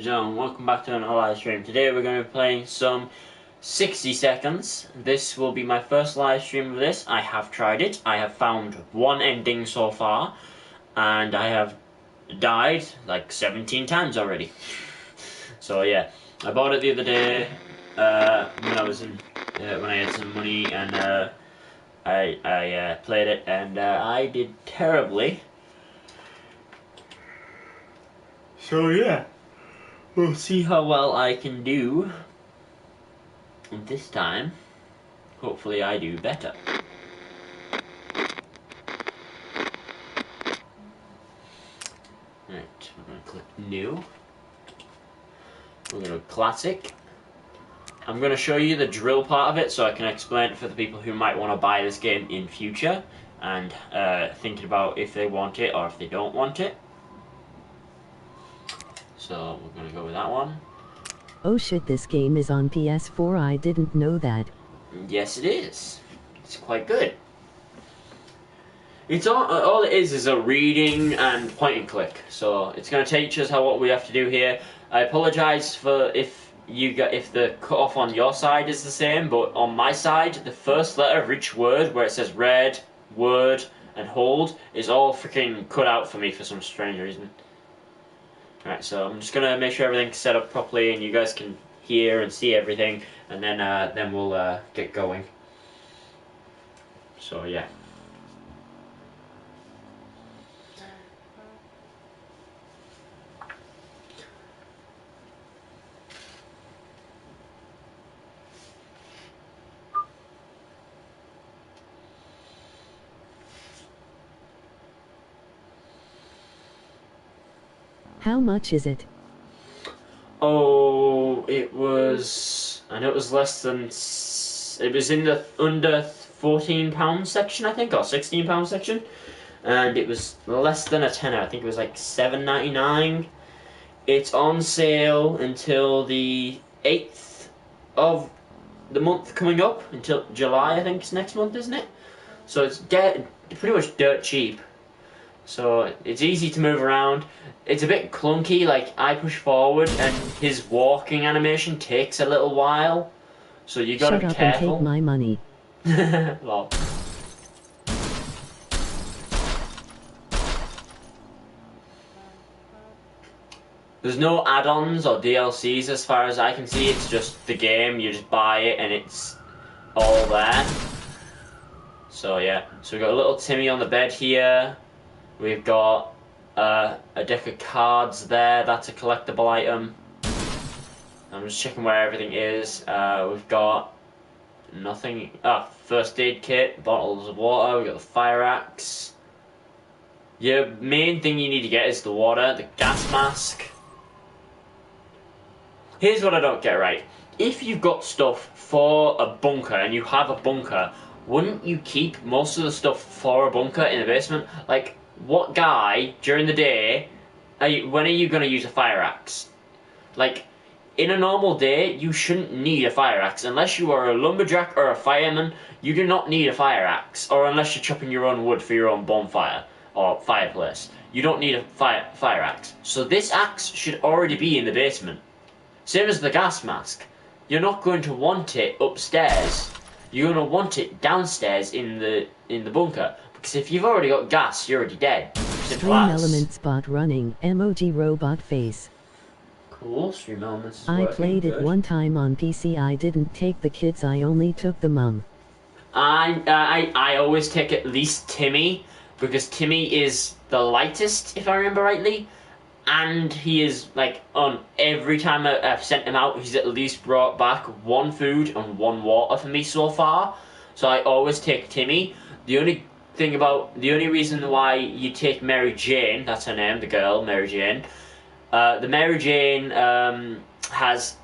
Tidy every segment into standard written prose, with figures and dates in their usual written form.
and gentlemen, welcome back to another live stream. Today we're going to be playing some 60 seconds. This will be my first live stream of this. I have tried it. I have found one ending so far, and I have died like 17 times already. So yeah, I bought it the other day when I was in when I had some money, and I played it, and I did terribly. So yeah, we'll see how well I can do this time. Hopefully I do better. Right, we're going to click new. We're going to classic. I'm going to show you the drill part of it so I can explain it for the people who might want to buy this game in future and thinking about if they want it or if they don't want it. So we're going to go with that one. Oh shit, this game is on PS4, I didn't know that. Yes, it is. It's quite good. It's all it is a reading and point and click. So it's going to teach us what we have to do here. I apologise for if the cutoff on your side is the same, but on my side, the first letter of each word where it says read, word, and hold is all freaking cut out for me for some strange reason. Alright, so I'm just gonna make sure everything's set up properly and you guys can hear and see everything, and then we'll get going. So yeah. How much is it? Oh, I know it was less than, it was in the under £14 section, I think, or £16 section, and it was less than a tenner. I think it was like $7.99. It's on sale until the 8th of the month coming up, until July, I think it's next month, isn't it? So it's pretty much dirt cheap. So it's easy to move around. It's a bit clunky, like I push forward and his walking animation takes a little while. So you gotta be careful. Shut up and take my money. Lol. There's no add-ons or DLCs as far as I can see. It's just the game, you just buy it and it's all there. So yeah, so we've got a little Timmy on the bed here. We've got a deck of cards there. That's a collectible item. I'm just checking where everything is. We've got nothing. First aid kit, bottles of water. We've got the fire axe. Your main thing you need to get is the water, the gas mask. Here's what I don't get right. If you've got stuff for a bunker and you have a bunker, wouldn't you keep most of the stuff for a bunker in the basement? Like, what guy during the day when are you going to use a fire axe? Like, in a normal day you shouldn't need a fire axe unless you are a lumberjack or a fireman. You do not need a fire axe, or unless you're chopping your own wood for your own bonfire or fireplace. You don't need a fire axe. So this axe should already be in the basement. Same as the gas mask. You're not going to want it upstairs. You're going to want it downstairs in the bunker. Because if you've already got gas, you're already dead. Stream Elements bot running, emoji robot face. Cool, Stream Elements is I working, played good. it one time on PC, I didn't take the kids, I only took the mum. I always take at least Timmy, because Timmy is the lightest, if I remember rightly. And he is, like, on every time I've sent him out, he's at least brought back one food and one water for me so far. So I always take Timmy. The only reason why you take Mary Jane, that's her name, the girl, Mary Jane. The Mary Jane has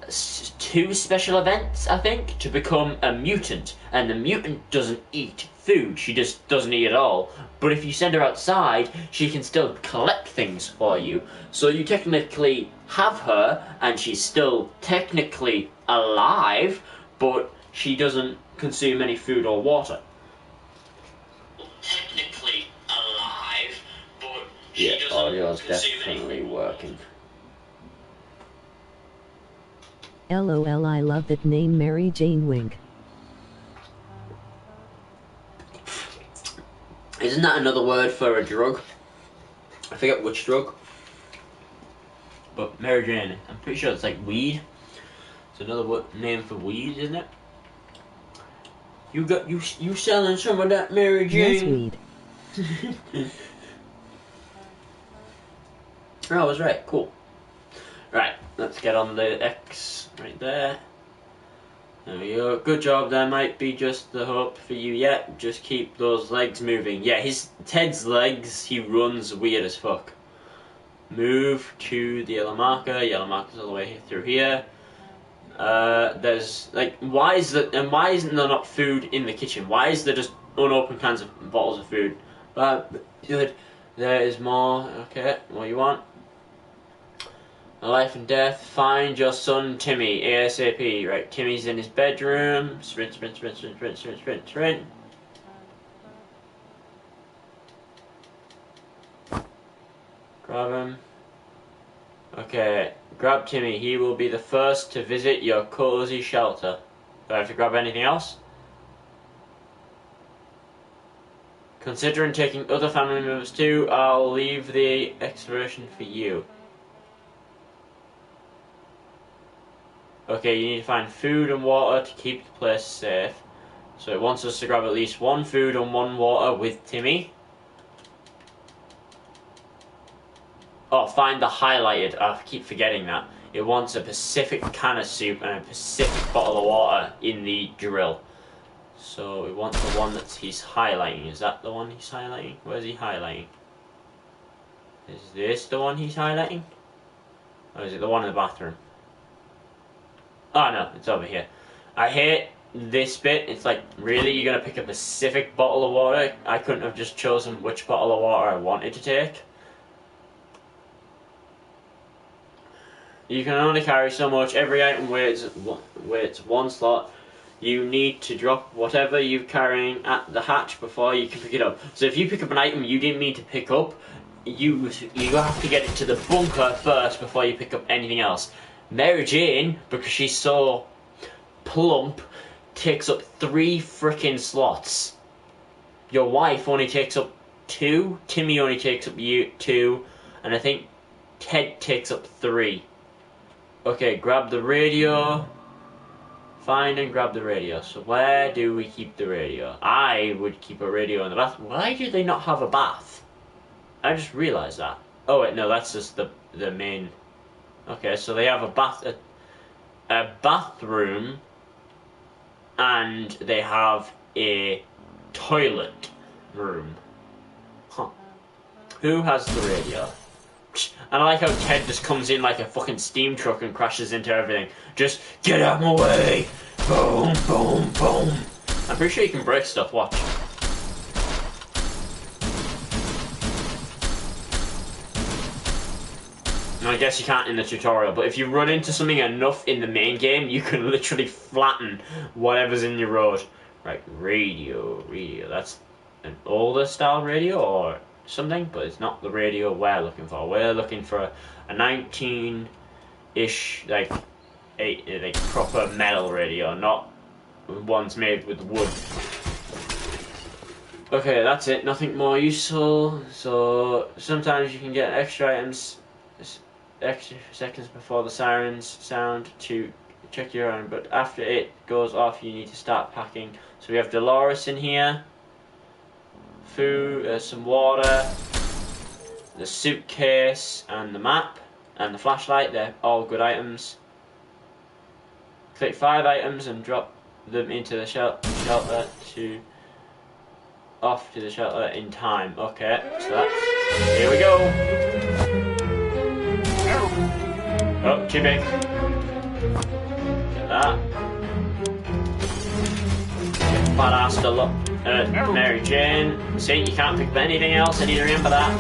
2 special events, I think, to become a mutant. And the mutant doesn't eat food, she just doesn't eat at all. But if you send her outside, she can still collect things for you. So you technically have her, and she's still technically alive, but she doesn't consume any food or water. Technically alive, but she doesn't. Yeah, audio's definitely working. LOL, I love that name, Mary Jane wink. Isn't that another word for a drug? I forget which drug. But Mary Jane, I'm pretty sure it's like weed. It's another name for weed, isn't it? You selling some of that Mary Jane? Yes, weed. Oh, I was right. Cool. Right, let's get on the X right there. There we go. Good job. There might be just the hope for you yet. Just keep those legs moving. Yeah, Ted's legs. He runs weird as fuck. Move to the yellow marker. Yellow marker's all the way through here. There's like, why isn't there not food in the kitchen? Why is there just unopened cans of bottles of food? But good. There is more. Okay, what do you want? Life and death. Find your son Timmy ASAP. Right, Timmy's in his bedroom. Sprint, sprint, sprint, sprint, sprint, sprint, sprint, sprint. Grab him. Okay, grab Timmy. He will be the first to visit your cozy shelter. Do I have to grab anything else? Considering taking other family members too, I'll leave the excavation for you. Okay, you need to find food and water to keep the place safe. So it wants us to grab at least one food and one water with Timmy. Oh, find the highlighted. I keep forgetting that. It wants a Pacific can of soup and a Pacific bottle of water in the drill. So it wants the one that he's highlighting. Is that the one he's highlighting? Where's he highlighting? Is this the one he's highlighting? Or is it the one in the bathroom? Oh no, it's over here. I hate this bit. It's like, really? You're gonna pick a Pacific bottle of water? I couldn't have just chosen which bottle of water I wanted to take. You can only carry so much. Every item weighs one slot. You need to drop whatever you're carrying at the hatch before you can pick it up. So if you pick up an item you didn't mean to pick up, you have to get it to the bunker first before you pick up anything else. Mary Jane, because she's so plump, takes up 3 frickin' slots. Your wife only takes up 2. Timmy only takes up 2, and I think Ted takes up 3. Okay, grab the radio. Find and grab the radio. So where do we keep the radio? I would keep a radio in the bath. Why do they not have a bath? I just realised that. Oh wait, no, that's just the main. Okay, so they have a bathroom, and they have a toilet room. Huh. Who has the radio? And I like how Ted just comes in like a fucking steam truck and crashes into everything. Just get out of my way! Boom, boom, boom. I'm pretty sure you can break stuff, watch. I guess you can't in the tutorial, but if you run into something enough in the main game, you can literally flatten whatever's in your road. Right, radio. That's an older style radio or something, but it's not the radio we're looking for. We're looking for a 19-ish, like proper metal radio, not ones made with wood. Okay, that's it. Nothing more useful. So sometimes you can get extra items, extra seconds before the sirens sound to check your own, but after it goes off you need to start packing. So we have Dolores in here, food, some water, the suitcase and the map and the flashlight. They're all good items. Click 5 items and drop them into the shelter to off to the shelter in time. Okay, so that's, here we go. Oh, too big. Get that. Get badass to look at Mary Jane. See, you can't pick up anything else. I need to remember that.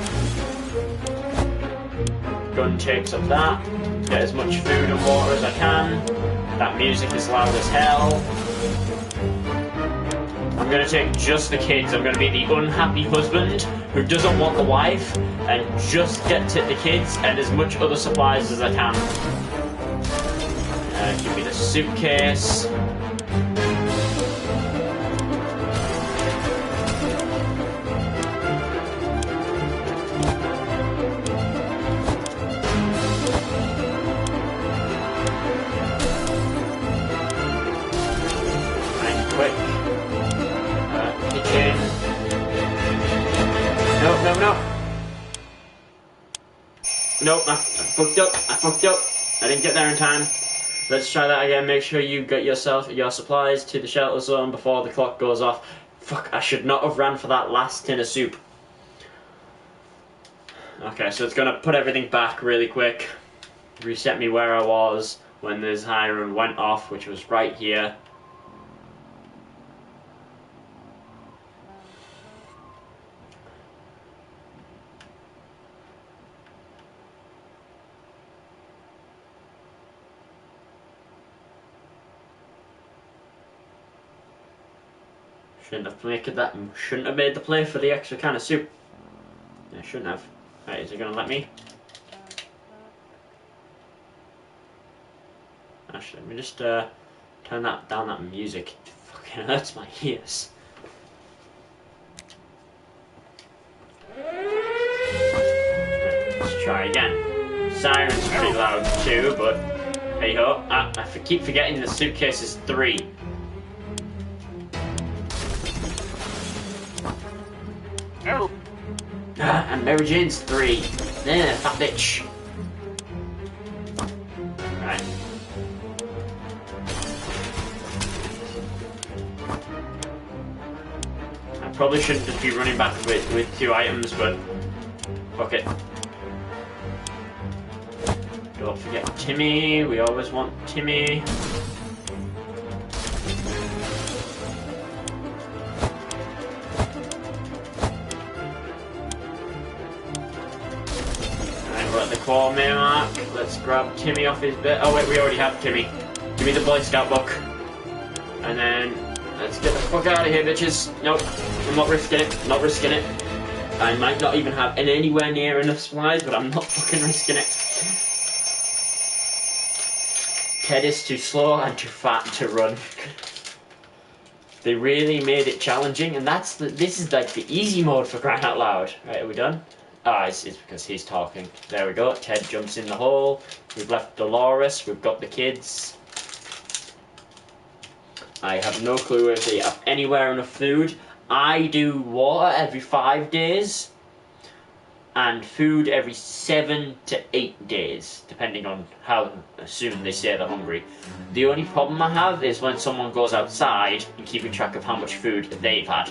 Gun takes up that. Get as much food and water as I can. That music is loud as hell. I'm going to take just the kids. I'm going to be the unhappy husband who doesn't want the wife and just get to the kids and as much other supplies as I can. Give me the suitcase. Right, quick. Kitchen. No. Nope, I fucked up. I didn't get there in time. Let's try that again. Make sure you get your supplies to the shelter zone before the clock goes off. Fuck, I should not have ran for that last tin of soup. Okay, so it's gonna put everything back really quick. Reset me where I was when the siren went off, which was right here. Shouldn't have made the play for the extra can of soup. I shouldn't have. Right, is it gonna let me? Actually, let me just turn down that music. It fucking hurts my ears. Let's try again. Siren's pretty loud too, but hey ho. I keep forgetting the suitcase is 3. Oh. And Mary Jane's 3. There, fat bitch. Right. I probably shouldn't just be running back with 2 items, but fuck it. Don't forget Timmy. We always want Timmy. At the quarter mark, let's grab Timmy off his bit. Oh wait, we already have Timmy. Give me the Boy Scout book. And then, let's get the fuck out of here, bitches. Nope, I'm not risking it. I might not even have anywhere near enough supplies, but I'm not fucking risking it. Ted is too slow and too fat to run. They really made it challenging, and this is like the easy mode for crying out loud. Right, are we done? Ah, it's because he's talking. There we go. Ted jumps in the hole. We've left Dolores. We've got the kids. I have no clue if they have anywhere enough food. I do water every 5 days. And food every 7 to 8 days. Depending on how soon they say they're hungry. The only problem I have is when someone goes outside and keeping track of how much food they've had.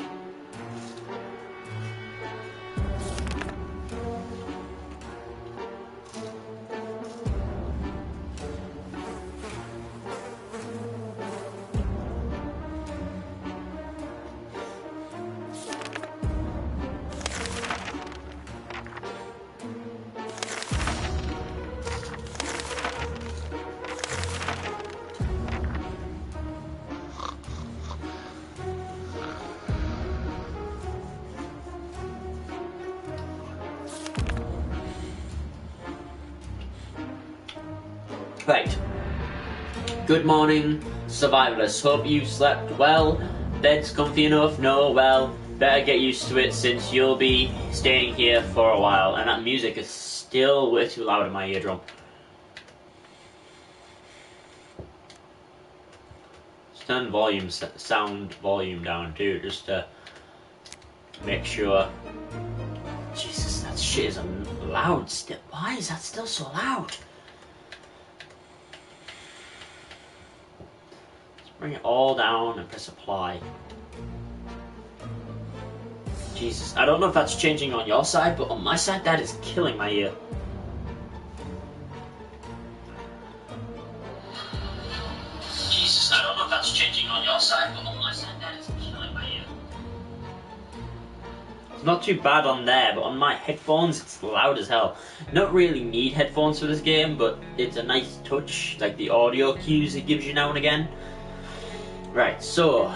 Right. Good morning, survivalists. Hope you slept well. Bed's comfy enough? No, well, better get used to it since you'll be staying here for a while. And that music is still way too loud in my eardrum. Let's turn sound volume down too, just to make sure. Jesus, that shit is loud still. Why is that still so loud? Bring it all down and press apply. Jesus, I don't know if that's changing on your side, but on my side that is killing my ear. Jesus, I don't know if that's changing on your side, but on my side that is killing my ear. It's not too bad on there, but on my headphones it's loud as hell. Don't really need headphones for this game, but it's a nice touch, like the audio cues it gives you now and again. Right, so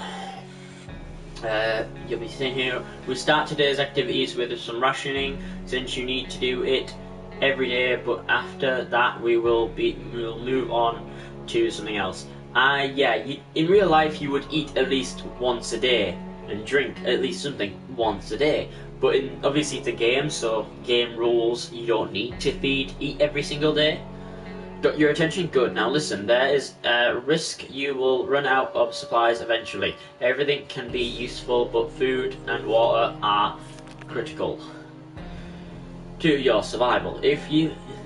you'll be sitting here. We'll start today's activities with some rationing, since you need to do it every day. But after that, we'll move on to something else. In real life you would eat at least once a day and drink at least something once a day. But obviously it's a game, so game rules, you don't need to eat every single day. Got your attention? Good. Now listen, there is a risk you will run out of supplies eventually. Everything can be useful, but food and water are critical to your survival. If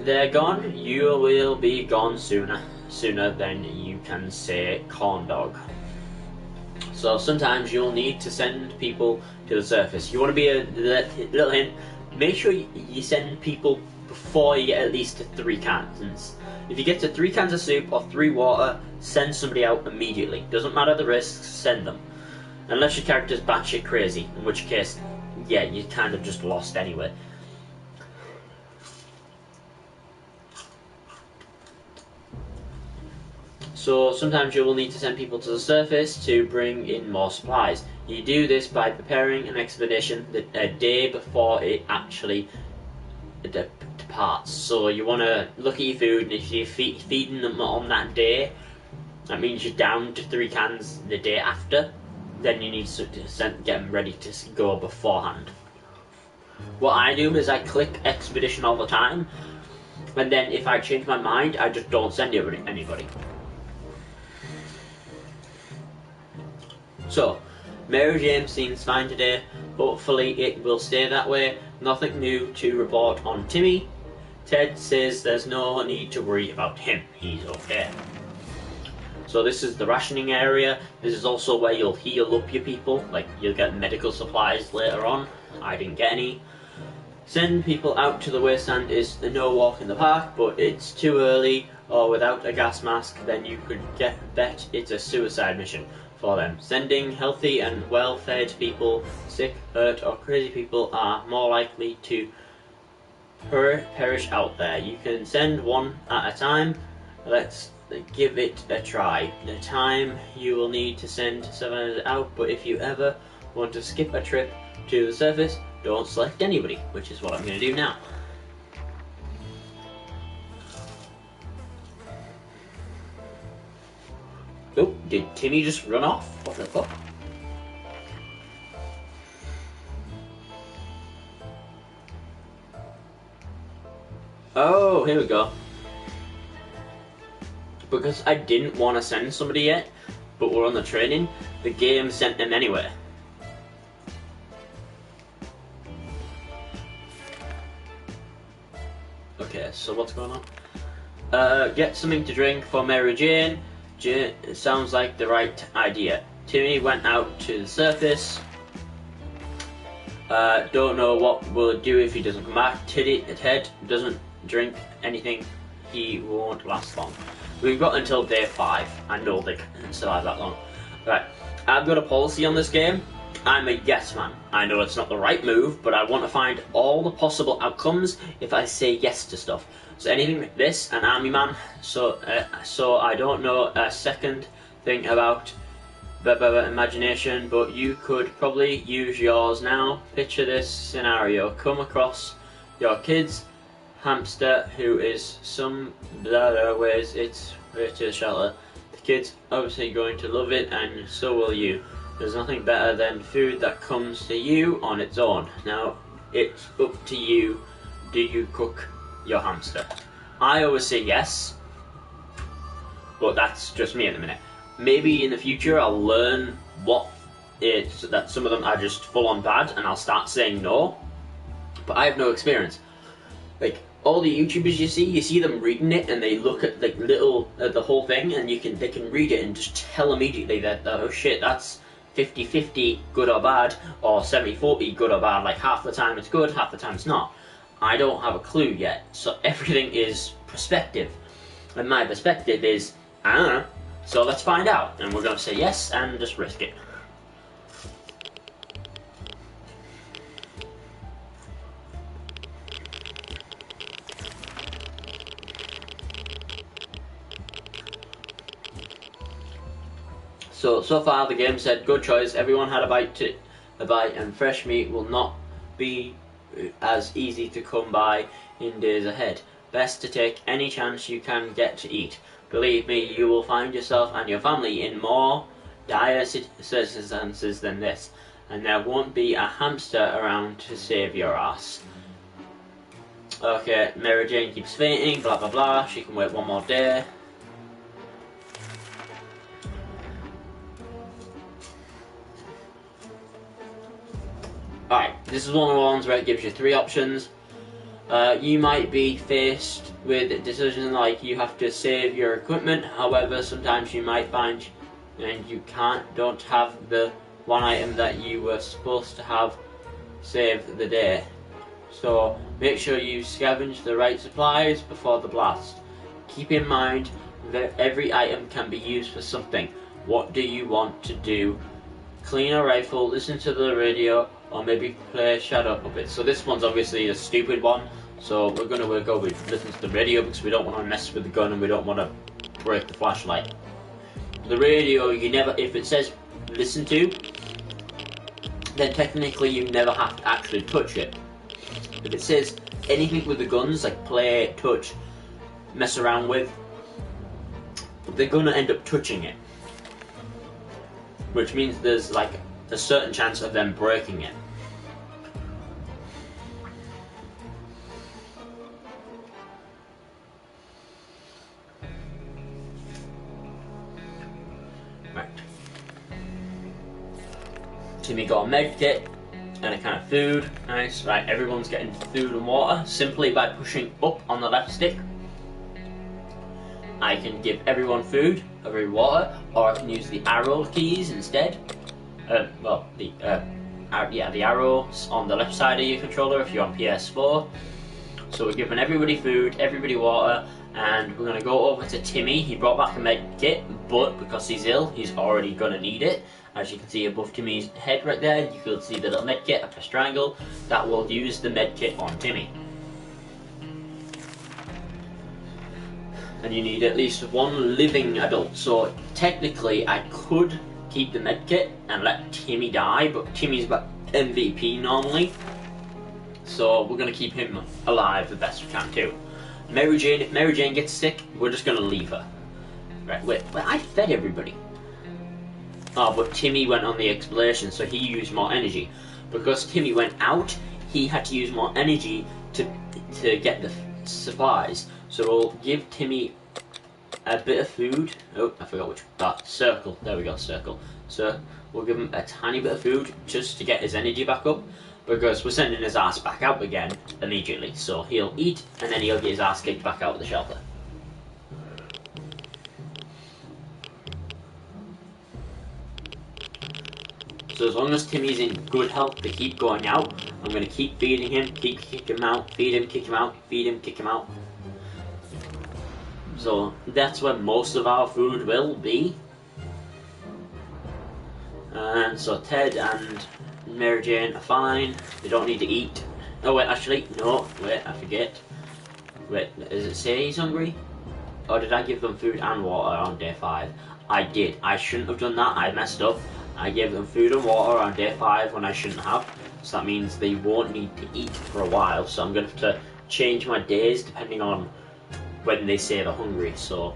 they're gone, you will be gone sooner than you can say corn dog. So sometimes you'll need to send people to the surface. You want to be a little hint, make sure you send people before you get at least to 3 cans. If you get to 3 cans of soup or 3 water, send somebody out immediately. Doesn't matter the risks, send them. Unless your character's batshit crazy, in which case, yeah, you're kind of just lost anyway. So sometimes you will need to send people to the surface to bring in more supplies. You do this by preparing an expedition a day before it actually departs. So you want to look at your food, and if you're feeding them on that day, that means you're down to 3 cans the day after. Then you need to get them ready to go beforehand. What I do is I click expedition all the time, and then if I change my mind, I just don't send anybody. So, Mary Jane seems fine today. Hopefully it will stay that way. Nothing new to report on Timmy. Ted says there's no need to worry about him. He's okay. So this is the rationing area. This is also where you'll heal up your people. Like, you'll get medical supplies later on. I didn't get any. Send people out to the wasteland is a no walk in the park, but it's too early or without a gas mask, then you could bet it's a suicide mission for them. Sending healthy and well-fed people, sick, hurt or crazy people are more likely to perish out there. You can send one at a time. Let's give it a try. The time you will need to send 7 out, but if you ever want to skip a trip to the surface, don't select anybody, which is what I'm going to do now. Oh, did Timmy just run off? What the fuck? Oh, here we go. Because I didn't want to send somebody yet, but we're on the training, the game sent him anyway. Okay, so what's going on? Get something to drink for Mary Jane. Sounds like the right idea. Timmy went out to the surface. Don't know what we'll do if he doesn't come back. Ted doesn't drink anything. He won't last long. We've got until day 5. I know they can survive that long. Right, I've got a policy on this game. I'm a yes man. I know it's not the right move, but I want to find all the possible outcomes if I say yes to stuff. So anything like this, an army man, so I don't know a second thing about imagination, but you could probably use yours now. Picture this scenario. Come across your kid's hamster who is some ways its way to the shelter. The kid's obviously going to love it, and so will you. There's nothing better than food that comes to you on its own. Now, it's up to you. Do you cook your hamster? I always say yes, but that's just me at the minute. Maybe in the future I'll learn what it's that some of them are just full on bad, and I'll start saying no. But I have no experience. Like all the YouTubers you see them reading it, and they look at like the whole thing, and they can read it and just tell immediately that oh shit, that's 50-50 good or bad, or 70-40 good or bad. Like half the time it's good, half the time it's not. I don't have a clue yet, so everything is perspective, and my perspective is I don't know. So let's find out, and we're going to say yes and just risk it. So far the game said good choice. Everyone had a bite, and fresh meat will not be as easy to come by in days ahead. Best to take any chance you can get to eat. Believe me, you will find yourself and your family in more dire circumstances than this, and there won't be a hamster around to save your ass. Okay, Mary Jane keeps fainting, blah blah blah, she can wait one more day. Alright, this is one of the ones where it gives you 3 options. You might be faced with decisions like you have to save your equipment, however sometimes you might find and you don't have the one item that you were supposed to have saved the day. So make sure you scavenge the right supplies before the blast. Keep in mind that every item can be used for something. What do you want to do? Clean a rifle, listen to the radio, or maybe play Shadow Puppet. So this one's obviously a stupid one, so we're going to go with listen to the radio because we don't want to mess with the gun and we don't want to break the flashlight. The radio, you never, if it says listen to, then technically you never have to actually touch it. If it says anything with the guns, like play, touch, mess around with, they're going to end up touching it. Which means there's like a certain chance of them breaking it. Right. Timmy got a med kit and a can of food. Nice. Right, everyone's getting food and water simply by pushing up on the left stick. I can give everyone food, every water, or I can use the arrow keys instead. Well, the arrows on the left side of your controller if you're on PS4. So we're giving everybody food, everybody water, and we're going to go over to Timmy. He brought back a med kit, but because he's ill, he's already going to need it. As you can see above Timmy's head right there, you can see the little med kit. I press triangle. That will use the med kit on Timmy. And you need at least 1 living adult. So technically, I could keep the med kit and let Timmy die, but Timmy's about MVP normally. So we're going to keep him alive the best we can too. Mary Jane, if Mary Jane gets sick, we're just going to leave her. Right, wait, I fed everybody. Oh, but Timmy went on the exploration, so he used more energy. Because Timmy went out, he had to use more energy to get the supplies. So we'll give Timmy a bit of food. Oh, I forgot which. Circle. There we go, circle. So we'll give him a tiny bit of food just to get his energy back up. Because we're sending his ass back out again immediately. So he'll eat and then he'll get his ass kicked back out of the shelter. So as long as Timmy's in good health to keep going out, I'm going to keep feeding him, keep kicking him out, feed him, kick him out, feed him, kick him out. So that's where most of our food will be. And so Ted and Mary Jane are fine. They don't need to eat. Oh wait, actually, no, wait, I forget. Wait, does it say he's hungry? Or did I give them food and water on day 5? I did. I shouldn't have done that. I messed up. I gave them food and water on day 5 when I shouldn't have. So that means they won't need to eat for a while. So I'm going to have to change my days depending on when they say they're hungry. So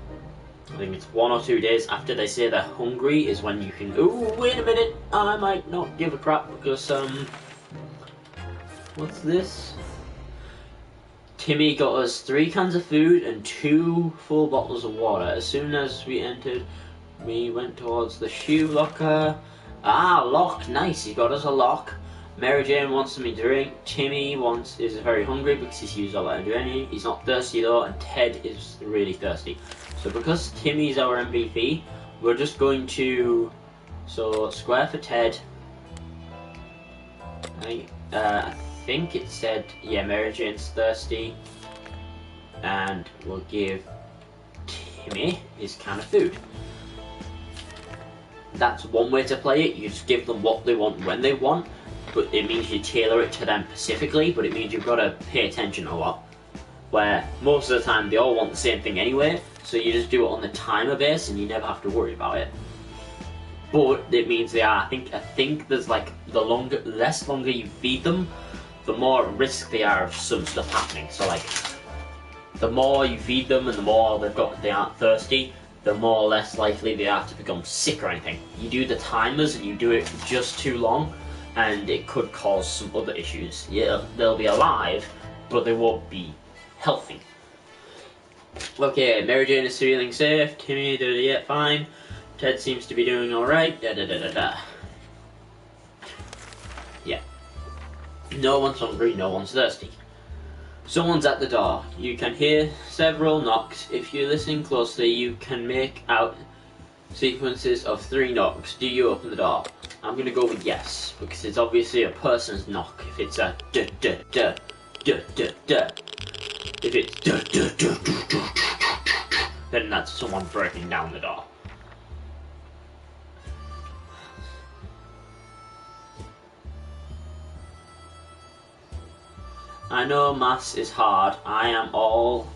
I think it's 1 or 2 days after they say they're hungry is when you can. Ooh, wait a minute. I might not give a crap because what's this? Timmy got us 3 cans of food and 2 full bottles of water. As soon as we entered, we went towards the shoe locker. Ah, lock, nice, he got us a lock. Mary Jane wants some drink. Timmy is very hungry because he's used a lot of energy. He's not thirsty though, and Ted is really thirsty. So because Timmy's our MVP, we're just going to, so square for Ted. I think it said, yeah, Mary Jane's thirsty. And we'll give Timmy his can of food. That's one way to play it. You just give them what they want when they want, but it means you tailor it to them specifically, but it means you've got to pay attention a lot. Where most of the time they all want the same thing anyway, so you just do it on the timer base and you never have to worry about it. But it means they are, I think there's like, the less longer you feed them, the more risk they are of some stuff happening. So like, the more you feed them and the more they aren't thirsty, the more or less likely they are to become sick or anything. You do the timers and you do it for just too long, and it could cause some other issues. Yeah, they'll be alive, but they won't be healthy. Okay, Mary Jane is feeling safe. Timmy, yeah, fine. Ted seems to be doing alright. Yeah. No one's hungry, no one's thirsty. Someone's at the door. You can hear several knocks. If you listen closely, you can make out sequences of 3 knocks. Do you open the door? I'm gonna go with yes, because it's obviously a person's knock. If it's a duh duh duh duh duh duh. If it's duh duh duh duh duh duh, then that's someone breaking down the door. I know maths is hard. I am all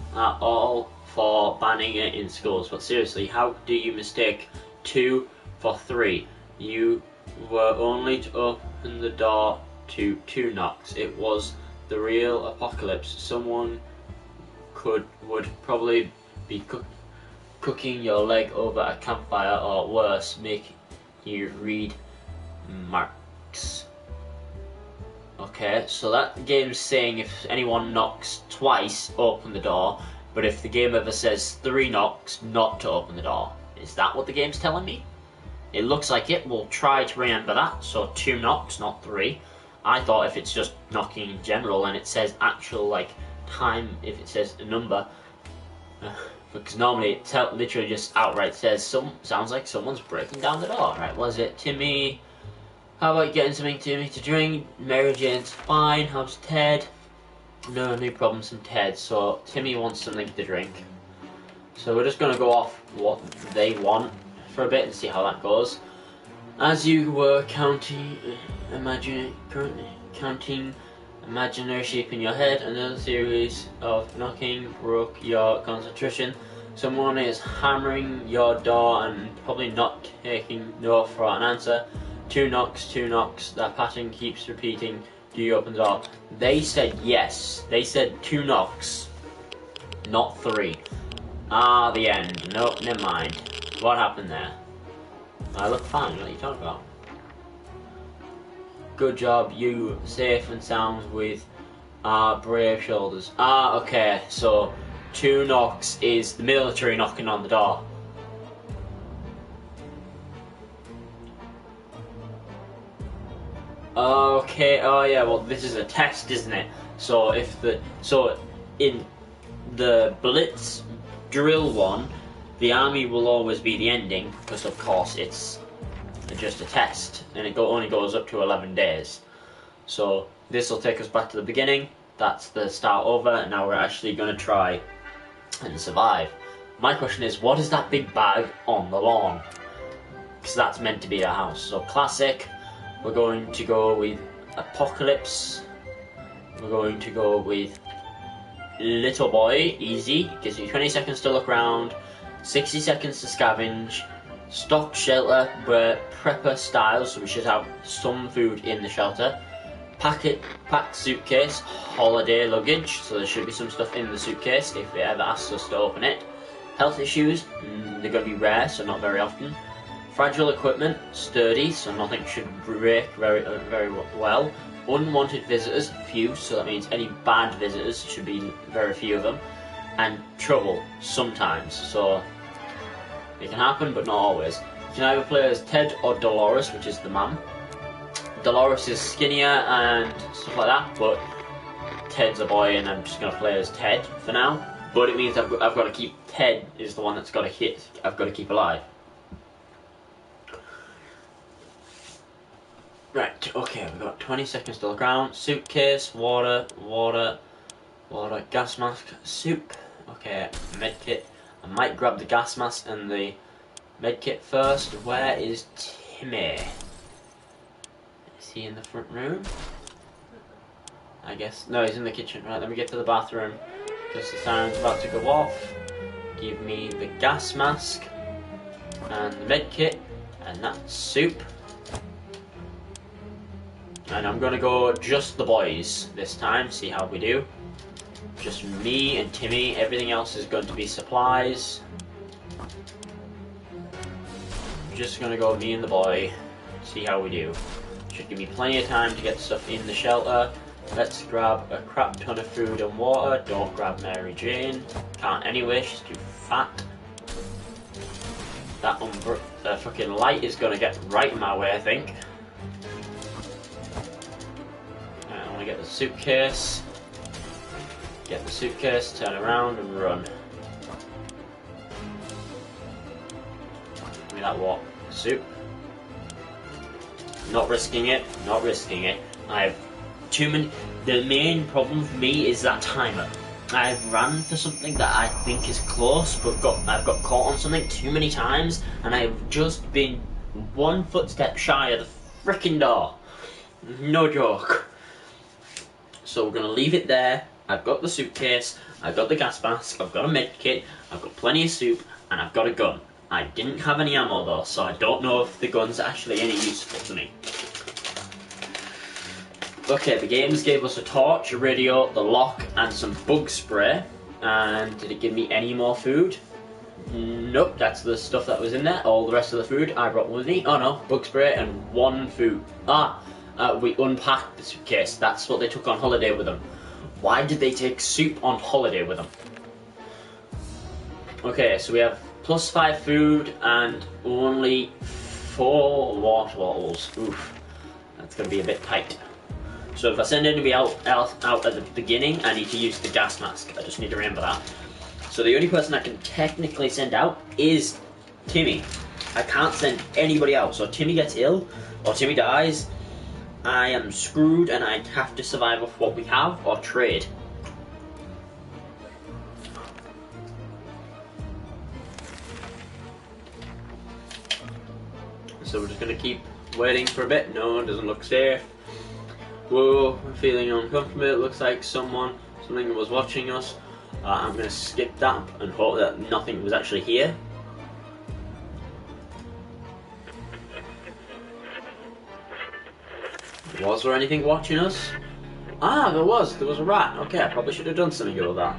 for banning it in schools, but seriously, how do you mistake 2 for 3? You were only to open the door to 2 knocks. It was the real apocalypse. Someone would probably be cooking your leg over a campfire, or worse, make you read Marx. Okay, so that game's saying if anyone knocks twice, open the door, but if the game ever says 3 knocks, not to open the door. Is that what the game's telling me? It looks like it. We'll try to remember that, so 2 knocks, not 3. I thought if it's just knocking in general and it says actual, like, time, if it says a number, because normally it literally just outright says, sounds like someone's breaking down the door. Right, was it Timmy? How about getting something Timmy to drink? Mary Jane's fine. How's Ted? No new problems from Ted, so Timmy wants something to drink. So we're just going to go off what they want for a bit and see how that goes. As you were counting imaginary sheep in your head, another series of knocking broke your concentration. Someone is hammering your door and probably not taking no for an answer. 2 knocks, 2 knocks, that pattern keeps repeating. Do you open the door? They said yes. They said 2 knocks, not 3. Ah, the end. Nope, never mind. What happened there? I look fine, what are you talking about? Good job, you safe and sound with brave shoulders. Ah, okay, so 2 knocks is the military knocking on the door. Okay, oh yeah, well this is a test, isn't it? So in the Blitz drill one, the army will always be the ending, because of course it's just a test, and it only goes up to 11 days. So this will take us back to the beginning. That's the start over, and now we're actually going to try and survive. My question is, what is that big bag on the lawn? Because that's meant to be our house. So classic. We're going to go with Apocalypse. We're going to go with Little Boy, easy. Gives you 20 seconds to look around, 60 seconds to scavenge. Stock shelter, we're prepper style, so we should have some food in the shelter. Packed suitcase, holiday luggage, so there should be some stuff in the suitcase if it ever asks us to open it. Health issues, they're going to be rare, so not very often. Fragile equipment, sturdy, so nothing should break very well. Unwanted visitors, few, so that means any bad visitors should be very few of them. And trouble, sometimes, so it can happen, but not always. You can either play as Ted or Dolores, which is the mum. Dolores is skinnier and stuff like that, but Ted's a boy, and I'm just going to play as Ted for now. But it means I've got to keep Ted is the one that's got to hit. I've got to keep alive. Right, okay, we've got 20 seconds to look around. Suitcase, water, gas mask, soup. Okay, medkit. I might grab the gas mask and the medkit first. Where is Timmy? Is he in the front room? I guess. No, he's in the kitchen. Right, let me get to the bathroom. Just the siren's about to go off. Give me the gas mask and the medkit and that soup. And I'm gonna go just the boys this time, see how we do. Just me and Timmy. Everything else is going to be supplies. Just gonna go me and the boy. See how we do. Should give me plenty of time to get stuff in the shelter. Let's grab a crap ton of food and water. Don't grab Mary Jane. Can't anyway, she's too fat. That fucking light is gonna get right in my way, I think. Right, I wanna get the suitcase. Get the suitcase, turn around and run. Give me that what? Soup. Not risking it, not risking it. I have too many. The main problem for me is that timer. I've ran for something that I think is close, but I've got caught on something too many times, and I've just been one footstep shy of the freaking door. No joke. So we're gonna leave it there. I've got the suitcase, I've got the gas mask, I've got a med kit, I've got plenty of soup, and I've got a gun. I didn't have any ammo though, so I don't know if the gun's actually any useful to me. Okay, the games gave us a torch, a radio, the lock, and some bug spray. And did it give me any more food? Nope, that's the stuff that was in there. All the rest of the food I brought with me. Oh no, bug spray and one food. We unpacked the suitcase. That's what they took on holiday with them. Why did they take soup on holiday with them? Okay, so we have +5 food and only 4 water bottles. Oof, that's gonna be a bit tight. So if I send anybody else out at the beginning, I need to use the gas mask. I just need to remember that. So the only person I can technically send out is Timmy. I can't send anybody else. So Timmy gets ill, or Timmy dies, I am screwed and I have to survive off what we have or trade. So we're just gonna keep waiting for a bit. No, it doesn't look safe. Whoa, I'm feeling uncomfortable. It looks like something was watching us. I'm gonna skip that and hope that nothing was actually here. Was there anything watching us? Ah, there was a rat. Okay, I probably should have done something about that.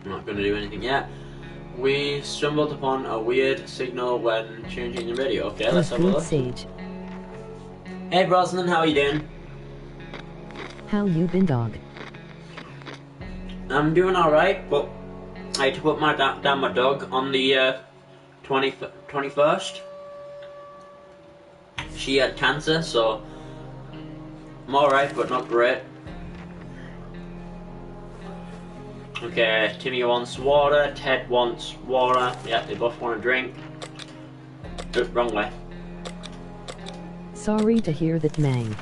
I'm not going to do anything yet. We stumbled upon a weird signal when changing the radio. Okay, let's have a look. Sage. Hey Brosnan, how are you doing? How you been, dog? I'm doing alright, but I had to put down my dog on the 21st. She had cancer, so I'm alright, but not great. Okay, Timmy wants water, Ted wants water. Yeah, they both want a drink. Oops, wrong way. Sorry to hear that, Mang.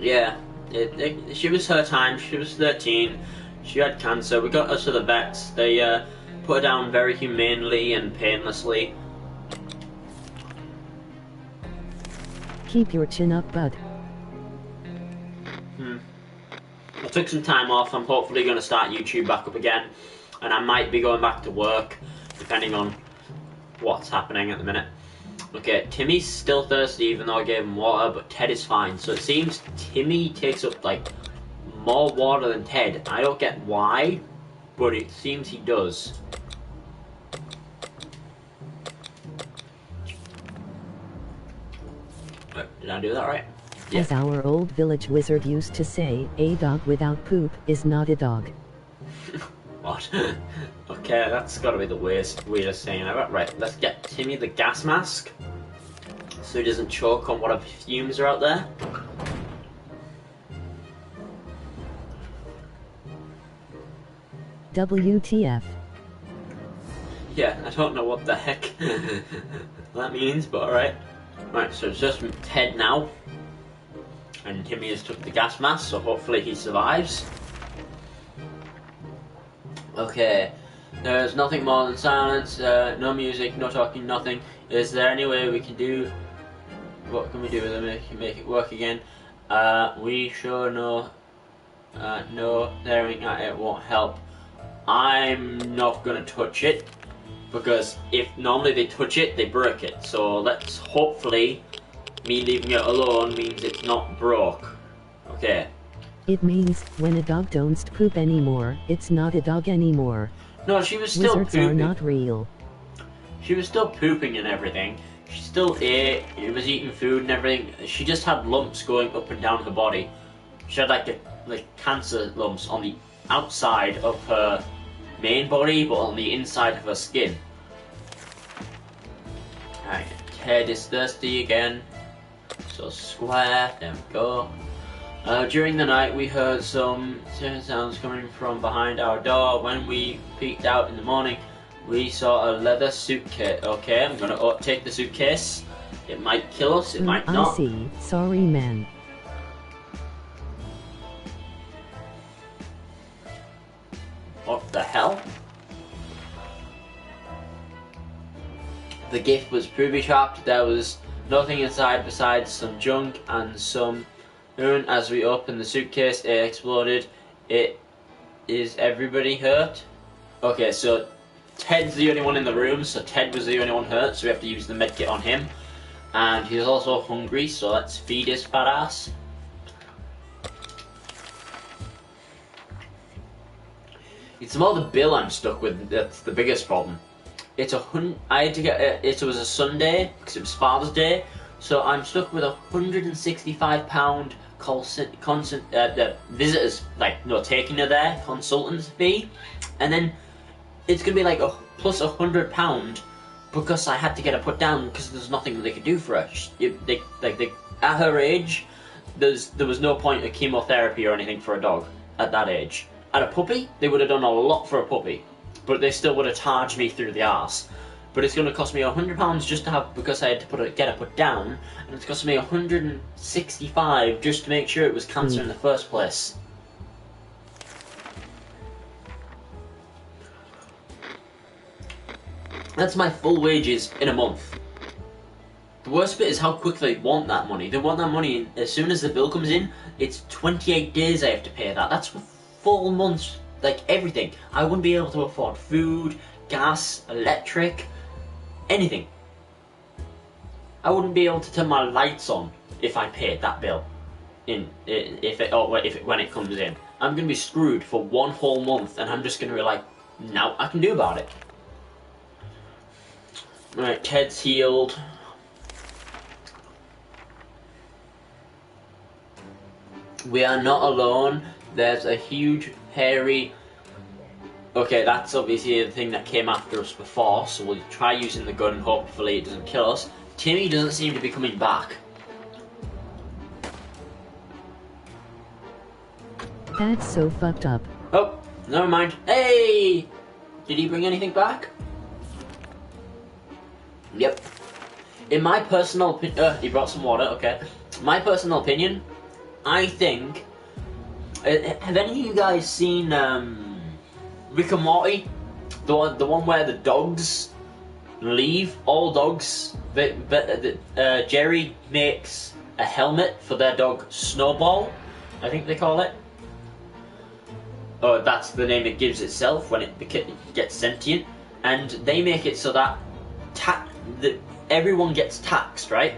Yeah, she was her time. She was 13. She had cancer. We got her to the vets. They put her down very humanely and painlessly. Keep your chin up, bud. I took some time off. I'm hopefully going to start YouTube back up again. And I might be going back to work, depending on what's happening at the minute. Okay, Timmy's still thirsty even though I gave him water, but Ted is fine. So it seems Timmy takes up, like, more water than Ted. I don't get why, but it seems he does. Did I do that right? Yeah. As our old village wizard used to say, a dog without poop is not a dog. What? Okay, that's gotta be the weirdest thing ever. Right, let's get Timmy the gas mask so he doesn't choke on whatever fumes are out there. WTF. Yeah, I don't know what the heck that means, but alright. Right, so it's just Ted now. And Timmy has took the gas mask, so hopefully he survives. Okay, there's nothing more than silence, no music, no talking, nothing. Is there any way we can do... What can we do to make it work again? We sure know no staring at it won't help. I'm not gonna touch it because if normally they touch it, they break it. So let's hopefully me leaving it alone means it's not broke. Okay. It means when a dog don't poop anymore, it's not a dog anymore. No, she was still Wizards pooping. are not real. She was still pooping and everything. She still ate. It was eating food and everything. She just had lumps going up and down her body. She had like cancer lumps on the outside of her main body, but on the inside of her skin. Alright, Ted is thirsty again. So square, there we go. During the night we heard some sounds coming from behind our door. When we peeked out in the morning, we saw a leather suitcase. Okay, I'm gonna take the suitcase. It might kill us, it might not. I see. Sorry, man. What the hell? The gift was booby-trapped. There was nothing inside besides some junk and some moon. As we opened the suitcase, it exploded. Is everybody hurt? Okay, so Ted's the only one in the room, so Ted was the only one hurt, so we have to use the medkit on him. And he's also hungry, so let's feed his fat ass. It's more the bill I'm stuck with, that's the biggest problem. I had to get it was a Sunday, because it was Father's Day, so I'm stuck with £165 visitors, taking her there, consultants fee, and then it's gonna be like plus £100 because I had to get her put down because there's nothing that they could do for her. At her age, there was no point of chemotherapy or anything for a dog at that age. At a puppy, they would have done a lot for a puppy, but they still would have charged me through the arse. But it's going to cost me £100 just to have, because I had to get her put down, and it's costing me £165 just to make sure it was cancer in the first place. That's my full wages in a month. The worst bit is how quickly they want that money. They want that money as soon as the bill comes in. It's 28 days I have to pay that. That's for full months, everything. I wouldn't be able to afford food, gas, electric, anything. I wouldn't be able to turn my lights on if I paid that bill when it comes in. I'm gonna be screwed for one whole month, and I'm just gonna be like, no, I can do about it. Right, Ted's healed. We are not alone. There's a huge, hairy... Okay, that's obviously the thing that came after us before, so we'll try using the gun, hopefully it doesn't kill us. Timmy doesn't seem to be coming back. That's so fucked up. Oh, never mind. Hey! Did he bring anything back? Yep. In my personal opinion... he brought some water, okay. My personal opinion, I think... have any of you guys seen Rick and Morty? The one where the dogs leave, all dogs. Jerry makes a helmet for their dog Snowball, I think they call it. Oh, that's the name it gives itself when it gets sentient. And they make it so that everyone gets taxed, right?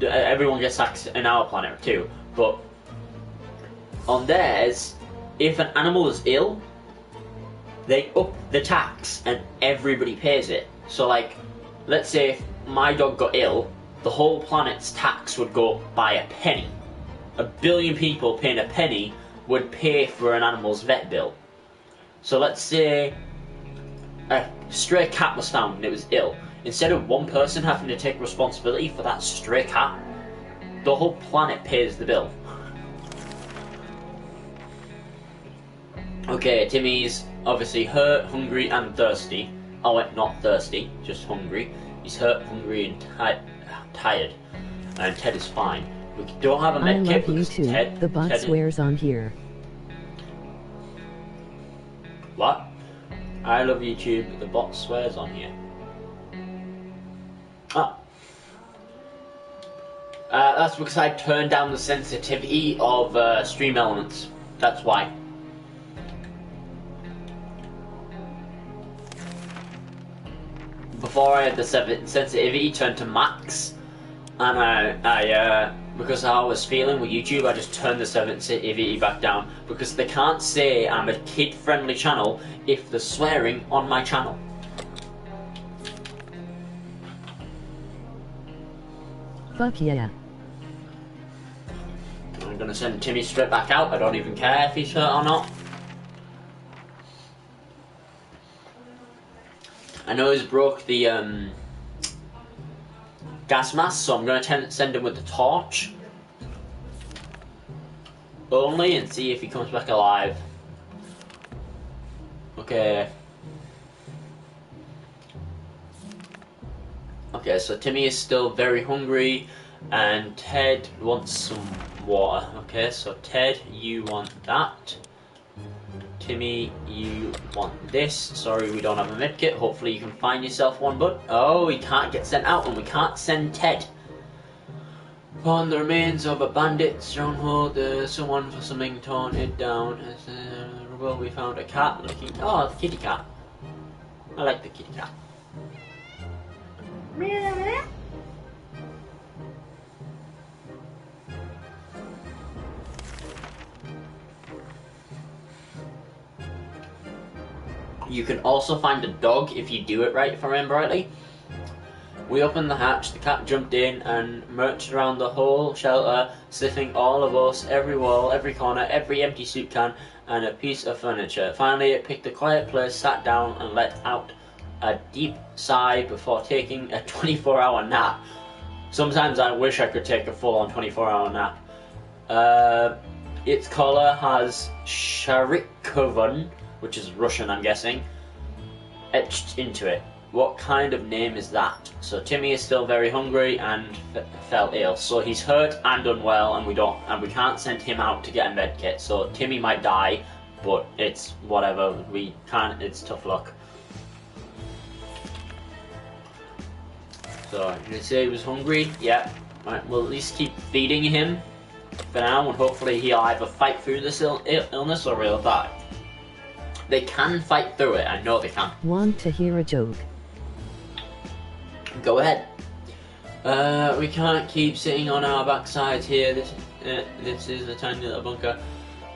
Everyone gets taxed in our planet too, but on theirs, if an animal is ill, they up the tax and everybody pays it. So let's say if my dog got ill, the whole planet's tax would go by a penny. 1 billion people paying a penny would pay for an animal's vet bill. So let's say a stray cat was found and it was ill. Instead of one person having to take responsibility for that stray cat, the whole planet pays the bill. Okay, Timmy's obviously hurt, hungry, and thirsty. Oh wait, not thirsty, just hungry. He's hurt, hungry, and tired. And Ted is fine. We don't have a med kit because Ted... The bot swears on here. What? I love YouTube, but the bot swears on here. Ah. That's because I turned down the sensitivity of stream elements. That's why. before I had the sensitivity turned to max, and I because how I was feeling with YouTube, I just turned the sensitivity back down because they can't say I'm a kid-friendly channel if there's swearing on my channel. Fuck yeah. I'm gonna send Timmy straight back out. I don't even care if he's hurt or not. I know he's broke the gas mask, so I'm gonna send him with the torch only and see if he comes back alive. Okay. Okay, so Timmy is still very hungry, and Ted wants some water. Okay, so Ted, you want that. Timmy, you want this. Sorry, we don't have a medkit. Hopefully you can find yourself one, bud. Oh, he can't get sent out, and we can't send Ted. Found the remains of a bandit stronghold. Someone for something torn it down. Well, we found a cat looking. Oh, the kitty cat. I like the kitty cat. You can also find a dog if you do it right, if I remember rightly. We opened the hatch, the cat jumped in and marched around the whole shelter, sniffing all of us, every wall, every corner, every empty soup can, and a piece of furniture. Finally, it picked a quiet place, sat down, and let out a deep sigh before taking a 24-hour nap. Sometimes I wish I could take a full-on 24-hour nap. Its collar has Sharikovan, which is Russian, I'm guessing, etched into it. What kind of name is that? So Timmy is still very hungry and fell ill. So he's hurt and unwell, and we can't send him out to get a med kit. So Timmy might die, but it's whatever. We can't. It's tough luck. So did he say he was hungry? Yeah. Right. We'll at least keep feeding him for now, and hopefully he'll either fight through this illness or he'll die. They can fight through it. I know they can. Want to hear a joke? Go ahead. We can't keep sitting on our backsides here. This is a tiny little bunker.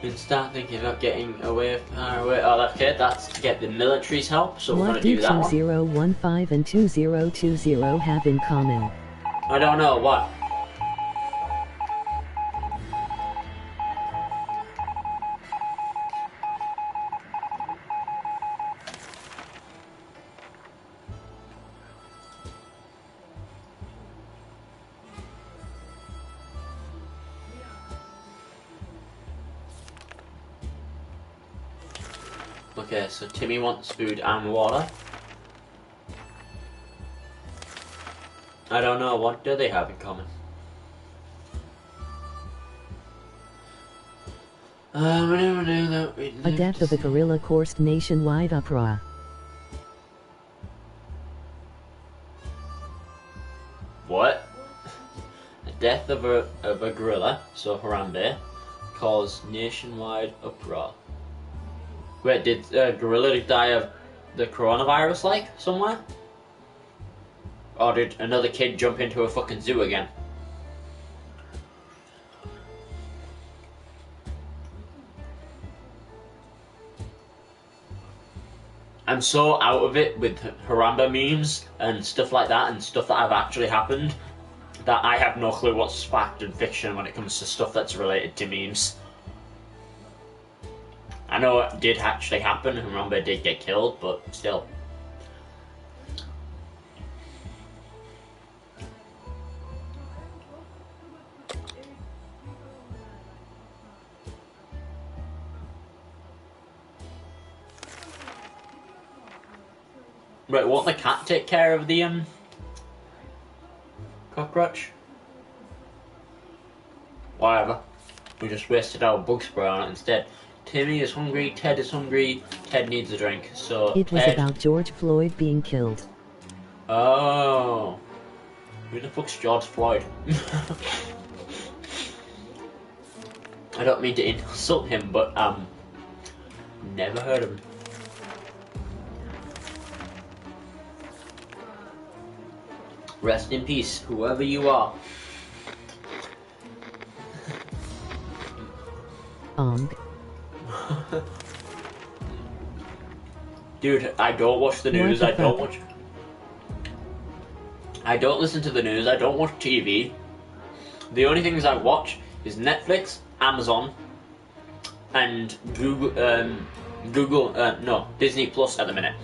We can start thinking about getting away, far away. Oh, okay, that's to get the military's help. So we're What gonna do do that one. 2015 and 2020 have in common? I don't know what. Okay, so Timmy wants food and water. I don't know, what do they have in common? We never knew that we'd A death of a gorilla caused nationwide uproar. What? The death of a gorilla, so Harambe, caused nationwide uproar. Wait, did a gorilla die of the coronavirus, like, somewhere? Or did another kid jump into a fucking zoo again? I'm so out of it with Harambe memes and stuff like that, and stuff that have actually happened, that I have no clue what's fact and fiction when it comes to stuff that's related to memes. I know it did actually happen, Harambe did get killed, but still. Right, won't the cat take care of the cockroach? Whatever. We just wasted our bug spray on it instead. Timmy is hungry, Ted is hungry, Ted needs a drink, so It was Ted... about George Floyd being killed. Oh. Who the fuck's George Floyd? I don't mean to insult him, but never heard of him. Rest in peace, whoever you are. Dude, I don't watch the news. I don't listen to the news. I don't watch TV. The only things I watch is Netflix, Amazon, and Disney Plus at the minute.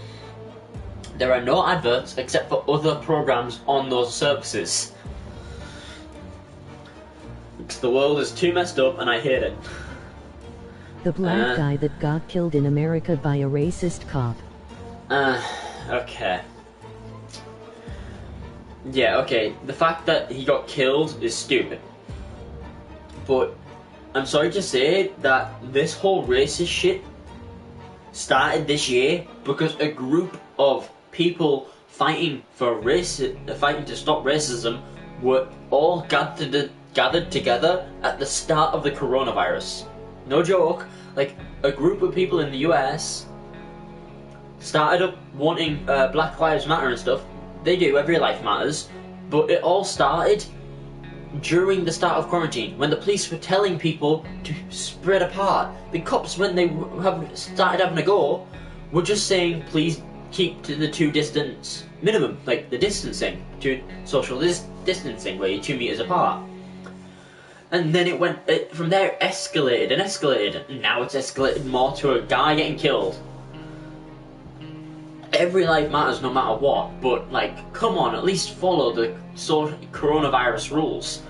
There are no adverts except for other programs on those services. Because the world is too messed up and I hate it. The black guy that got killed in America by a racist cop. Okay. Yeah, okay. The fact that he got killed is stupid. But I'm sorry to say that this whole racist shit started this year because a group of people fighting to stop racism were all gathered together at the start of the coronavirus. No joke. Like, a group of people in the US started up wanting Black Lives Matter and stuff. They do, every life matters. But it all started during the start of quarantine, when the police were telling people to spread apart. The cops, when they started having a go, were just saying, please keep to the 2 distance minimum, like the distancing, to social distancing, where you're 2 meters apart. And then from there it escalated and escalated, and now it's escalated more to a guy getting killed. Every life matters no matter what, but like, come on, at least follow the coronavirus rules.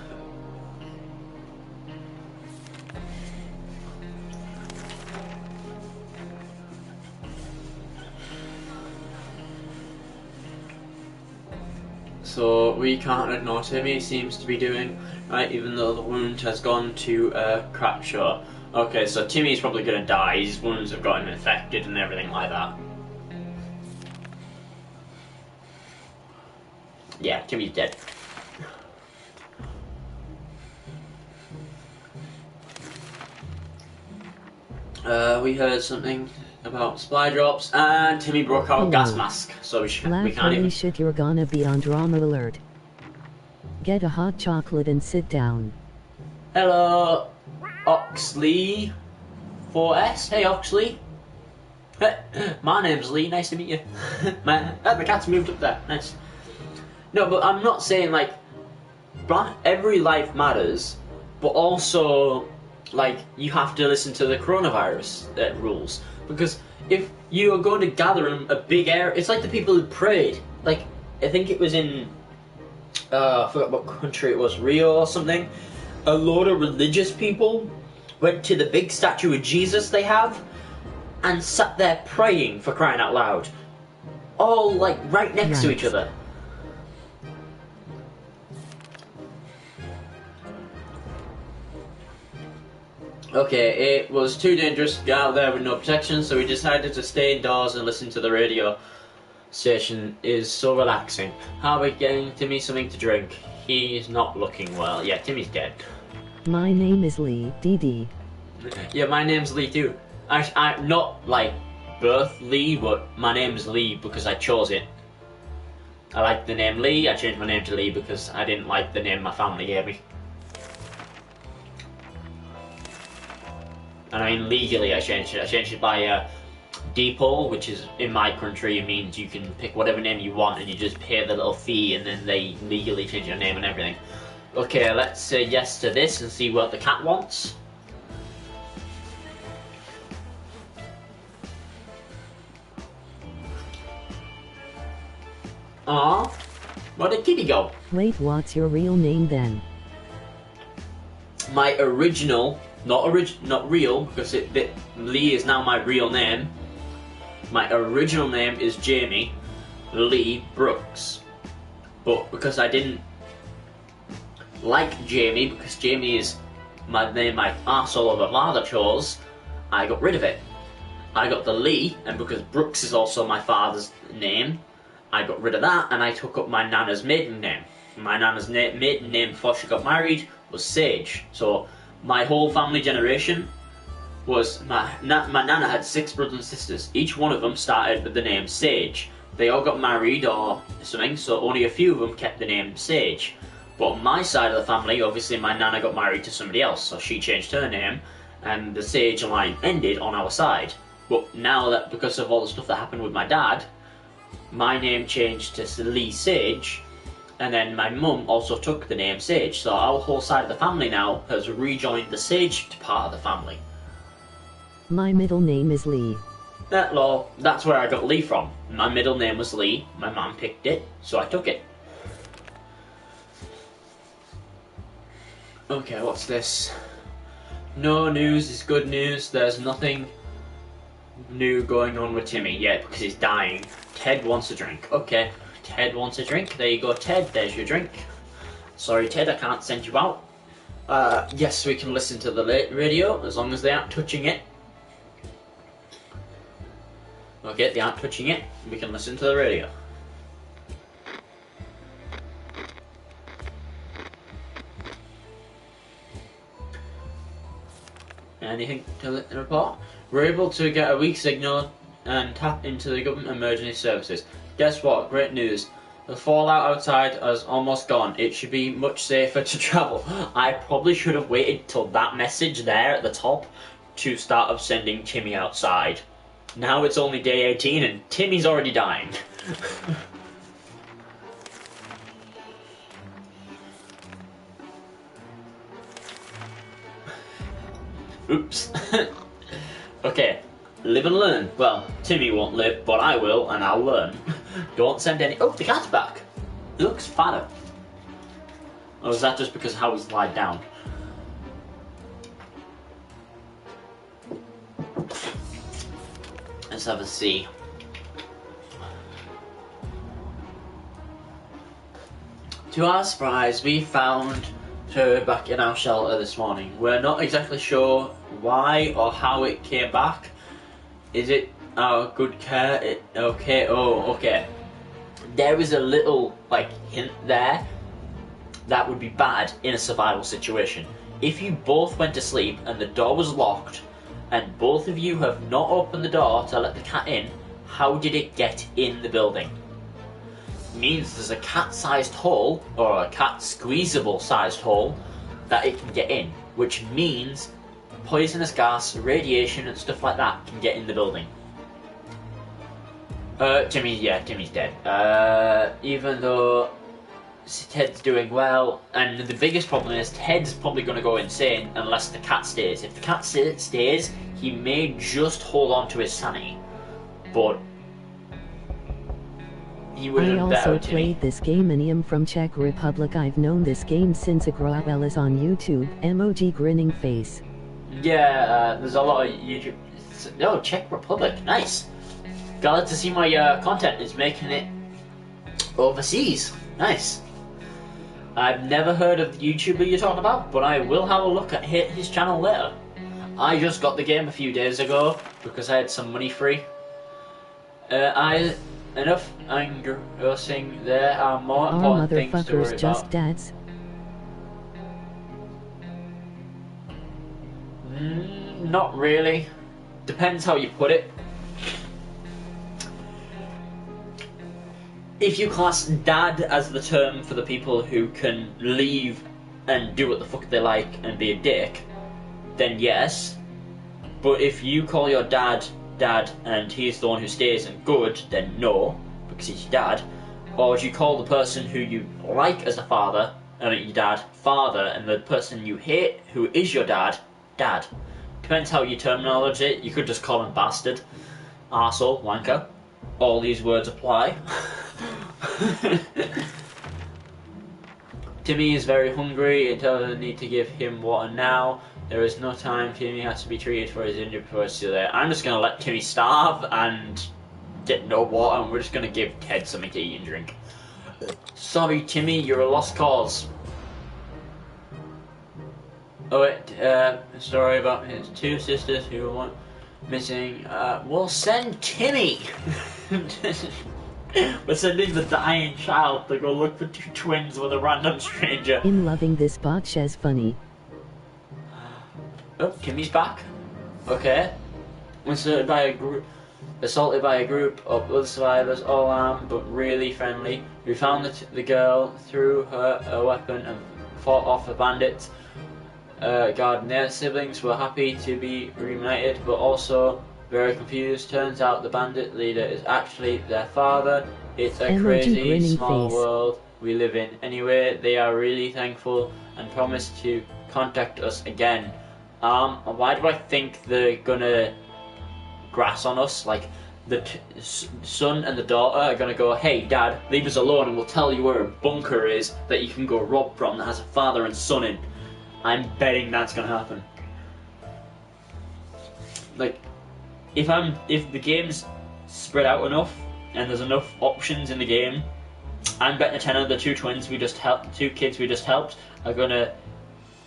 So we can't ignore Timmy seems to be doing right, even though the wound has gone to a crap show. Okay, so Timmy's probably gonna die. His wounds have gotten infected and everything like that. Yeah, Timmy's dead. We heard something about supply drops, and Timmy broke out a gas mask, so we can't holy shit, you're gonna be on drama alert. Get a hot chocolate and sit down. Hello, Oxley 4S. Hey, Oxley. My name's Lee. Nice to meet you. The cat's moved up there. Nice. No, but I'm not saying like every life matters, but also like you have to listen to the coronavirus rules, because if you are going to gather in a big area, it's like the people who prayed. Like, I think it was in I forgot what country it was, Rio or something. A load of religious people went to the big statue of Jesus they have and sat there praying, for crying out loud, all like right next to each other. Okay, it was too dangerous to get out there with no protection, so we decided to stay indoors and listen to the radio station. Is so relaxing. How are we getting Timmy something to drink? He's not looking well. Yeah, Timmy's dead. My name is Lee, DD. Yeah, my name's Lee too. I'm not like birth Lee, but my name's Lee because I chose it. I like the name Lee. I changed my name to Lee because I didn't like the name my family gave me. And I mean, legally I changed it. I changed it by Depot, which is, in my country, it means you can pick whatever name you want and you just pay the little fee and then they legally change your name and everything. Okay, let's say yes to this and see what the cat wants. Aww, where did Kitty go? Wait, what's your real name then? My original, not real, because Lee is now my real name. My original name is Jamie Lee Brooks, but because I didn't like Jamie, because Jamie is my name my arsehole of a father chose, I got rid of it. I got the Lee, and because Brooks is also my father's name, I got rid of that and I took up my nana's maiden name. My nana's maiden name before she got married was Sage. So my whole family generation was, my nana had 6 brothers and sisters. Each one of them started with the name Sage. they all got married or something, so only a few of them kept the name Sage. But on my side of the family, obviously my nana got married to somebody else, so she changed her name, and the Sage line ended on our side. But now that, because of all the stuff that happened with my dad, my name changed to Lee Sage, and then my mum also took the name Sage, so our whole side of the family now has rejoined the Sage part of the family. My middle name is Lee. That's where I got Lee from. My middle name was Lee, my mum picked it, so I took it. Okay, what's this? No news is good news. There's nothing new going on with Timmy yet because he's dying. Ted wants a drink. Okay, Ted wants a drink. There you go, Ted. There's your drink. Sorry, Ted, I can't send you out. Yes, we can listen to the radio as long as they aren't touching it. Okay, they aren't touching it. We can listen to the radio. Anything to report? We're able to get a weak signal and tap into the government emergency services. Guess what? Great news. The fallout outside is almost gone. It should be much safer to travel. I probably should have waited till that message there at the top to start sending Timmy outside. Now it's only day 18 and Timmy's already dying. Oops. Okay, live and learn. Well, Timmy won't live, but I will, and I'll learn. Don't send any... Oh, the cat's back. It looks fatter. Or is that just because how he's lied down? Let's have a see. To our surprise, we found her back in our shelter this morning. We're not exactly sure why or how it came back. Is it our good care? Okay, oh, okay. There is a little, hint there that would be bad in a survival situation. If you both went to sleep and the door was locked, and both of you have not opened the door to let the cat in, how did it get in the building? Means there's a cat-sized hole, or a cat-squeezable-sized hole, that it can get in, which means poisonous gas, radiation, and stuff like that can get in the building. Timmy's dead. Even though Ted's doing well, and the biggest problem is Ted's probably going to go insane unless the cat stays. If the cat stays, he may just hold on to his sanity, but he would have I also played this game and I'm from Czech Republic. I've known this game since Agroel is on YouTube. Emoji grinning face. Yeah, there's a lot of YouTube. Oh, Czech Republic, nice. Glad to see my content is making it overseas. Nice. I've never heard of the YouTuber you're talking about, but I will have a look at his channel later. I just got the game a few days ago because I had some money free. Enough engrossing. There are more important things to worry about. Just dads. Not really. Depends how you put it. If you class dad as the term for the people who can leave and do what the fuck they like and be a dick, then yes. But if you call your dad and he's the one who stays and good, then no, because he's your dad. Or if you call the person who you like as a father, your dad, father, and the person you hate who is your dad, dad. Depends how you terminology it. You could just call him bastard, arsehole, wanker. All these words apply. Timmy is very hungry and tells us need to give him water now. There is no time. Timmy has to be treated for his injury before he's still there. I'm just going to let Timmy starve and get no water, and we're just going to give Ted something to eat and drink. Sorry, Timmy, you're a lost cause. Oh wait, story about his two sisters who were missing. We'll send Timmy! We're sending the dying child to go look for two twins with a random stranger. I'm loving this botch as funny. Oh, Timmy's back. Okay. Inserted by a assaulted by a group of other survivors, all armed but really friendly. We found the girl, threw her a weapon and fought off the bandits. God and their siblings were happy to be reunited, but also very confused. Turns out the bandit leader is actually their father. It's a crazy small world we live in. Anyway, they are really thankful and promise to contact us again. Why do I think they're gonna grass on us? Like, the son and the daughter are gonna go, hey dad, leave us alone and we'll tell you where a bunker is that you can go rob from that has a father and son in. I'm betting that's gonna happen. Like, if the game's spread out enough and there's enough options in the game, I'm betting a tenner the two kids we just helped are gonna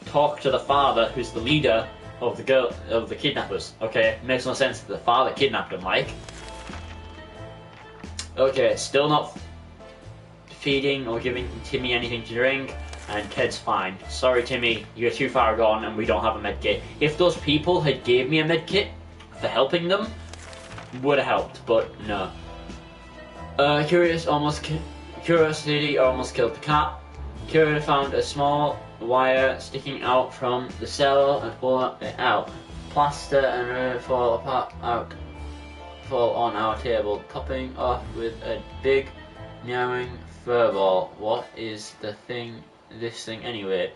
talk to the father, who's the leader of the kidnappers. Okay, makes no sense that the father kidnapped him, like. Okay, still not feeding or giving Timmy anything to drink, and Ted's fine. Sorry Timmy, you're too far gone and we don't have a med kit. If those people had gave me a med kit for helping them, would have helped, but no. Curiosity almost killed the cat. Kira found a small wire sticking out from the cell and pulled it out. Plaster and fall on our table, topping off with a big meowing furball. What is this thing anyway?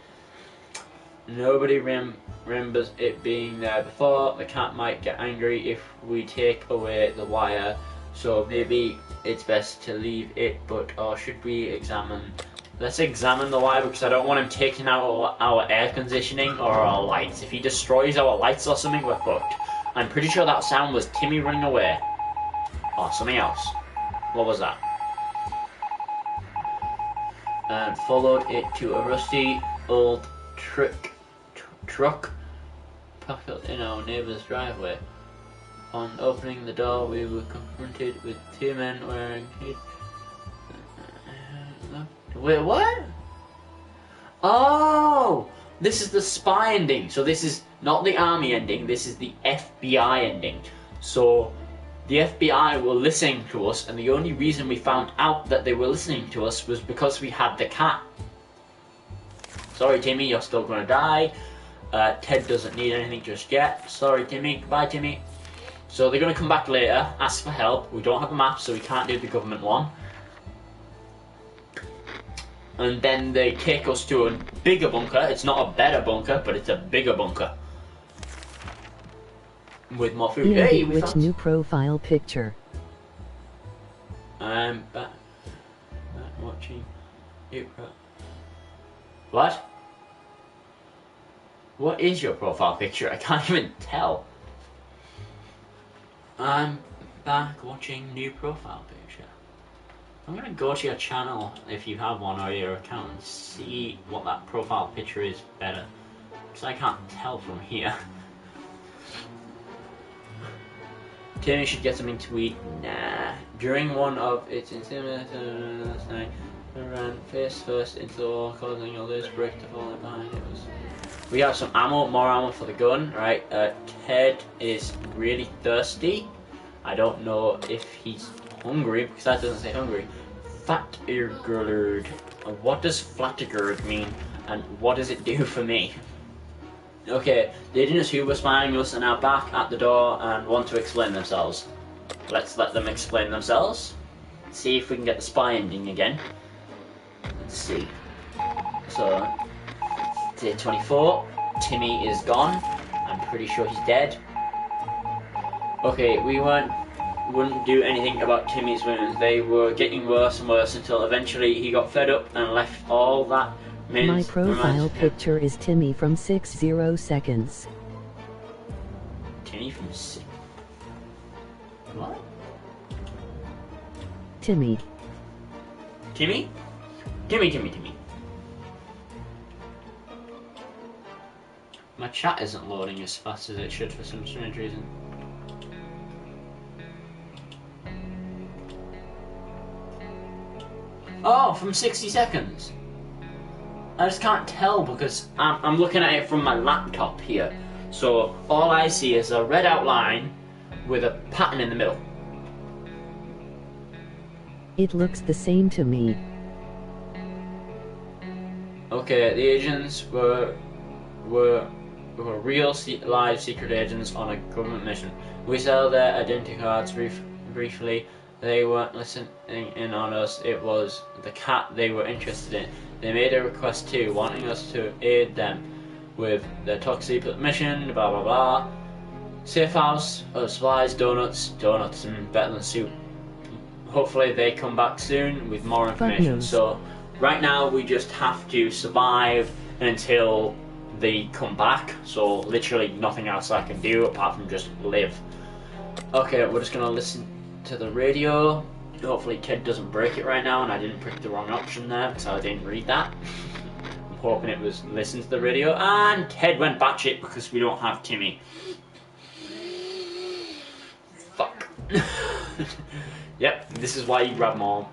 Nobody remembers it being there before. The cat might get angry if we take away the wire, so maybe it's best to leave it, or should we examine? Let's examine the wire, because I don't want him taking out our air conditioning or our lights. If he destroys our lights or something, we're fucked. I'm pretty sure that sound was Timmy running away. Or something else. What was that? And followed it to a rusty old truck parked in our neighbour's driveway. On opening the door, we were confronted with two men wearing... Wait, what? Oh! This is the spy ending. So this is not the army ending, this is the FBI ending. So the FBI were listening to us, and the only reason we found out that they were listening to us was because we had the cat. Sorry Timmy, you're still gonna die. Ted doesn't need anything just yet. Sorry Timmy, goodbye Timmy. So they're gonna come back later, ask for help. We don't have a map, so we can't do the government one. And then they take us to a bigger bunker. It's not a better bunker, but it's a bigger bunker. With more food. Hey, we found... new profile picture. I'm back watching it. What? What is your profile picture? I can't even tell. I'm back watching new profile picture. I'm gonna go to your channel if you have one, or your account, and see what that profile picture is better, because I can't tell from here. Timmy should get something to eat. Nah. During one of its intimidating last night, I ran face first into the wall, causing a loose brick to fall in behind it. We have some ammo, more ammo for the gun, right? Ted is really thirsty. I don't know if he's hungry, because that doesn't say hungry. Flatgird. What does flatgird mean, and what does it do for me? Okay, the idiots who were spying us are now back at the door and want to explain themselves. Let's let them explain themselves. See if we can get the spy ending again. Let's see. So, day 24. Timmy is gone. I'm pretty sure he's dead. Okay, we wouldn't do anything about Timmy's wounds. They were getting worse and worse until eventually he got fed up and left all that. My profile picture is Timmy from 60 seconds. Timmy from what? Timmy. Timmy? Timmy. My chat isn't loading as fast as it should for some strange reason. Oh, from 60 seconds. I just can't tell because I'm looking at it from my laptop here. So all I see is a red outline with a pattern in the middle. It looks the same to me. Okay, the agents were real live secret agents on a government mission. We saw their identity cards briefly. They weren't listening in on us. It was the cat they were interested in. They made a request too, wanting us to aid them with their top secret mission. Blah blah blah. Safe house, supplies, donuts, and better than soup. Hopefully they come back soon with more information. So right now we just have to survive until they come back. So literally nothing else I can do apart from just live. Okay, we're just gonna listen to the radio. Hopefully Ted doesn't break it right now and I didn't pick the wrong option there because I didn't read that. I'm hoping it was listen to the radio, and Ted went batshit because we don't have Timmy. Fuck. Yep, this is why you grab mom.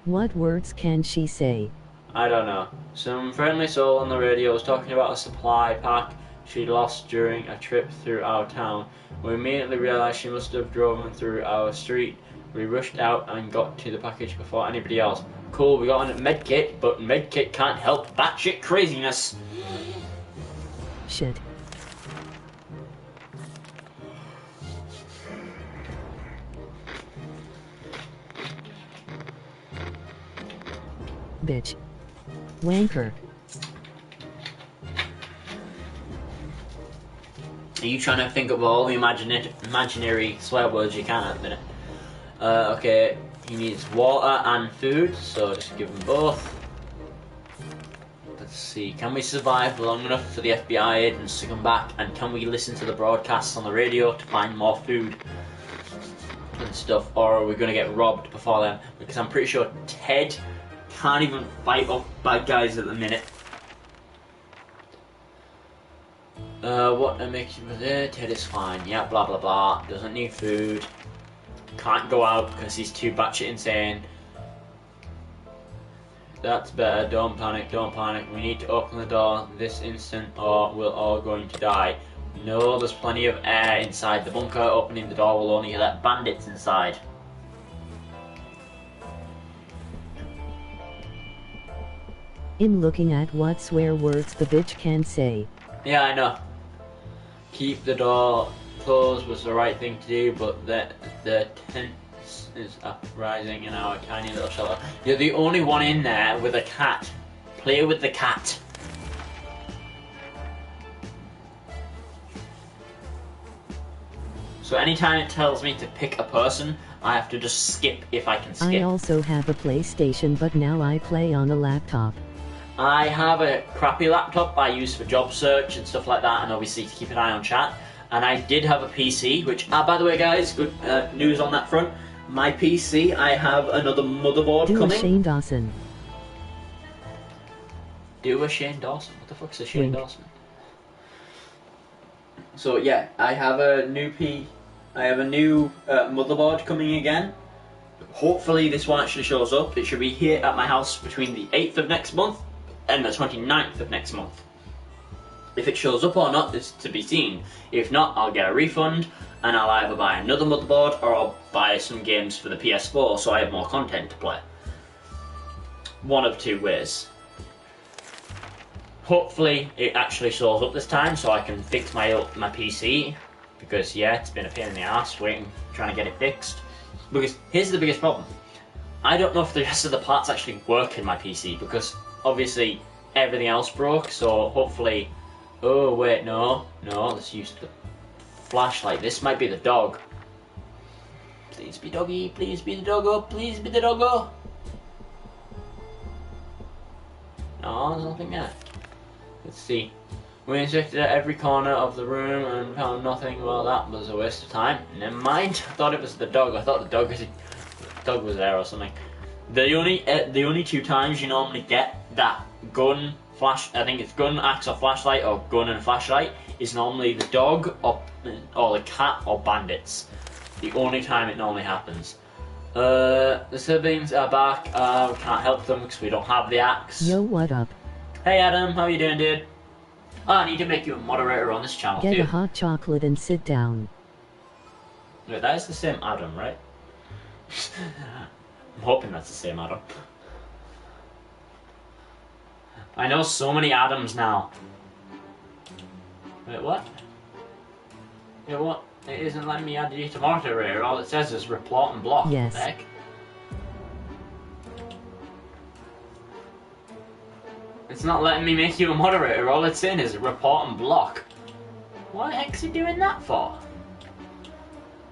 What words can she say? I don't know. Some friendly soul on the radio was talking about a supply pack she'd lost during a trip through our town. We immediately realised she must have driven through our street. We rushed out and got to the package before anybody else. Cool, we got on a medkit, but medkit can't help batshit craziness. Shit. Bitch. Wanker. Are you trying to think of all the imaginary swear words you can at the minute? Okay, he needs water and food, so just give them both. Let's see, can we survive long enough for the FBI agents to come back, and can we listen to the broadcasts on the radio to find more food and stuff, or are we going to get robbed before then? Because I'm pretty sure Ted can't even fight off bad guys at the minute. What makes you there? Ted is fine. Yeah, blah blah blah. Doesn't need food. Can't go out because he's too batshit insane. That's better. Don't panic. Don't panic. We need to open the door this instant, or we're all going to die. No, there's plenty of air inside the bunker. Opening the door will only let bandits inside. In looking at what swear words the bitch can say. Yeah, I know. Keep the door closed was the right thing to do, but the tense is uprising in our tiny little shelter. You're the only one in there with a cat. Play with the cat. So anytime it tells me to pick a person, I have to just skip if I can skip. I also have a PlayStation, but now I play on a laptop. I have a crappy laptop I use for job search and stuff like that, and obviously to keep an eye on chat. And I did have a PC, which, by the way guys, good news on that front. My PC, I have another motherboard coming. Do a Shane Dawson. Do a Shane Dawson? What the fuck's a Shane Dawson? So yeah, I have a new motherboard coming again. Hopefully this one actually shows up. It should be here at my house between the 8th of next month and the 29th of next month. If it shows up or not is to be seen. If not, I'll get a refund and I'll either buy another motherboard or I'll buy some games for the PS4 so I have more content to play. One of two ways. Hopefully it actually shows up this time so I can fix my PC, because yeah, it's been a pain in the ass trying to get it fixed. Because here's the biggest problem. I don't know if the rest of the parts actually work in my PC, because obviously everything else broke, so hopefully... Oh wait, no, let's use the flashlight. This might be the dog. Please be doggy, please be the doggo, please be the doggo. No, there's nothing there. Let's see. We inspected every corner of the room and found nothing. Well, that was a waste of time. Never mind. I thought it was the dog. I thought the dog was there or something. The only two times you normally get that gun, I think it's gun, axe or flashlight, or gun and flashlight, is normally the dog or the cat or bandits. The only time it normally happens. The siblings are back. We can't help them because we don't have the axe. Yo, what up? Hey Adam, how you doing, dude? Oh, I need to make you a moderator on this channel Get too. a hot chocolate and sit down. Wait, that is the same Adam, right? I'm hoping that's the same Adam. I know so many Adams now. Wait, what? Wait, what? It isn't letting me add you to moderator. All it says is report and block. Yes. What the heck? It's not letting me make you a moderator. All it's saying is report and block. What the heck's it doing that for?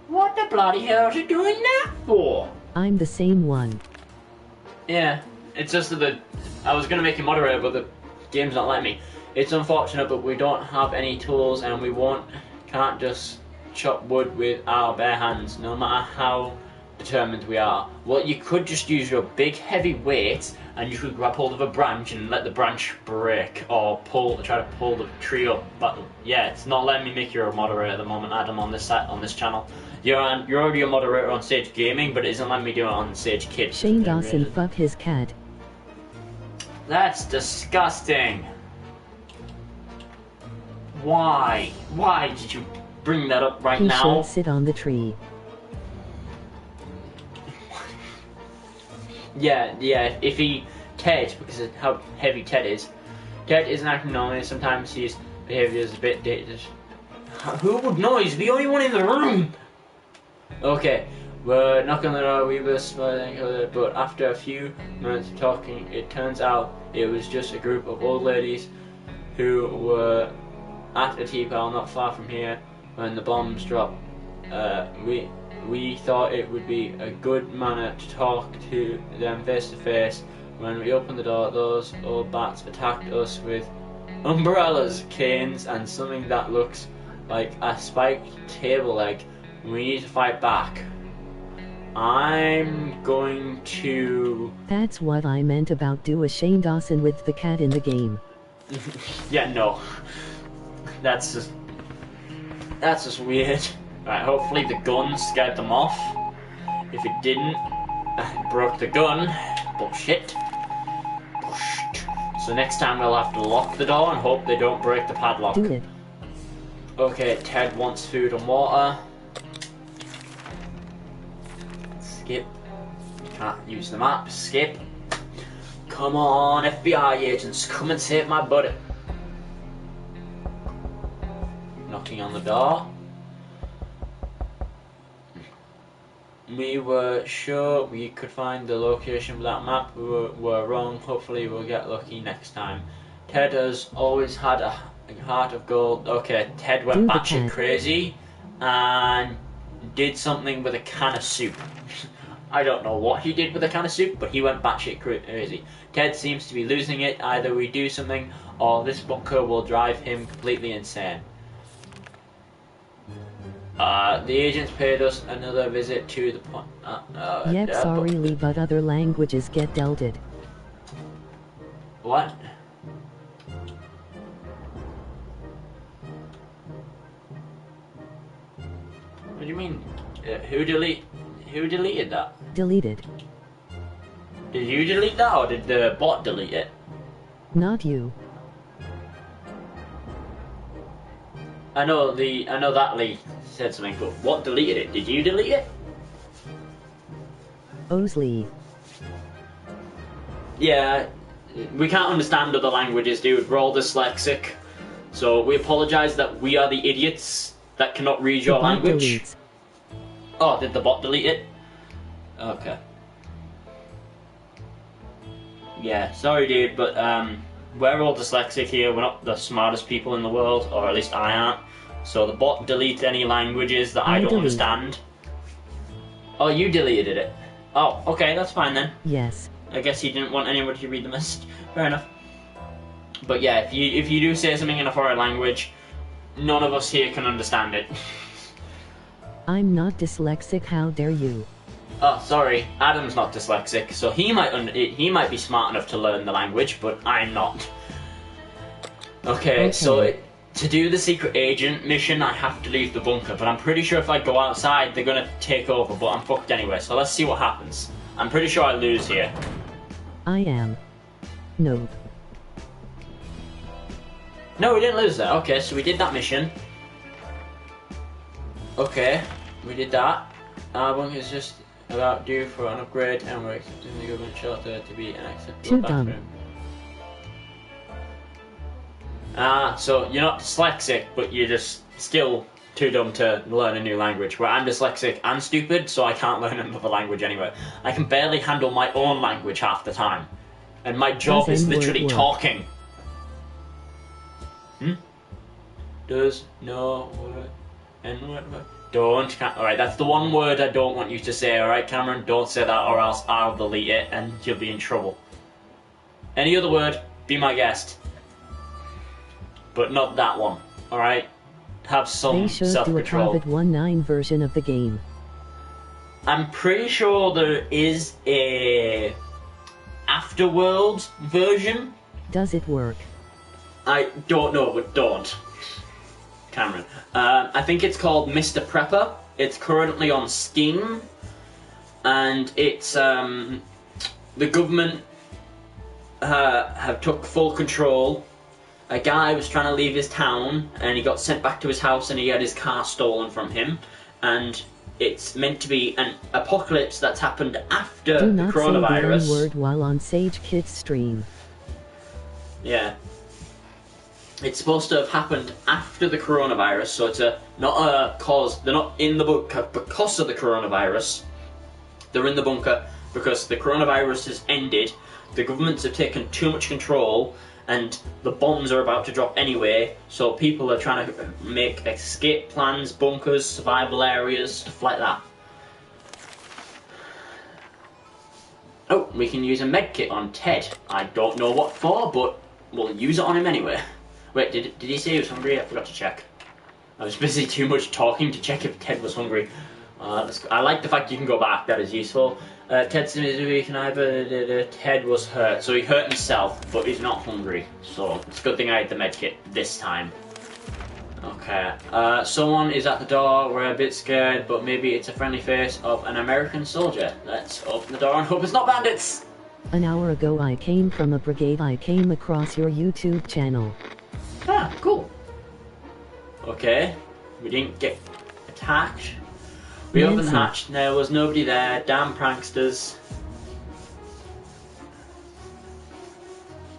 What the bloody hell is it doing that for? I'm the same one. Yeah, it's just that I was gonna make you moderator, but the game's not letting me. It's unfortunate, but we don't have any tools, and we can't just chop wood with our bare hands, no matter how determined we are. Well, you could just use your big heavy weight, and you could grab hold of a branch and let the branch break, or try to pull the tree up. But yeah, it's not letting me make you a moderator at the moment, Adam, on this channel. You're already a moderator on Sage Gaming, but it isn't letting me do it on Sage Kids. Shane Dawson fuck his cat. That's disgusting. Why? Why did you bring that up right now? He should sit on the tree. Yeah, if Ted, because of how heavy Ted isn't acting normally, sometimes his behaviour is a bit dated. Who would know? He's the only one in the room! Okay, we're knocking on the door, we were smiling, but after a few minutes of talking, it turns out it was just a group of old ladies who were at a tea pile not far from here when the bombs dropped. We thought it would be a good manner to talk to them face to face. When we opened the door, those old bats attacked us with umbrellas, canes, and something that looks like a spiked table leg. We need to fight back. I'm going to... That's what I meant about do a Shane Dawson with the cat in the game. Yeah, no. That's just weird. Right, hopefully the gun scared them off. If it didn't, it broke the gun. Bullshit. So next time we'll have to lock the door and hope they don't break the padlock. Do it. Okay, Ted wants food and water. Skip. Can't use the map. Skip. Come on, FBI agents, come and save my buddy. Knocking on the door. We were sure we could find the location with that map. We were wrong. Hopefully we'll get lucky next time. Ted has always had a heart of gold. Okay, Ted went batshit crazy and did something with a can of soup. I don't know what he did with a can of soup, but he went batshit crazy. Ted seems to be losing it. Either we do something or this bunker will drive him completely insane. The agents paid us another visit to the point. Yep, sorry Lee, but other languages get delted. What? What do you mean? Who deleted that? Deleted. Did you delete that or did the bot delete it? Not you. I know that Lee said something, but what deleted it? Did you delete it? Osley. Yeah, we can't understand other languages, dude. We're all dyslexic. So we apologise that we are the idiots that cannot read your language. Deletes. Oh, did the bot delete it? Okay. Yeah, sorry dude, but we're all dyslexic here. We're not the smartest people in the world, or at least I aren't. So the bot deletes any languages that I don't understand. Oh, you deleted it. Oh, okay, that's fine then. Yes. I guess he didn't want anybody to read the message. Fair enough. But yeah, if you do say something in a foreign language, none of us here can understand it. I'm not dyslexic, how dare you? Oh, sorry, Adam's not dyslexic, so he might be smart enough to learn the language, but I'm not. Okay. So to do the secret agent mission, I have to leave the bunker, but I'm pretty sure if I go outside, they're gonna take over, but I'm fucked anyway, so let's see what happens. I'm pretty sure I lose here. I am. No. No, we didn't lose that. Okay, so we did that mission. Okay, we did that. Bunker's just about due for an upgrade, and we're accepting the government shelter to be an acceptable Too dumb. bathroom. Ah, so you're not dyslexic, but you're just still too dumb to learn a new language. Where I'm dyslexic and stupid, so I can't learn another language anyway. I can barely handle my own language half the time. And my job is literally talking. Does no word N-word? Don't. Alright, that's the one word I don't want you to say, alright, Cameron? Don't say that, or else I'll delete it and you'll be in trouble. Any other word, be my guest. But not that one, alright? Have some They should self-control. do a Private 1.9 version of the game. I'm pretty sure there is a Afterworld version. Does it work? I don't know, but don't. Cameron. I think it's called Mr. Prepper. It's currently on Steam. And it's, the government have took full control. A guy was trying to leave his town, and he got sent back to his house, and he had his car stolen from him. And it's meant to be an apocalypse that's happened after Do the not say the coronavirus. N-word while on Sage Kid's stream. Yeah. It's supposed to have happened after the coronavirus, so it's not a cause. They're not in the bunker because of the coronavirus. They're in the bunker because the coronavirus has ended. The governments have taken too much control, and the bombs are about to drop anyway. So people are trying to make escape plans, bunkers, survival areas, stuff like that. Oh, we can use a medkit on Ted. I don't know what for, but we'll use it on him anyway. Wait, did he say he was hungry? I forgot to check. I was busy too much talking to check if Ted was hungry. I like the fact you can go back, that is useful. Ted seems to be Ted was hurt, so he hurt himself, but he's not hungry. So it's a good thing I had the medkit this time. Okay, someone is at the door. We're a bit scared, but maybe it's a friendly face of an American soldier. Let's open the door and hope it's not bandits! An hour ago I came from a brigade. I came across your YouTube channel. Ah, cool. Okay, we didn't get attacked. We opened the hatch, there was nobody there. Damn pranksters.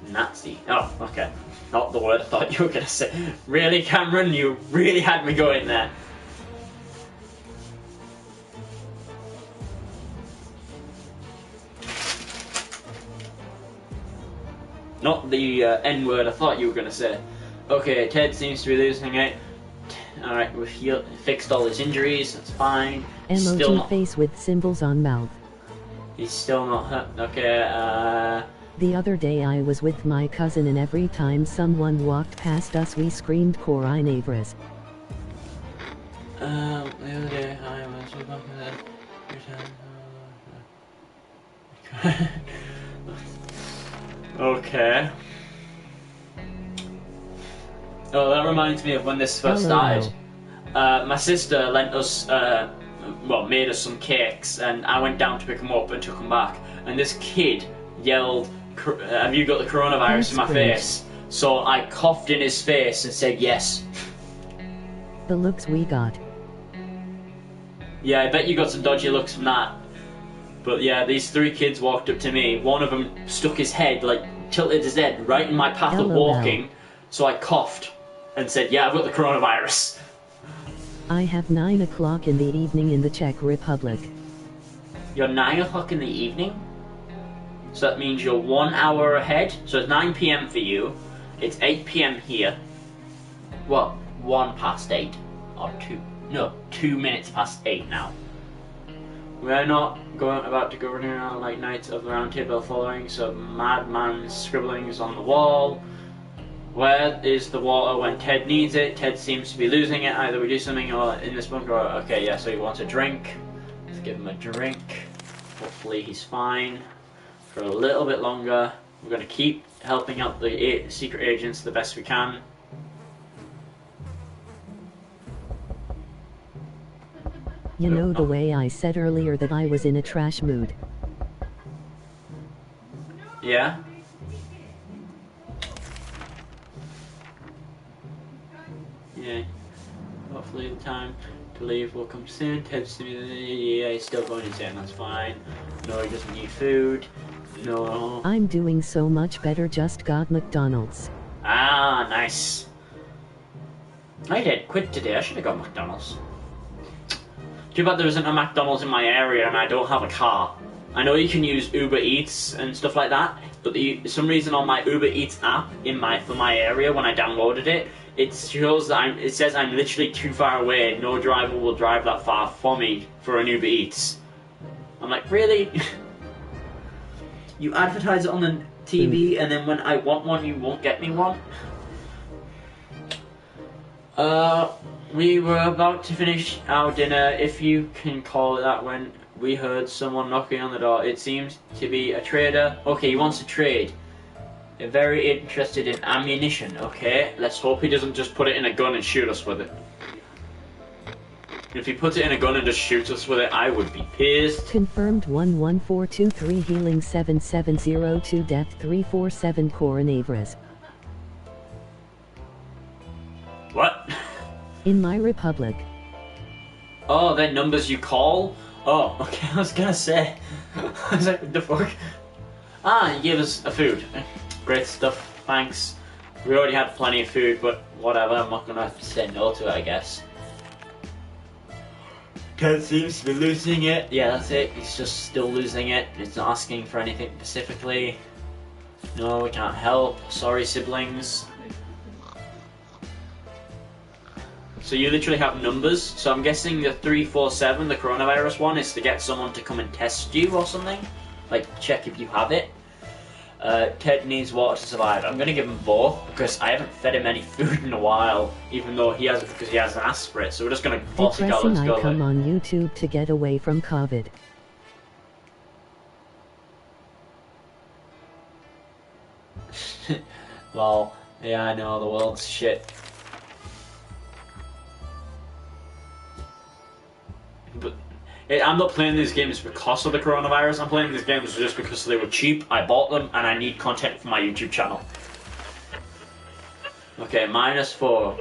Nazi. Oh, okay. Not the word I thought you were gonna say. Really, Cameron? You really had me going there. Not the N-word I thought you were gonna say. Okay, Ted seems to be losing it. Alright, we've fixed all his injuries, that's fine. Emoji face with symbols on mouth. He's still not hurt. Okay, The other day I was with my cousin and every time someone walked past us we screamed Coronavirus. the other day I was with my cousin. Okay. Oh, that reminds me of when this first started. My sister lent us, made us some cakes, and I went down to pick them up and took them back. And this kid yelled, "Have you got the coronavirus in my face?" So I coughed in his face and said yes. The looks we got. Yeah, I bet you got some dodgy looks from that. But yeah, these three kids walked up to me. One of them stuck his head, tilted his head right in my path of walking. So I coughed and said, yeah, I've got the coronavirus. I have 9 o'clock in the evening in the Czech Republic. You're 9 o'clock in the evening? So that means you're 1 hour ahead. So it's 9 PM for you. It's 8 PM here. Well, 1 past 8. Or 2. No, 2 minutes past 8 now. We're not about to go running around like Knights of the Round Table following some madman's scribblings on the wall. Where is the water when Ted needs it? Ted seems to be losing it. Either we do something or in this bunker or... Okay, yeah, so he wants a drink. Let's give him a drink. Hopefully he's fine for a little bit longer. We're going to keep helping out the secret agents the best we can. You know the way I said earlier that I was in a trash mood. Yeah? Yeah. Hopefully the time To leave will come soon. Ted's yeah, he's still going insane, that's fine. No, he doesn't need food. No. I'm doing so much better, just got McDonald's. Ah, nice. I did quit today, I should have got McDonald's. Too bad there isn't a McDonald's in my area and I don't have a car. I know you can use Uber Eats and stuff like that, but for some reason on my Uber Eats app for my area, when I downloaded it, it shows that it says I'm literally too far away. No driver will drive that far for me for an Uber Eats. I'm like, really? You advertise it on the TV, and then when I want one, you won't get me one? We were about to finish our dinner, if you can call it that, when we heard someone knocking on the door. It seems to be a trader. Okay, he wants to trade. They're very interested in ammunition. Okay, let's hope he doesn't just put it in a gun and shoot us with it. If he puts it in a gun and just shoots us with it, I would be pissed. Confirmed 11423 healing 7702 death 347 coronavirus. What? In my republic. Oh, they're numbers you call? Oh, okay, I was gonna say. I was like, what the fuck? Ah, you gave us a food. Great stuff, thanks. We already had plenty of food, but whatever, I'm not gonna have to say no to it, I guess. Ted seems to be losing it. Yeah, that's it. He's just still losing it. It's not asking for anything specifically. No, we can't help. Sorry, siblings. So you literally have numbers. So I'm guessing the 347, the coronavirus one, is to get someone to come and test you or something. Like, check if you have it. Ted needs water to survive. I'm gonna give him both because I haven't fed him any food in a while, even though he hasn't, because he hasn't asked for it. So we're just gonna force it. Depressing, I come on YouTube to get away from COVID. Well, yeah, I know, the world's shit. But I'm not playing these games because of the coronavirus. I'm playing these games just because they were cheap. I bought them and I need content for my YouTube channel. Okay, -4.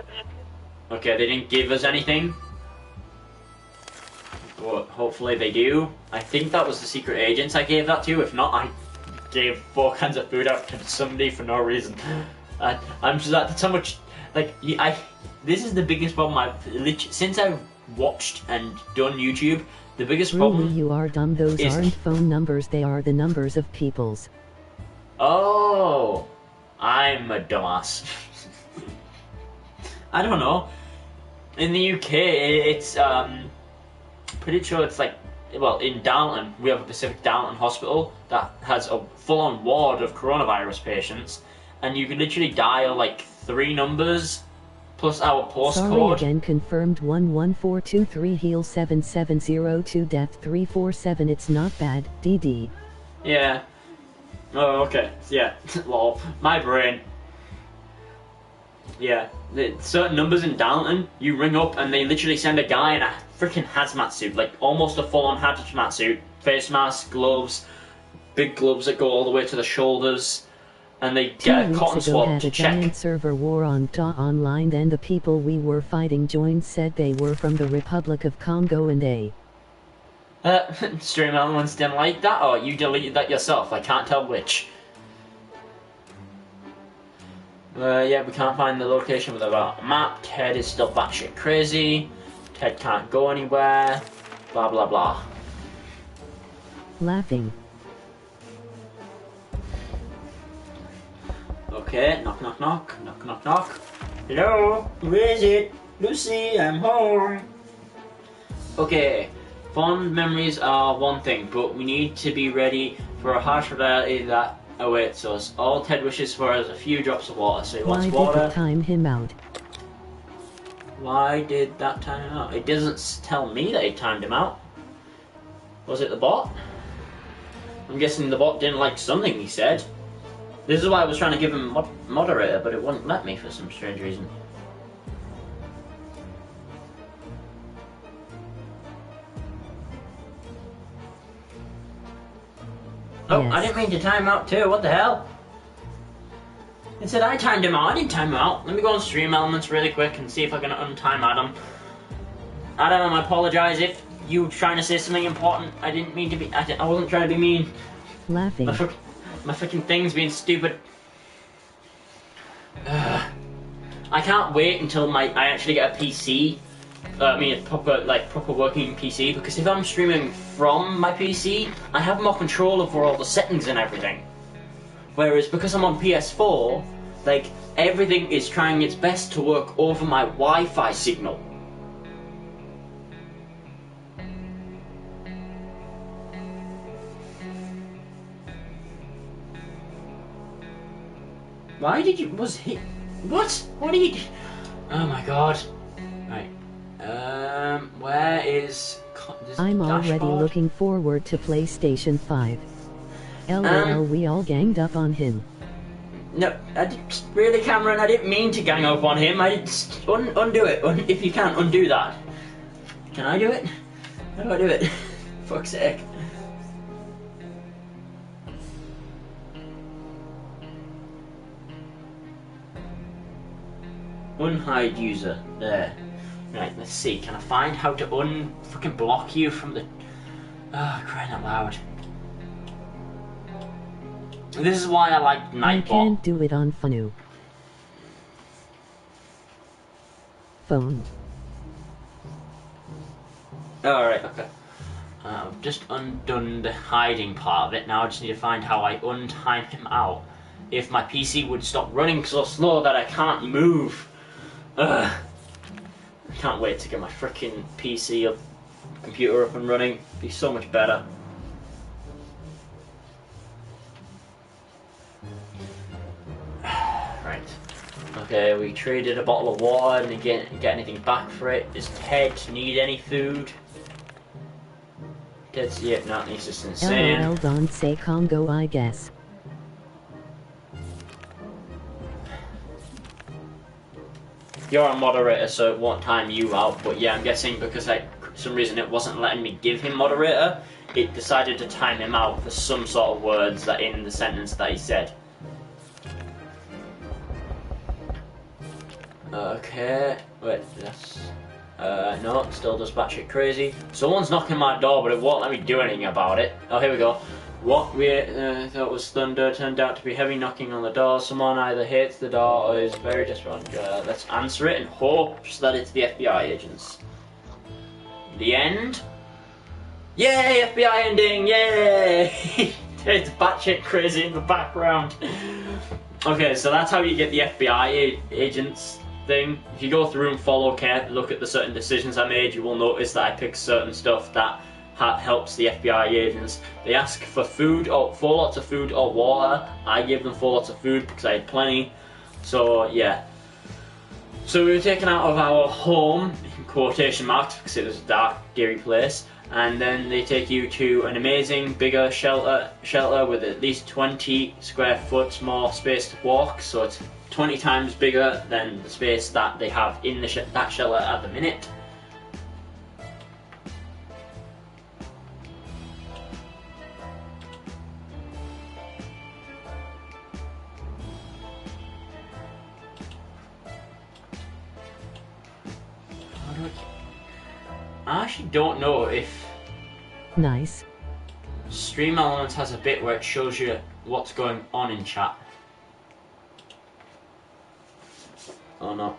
Okay, they didn't give us anything. But hopefully they do. I think that was the secret agents I gave that to. If not, I gave 4 cans of food out to somebody for no reason. I'm just, that's how much, like, this is the biggest problem since I've watched and done YouTube. The biggest problem... Really, you are dumb. Those aren't phone numbers, they are the numbers of people's. Oh, I'm a dumbass. I don't know. In the UK, it's pretty sure it's like, well, in Darlington, we have a Pacific Darlington hospital that has a full-on ward of coronavirus patients, and you can literally dial like 3 numbers plus our postcode. Sorry again, confirmed 11423 heal 7702 death 347. It's not bad, DD. Yeah. Oh, okay. Yeah. Lol. My brain. Yeah. Certain numbers in Darlington, you ring up and they literally send a guy in a freaking hazmat suit, like almost a full-on hazmat suit, face mask, gloves, big gloves that go all the way to the shoulders. And they get a cotton swab to check. Had a giant server war on online, then the people we were fighting joined, said they were from the Republic of Congo and they... Stream elements didn't like that, or you deleted that yourself? I can't tell which. Yeah, we can't find the location with a map. Ted is still batshit crazy. Ted can't go anywhere. Blah blah blah. Laughing. Okay, knock knock knock, knock knock knock. Hello, who is it? Lucy, I'm home. Okay, fond memories are one thing, but we need to be ready for a harsh reality that awaits us. All Ted wishes for is a few drops of water, so he wants water. Why did it time him out? Why did that time him out? It doesn't tell me that it timed him out. Was it the bot? I'm guessing the bot didn't like something he said. This is why I was trying to give him moderator, but it wouldn't let me for some strange reason. Oh, yes. I didn't mean to time him out too, what the hell? It said I timed him out, I didn't time him out. Let me go on stream elements really quick and see if I can untime Adam. I don't know, I apologise if you were trying to say something important. I didn't mean to be, I wasn't trying to be mean. Laughing. My freaking thing's being stupid. I can't wait until I actually get a PC. I mean, a proper working PC, because if I'm streaming from my PC, I have more control over all the settings and everything. Whereas because I'm on PS4, like, everything is trying its best to work over my Wi-Fi signal. Why did you, what? What are you, oh my god. Right, where is, I'm already dashboard? looking forward to PlayStation 5. LOL, we all ganged up on him. No, really, Cameron, I didn't mean to gang up on him. I just undo it. If you can't undo that. Can I do it? How do I do it? Fuck's sake. Unhide user. There. Right, let's see. Can I find how to fucking block you from the... Oh, crying out loud. This is why I like I Nightbot. can't do it on Funu. Phone. Alright, okay. I've just undone the hiding part of it. Now I just need to find how I untime him out. If my PC would stop running so slow that I can't move. Ugh. I can't wait to get my freaking PC up, computer up and running. It'd be so much better. Right. Okay, we traded a bottle of water and didn't get anything back for it. Does Ted need any food? Ted's, yeah, no, he's just insane. LOL, don't say Congo, I guess. You're a moderator, so it won't time you out, but yeah, I'm guessing because for some reason it wasn't letting me give him moderator, it decided to time him out for some sort of words that in the sentence that he said. Okay, wait, that's... no, it still does batshit crazy. Someone's knocking my door, but it won't let me do anything about it. Oh, here we go. What we thought was thunder turned out to be heavy knocking on the door. Someone either hates the door or is very desperate. Let's answer it and hopes that it's the FBI agents. The end? Yay, FBI ending, yay! It's batshit crazy in the background. Okay, so that's how you get the FBI agents thing. If you go through and look at the certain decisions I made, you will notice that I picked certain stuff that helps the FBI agents. They ask for food, or 4 lots of food or water. I gave them 4 lots of food because I had plenty. So yeah. So we were taken out of our home, in quotation marks, because it was a dark, dreary place. And then they take you to an amazing, bigger shelter with at least 20 square foot more space to walk. So it's 20 times bigger than the space that they have in that shelter at the minute. I actually don't know if Nice. Stream Elements has a bit where it shows you what's going on in chat. Oh no.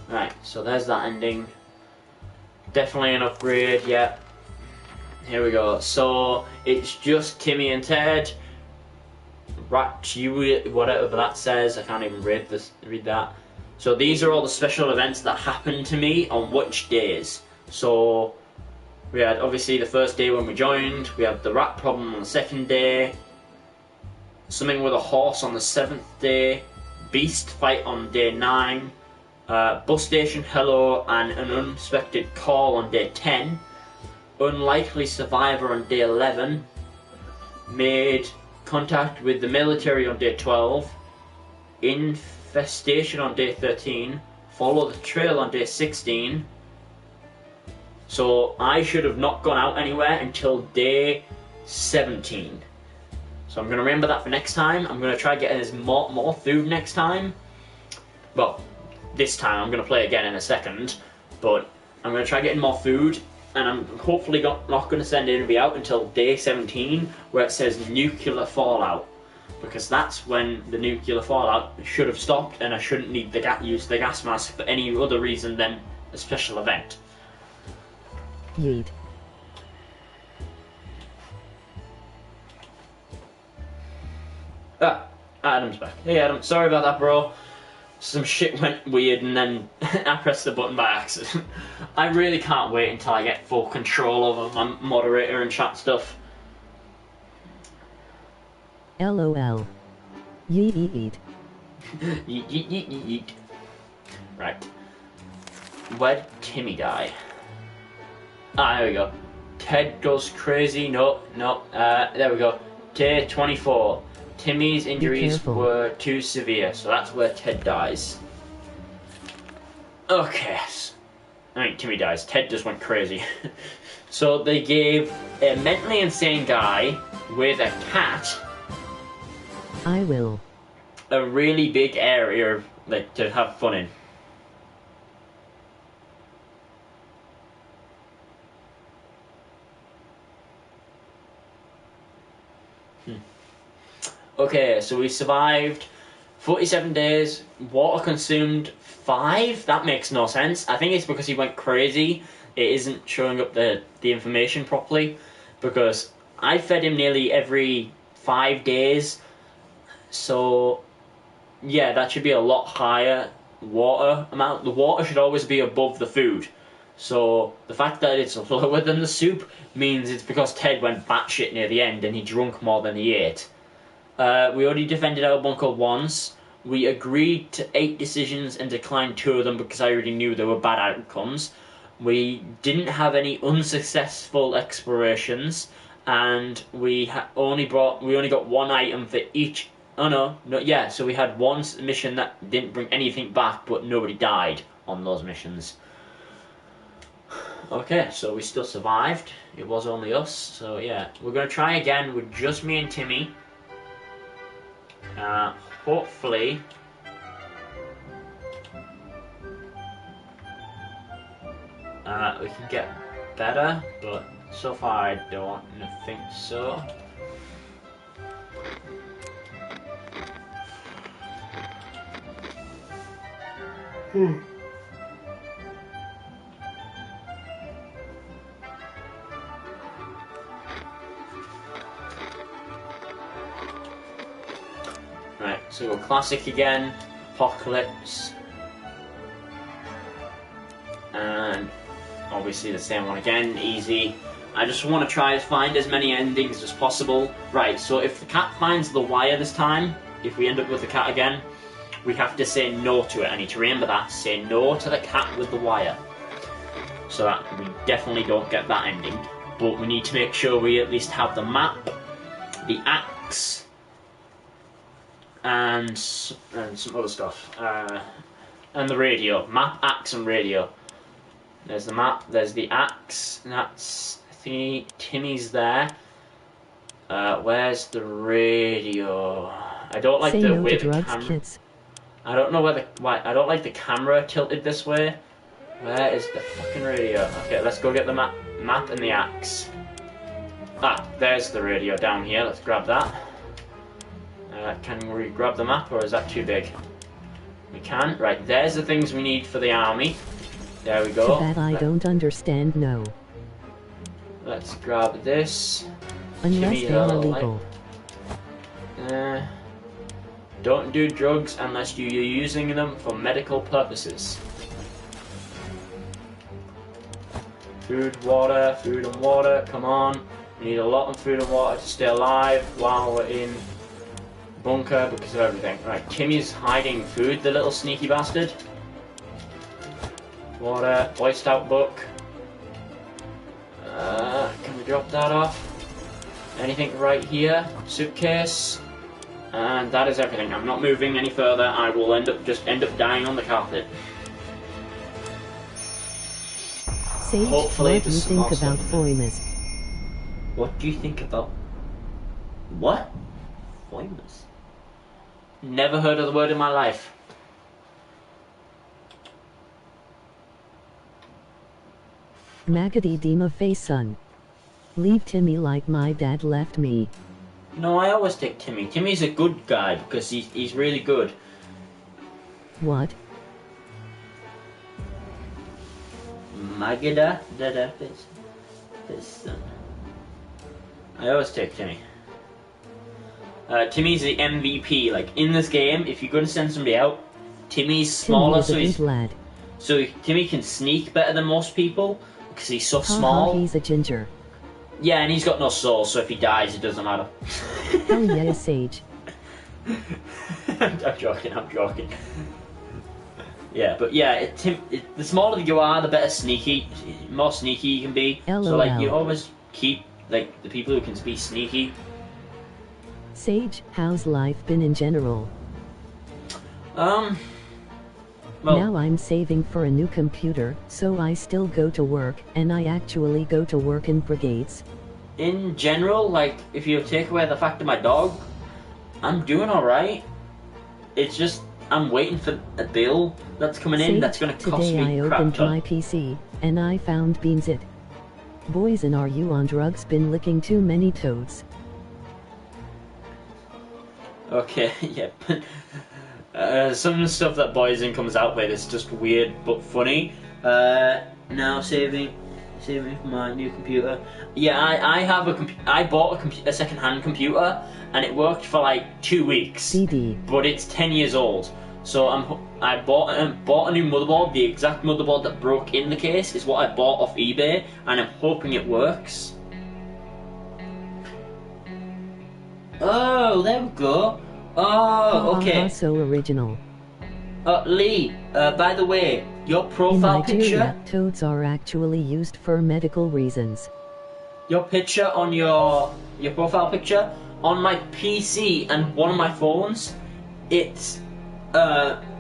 Right, so there's that ending. Definitely an upgrade, yeah. Here we go. So it's just Timmy and Ted. Whatever that says. I can't even read that. So these are all the special events that happened to me on which days. So we had obviously the first day when we joined, we had the rat problem on the second day, something with a horse on the 7th day, beast fight on day 9, bus station hello and an unexpected call on day 10, unlikely survivor on day 11, made contact with the military on day 12, infestation on day 13, follow the trail on day 16. So I should have not gone out anywhere until day 17. So I'm going to remember that for next time. I'm going to try getting as more food next time. Well, this time I'm going to play again in a second. But I'm going to try getting more food, and I'm hopefully not going to send anybody out until day 17, where it says nuclear fallout, because that's when the nuclear fallout should have stopped, and I shouldn't need to use the gas mask for any other reason than a special event. Yeet. Adam's back. Hey Adam, sorry about that, bro. Some shit went weird and then I pressed the button by accident. I really can't wait until I get full control over my moderator and chat stuff. LOL. Yeet yeet yeet. Yeet yeet yeet yeet yeet. Right. Where'd Timmy die? There we go. Ted goes crazy. No. There we go. Day 24. Timmy's injuries were too severe, so that's where Ted dies. Okay. I mean, Timmy dies. Ted just went crazy. So they gave a mentally insane guy with a cat I will. a really big area like to have fun in. Okay, so we survived 47 days, water consumed 5? That makes no sense. I think it's because he went crazy. It isn't showing up the information properly, because I fed him nearly every 5 days, so yeah, that should be a lot higher water amount. The water should always be above the food. So the fact that it's lower than the soup means it's because Ted went batshit near the end and he drank more than he ate. We already defended our bunker once. We agreed to 8 decisions and declined 2 of them because I already knew there were bad outcomes. We didn't have any unsuccessful explorations, and we only got 1 item for each. So we had one mission that didn't bring anything back, but nobody died on those missions. Okay, so we still survived. It was only us, so yeah. We're going to try again with just me and Timmy. Hopefully we can get better, but so far I don't think so. Right, so we're classic again, apocalypse, and obviously the same one again, easy. I just want to try to find as many endings as possible. Right, so if the cat finds the wire this time, if we end up with the cat again, we have to say no to it. I need to remember that, say no to the cat with the wire, so that we definitely don't get that ending. But we need to make sure we at least have the map, the axe, and some other stuff, and the radio. Map, axe, and radio. There's the map, there's the axe, and that's, I think, Timmy's there. Where's the radio? I don't like the way the camera... I don't know why I don't like the camera tilted this way. Where is the fucking radio? Okay, let's go get the map and the axe. There's the radio down here, let's grab that. Can we grab the map, or is that too big? We can. Right, there's the things we need for the army. There we go. That I don't understand, no. Let's grab this. Unless they're illegal. Don't do drugs unless you're using them for medical purposes. Food and water, come on. We need a lot of food and water to stay alive while we're in bunker because of everything. Right, Timmy's hiding food, the little sneaky bastard. Water, Boy Scout book. Can we drop that off? Anything right here? Suitcase. And that is everything. I'm not moving any further. I will end up dying on the carpet. Sage, hopefully what do you think about Foimus? What do you think about... What? Foimus? Never heard of the word in my life. Magady Dima face son. Leave Timmy like my dad left me. No, I always take Timmy. Timmy's a good guy because he's really good. What? Magada Dada face son. I always take Timmy. Timmy's the MVP. Like in this game, if you're going to send somebody out, Timmy's smaller, Timmy is a good lad. So Timmy can sneak better than most people because he's so Ha small. ha, he's a ginger. Yeah, and he's got no soul, so if he dies, it doesn't matter. Hell yeah, Sage. I'm joking. Yeah, but yeah, the smaller you are, the better more sneaky you can be. LOL. So like, you always keep like the people who can be sneaky. Sage, how's life been in general? Well, Now I'm saving for a new computer, so I still go to work, and I actually go to work in brigades. in general, like if you take away the fact of my dog, I'm doing all right. It's just I'm waiting for a bill that's coming in that's going to cost today me I crap opened ton. my PC, and I found Beans It. Boys, and are you on drugs? Been licking too many toads. Okay, yeah. Some of the stuff that Boysen comes out with is just weird but funny. Now saving for my new computer. Yeah, I have I bought a second-hand computer and it worked for like 2 weeks. CD. But it's 10 years old. So I bought a new motherboard. The exact motherboard that broke in the case is what I bought off eBay, and I'm hoping it works. Oh, there we go. Oh, okay. So original. Lee, by the way, your In profile Nigeria, picture, toads are actually used for medical reasons. your picture on your profile picture on my PC and one of my phones, it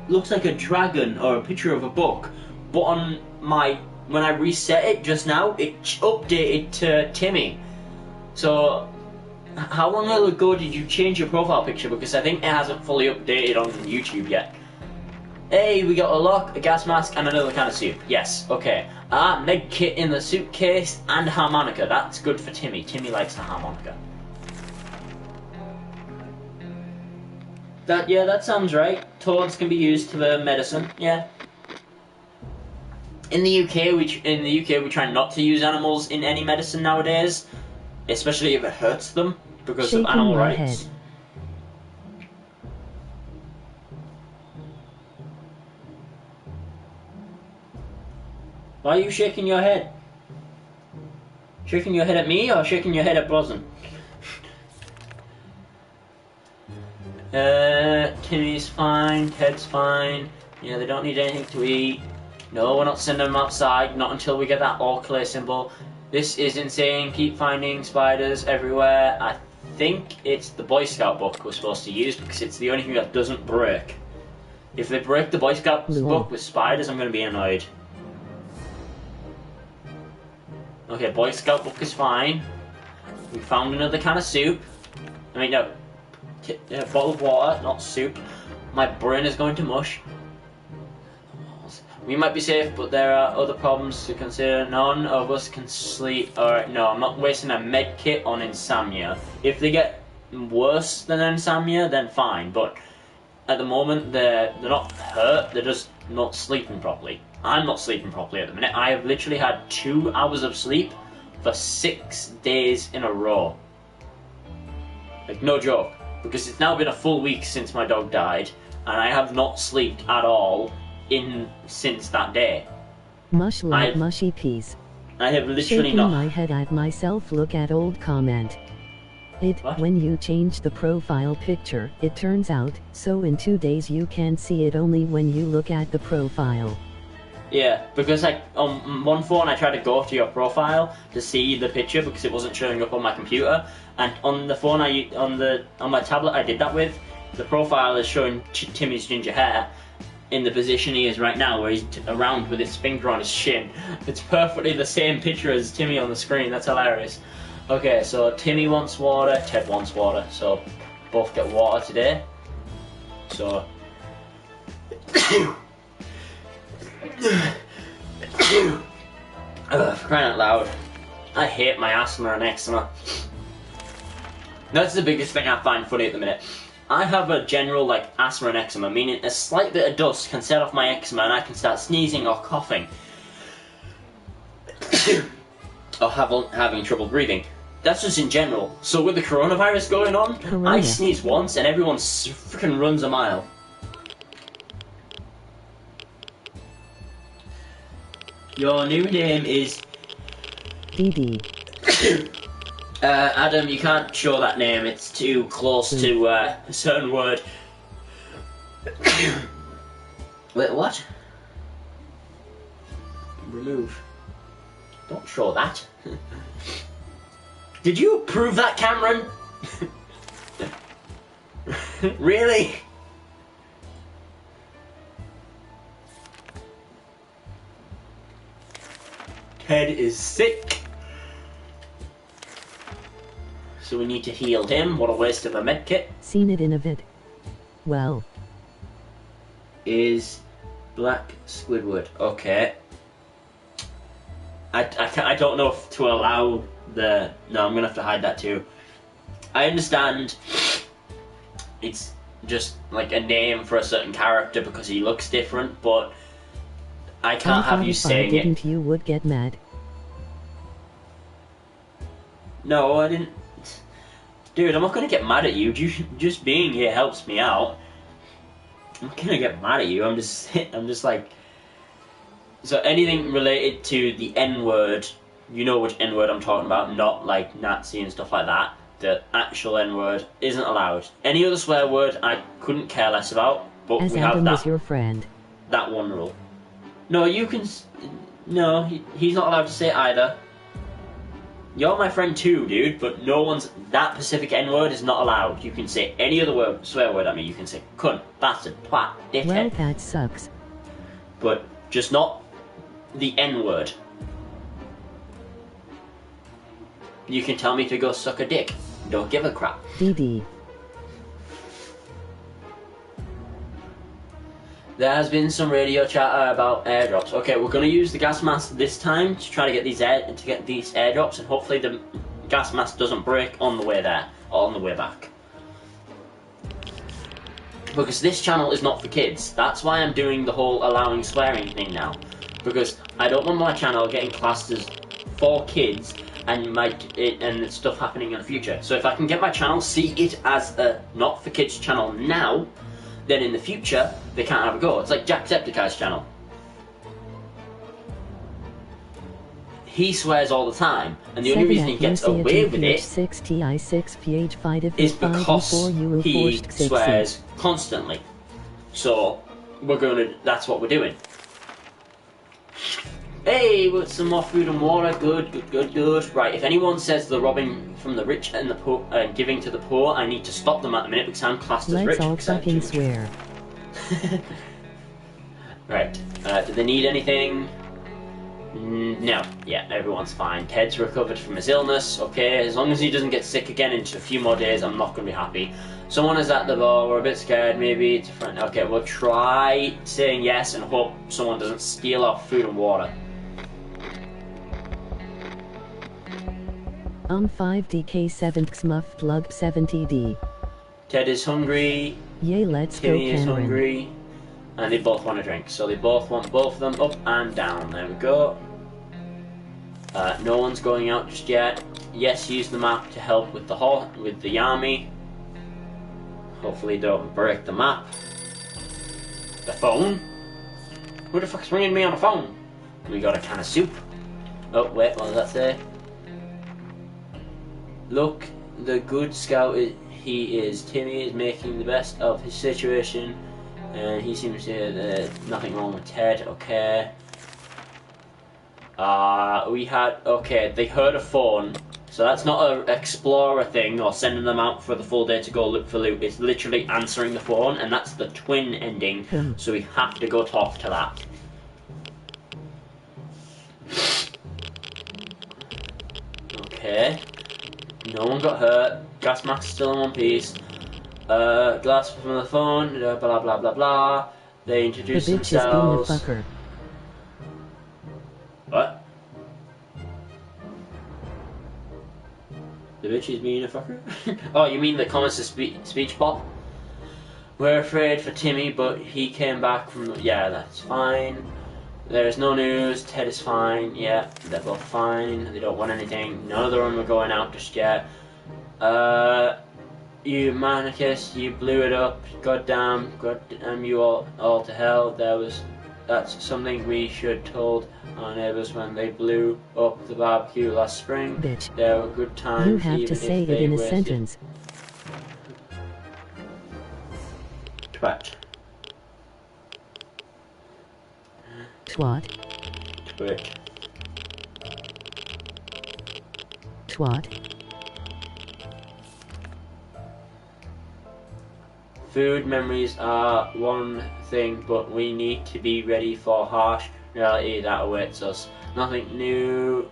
looks like a dragon or a picture of a book. But on when I reset it just now, it updated to Timmy. So, how long ago did you change your profile picture? Because I think it hasn't fully updated on YouTube yet. Hey, we got a lock, a gas mask, and another can of soup. Yes, okay. Med kit in the suitcase and harmonica. That's good for Timmy. Timmy likes the harmonica. That sounds right. Toads can be used for medicine. Yeah. In the UK, we try not to use animals in any medicine nowadays, especially if it hurts them because of animal rights. Head. Why are you shaking your head? Shaking your head at me or shaking your head at Brosnan? Timmy's fine, Ted's fine. Yeah, they don't need anything to eat. No, we're not sending them outside, not until we get that all clear symbol. This is insane, keep finding spiders everywhere. I think it's the Boy Scout book we're supposed to use because it's the only thing that doesn't break. If they break the Boy Scout book with spiders, I'm going to be annoyed. Okay, Boy Scout book is fine. We found another can of soup. I mean, no. A bottle of water, not soup. My brain is going to mush. We might be safe, but there are other problems to consider. None of us can sleep. Alright, no, I'm not wasting a med kit on insomnia. If they get worse than insomnia, then fine. But at the moment, they're not hurt. They're just not sleeping properly. I'm not sleeping properly at the minute. I have literally had 2 hours of sleep for 6 days in a row. Like, no joke. Because it's now been a full week since my dog died, and I have not slept at all since that day. Mush like mushy peas. I have literally Shaking not. my head at myself. Look at old comment. What? When you change the profile picture, it turns out, so in 2 days you can see it only when you look at the profile. Yeah, because like on one phone I tried to go to your profile to see the picture because it wasn't showing up on my computer, and on the phone on my tablet I did that with, the profile is showing Timmy's ginger hair in the position he is right now, where he's around with his finger on his shin. It's perfectly the same picture as Timmy on the screen. That's hilarious. Okay, so Timmy wants water, Ted wants water, so both get water today. So. Ugh, for crying out loud. I hate my asthma and eczema. That's the biggest thing I find funny at the minute. I have a general, like, asthma and eczema, meaning a slight bit of dust can set off my eczema and I can start sneezing or coughing. Or having trouble breathing. That's just in general. So with the coronavirus going on, I sneeze once and everyone freaking runs a mile. Your new name is... DD. Adam, you can't show that name. It's too close to a certain word. Wait, what? Remove. Don't show that. Did you approve that, Cameron? Really? Ted is sick. So we need to heal him. What a waste of a medkit. Seen it in a vid. Well. Is Black Squidward. Okay. I don't know if to allow the... No, I'm going to have to hide that too. I understand it's just like a name for a certain character because he looks different, but I can't have you saying it. Didn't you would get mad? No, I didn't. Dude, I'm not going to get mad at you. Just being here helps me out. I'm not going to get mad at you. I'm just like... So anything related to the N-word, you know which N-word I'm talking about, not like Nazi and stuff like that. The actual N-word isn't allowed. Any other swear word I couldn't care less about, but As we Adam have that. was your friend. That one rule. No, you can... No, he's not allowed to say either. You're my friend too, dude, but no one's... That specific N-word is not allowed. You can say any other word, swear word at me. You can say cunt, bastard, twat, dickhead. Well, that sucks. But just not the N-word. You can tell me to go suck a dick. Don't give a crap. DD. There has been some radio chatter about airdrops. Okay, we're going to use the gas mask this time to try to get these airdrops, and hopefully the gas mask doesn't break on the way there or on the way back. Because this channel is not for kids. That's why I'm doing the whole allowing swearing thing now. Because I don't want my channel getting classed as for kids and stuff happening in the future. So if I can get my channel, see it as a not for kids channel now, then in the future they can't have a go. It's like Jacksepticeye's channel. He swears all the time, and the only reason he gets away with it is because he swears constantly. So that's what we're doing. Hey, we got some more food and water. Good. Right, if anyone says they're robbing from the rich and the poor and giving to the poor, I need to stop them at the minute because I'm classed as rich. Let's all fucking swear. Right, do they need anything? No. Yeah, everyone's fine. Ted's recovered from his illness. Okay, as long as he doesn't get sick again in a few more days, I'm not going to be happy. Someone is at the door. We're a bit scared. Maybe it's a friend. Okay, we'll try saying yes and hope someone doesn't steal our food and water. 5DK7 Xmuff Plug 70D. Ted is hungry. Yay, let's go, Timmy is Cameron. hungry. And they both want a drink. So they both want both of them up and down. There we go. No one's going out just yet. Yes, use the map to help with the army. Hopefully don't break the map. The phone? Who the fuck's ringing me on the phone? We got a can of soup. Oh, wait, what does that say? Look, the good scout he is. Timmy is making the best of his situation. And he seems to say there's nothing wrong with Ted. Okay. Okay, they heard a phone. So that's not an explorer thing or sending them out for the full day to go look for loot. It's literally answering the phone, and that's the twin ending. So we have to go talk to that. Okay. No one got hurt. Gas mask still in one piece. Glass from the phone. Blah blah blah blah. They introduce the bitch themselves. Is being a fucker. What? The bitch is being a fucker. Oh, you mean the comments to speech bot? We're afraid for Timmy, but he came back from. Yeah, that's fine. There's no news. Ted is fine. Yeah, they're both fine. They don't want anything. None of them are going out just yet. You manicus, you blew it up. Goddamn you all to hell. That's something we should told our neighbours when they blew up the barbecue last spring. Bitch. There were good times. You have even to if say it they in a wasted. sentence. Twat. Twat. Twit. Twat. Food memories are one thing, but we need to be ready for harsh reality that awaits us. Nothing new.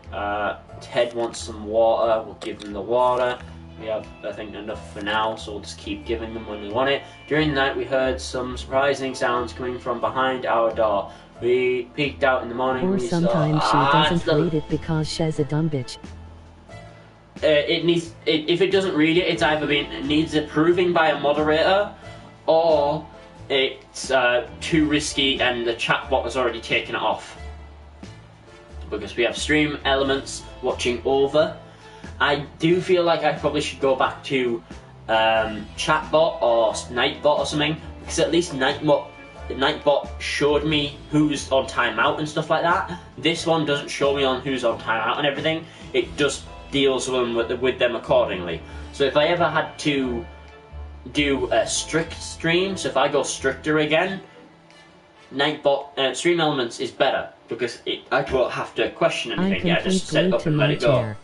Ted wants some water. We'll give him the water. We have, I think, enough for now, so we'll just keep giving them when we want it. During the night, we heard some surprising sounds coming from behind our door. We peeked out in the morning. Or sometimes she doesn't read it because she's a dumb bitch. If it doesn't read it, it needs approving by a moderator, or it's too risky and the chatbot has already taken it off. Because we have stream elements watching over. I do feel like I probably should go back to chatbot or Nightbot or something, because at least Nightbot showed me who's on timeout and stuff like that. This one doesn't show me on who's on timeout and everything. It just deals with them accordingly. So if I ever had to do a strict stream, so if I go stricter again, Nightbot stream elements is better because I don't have to question anything. Yeah, just set it up and let it go.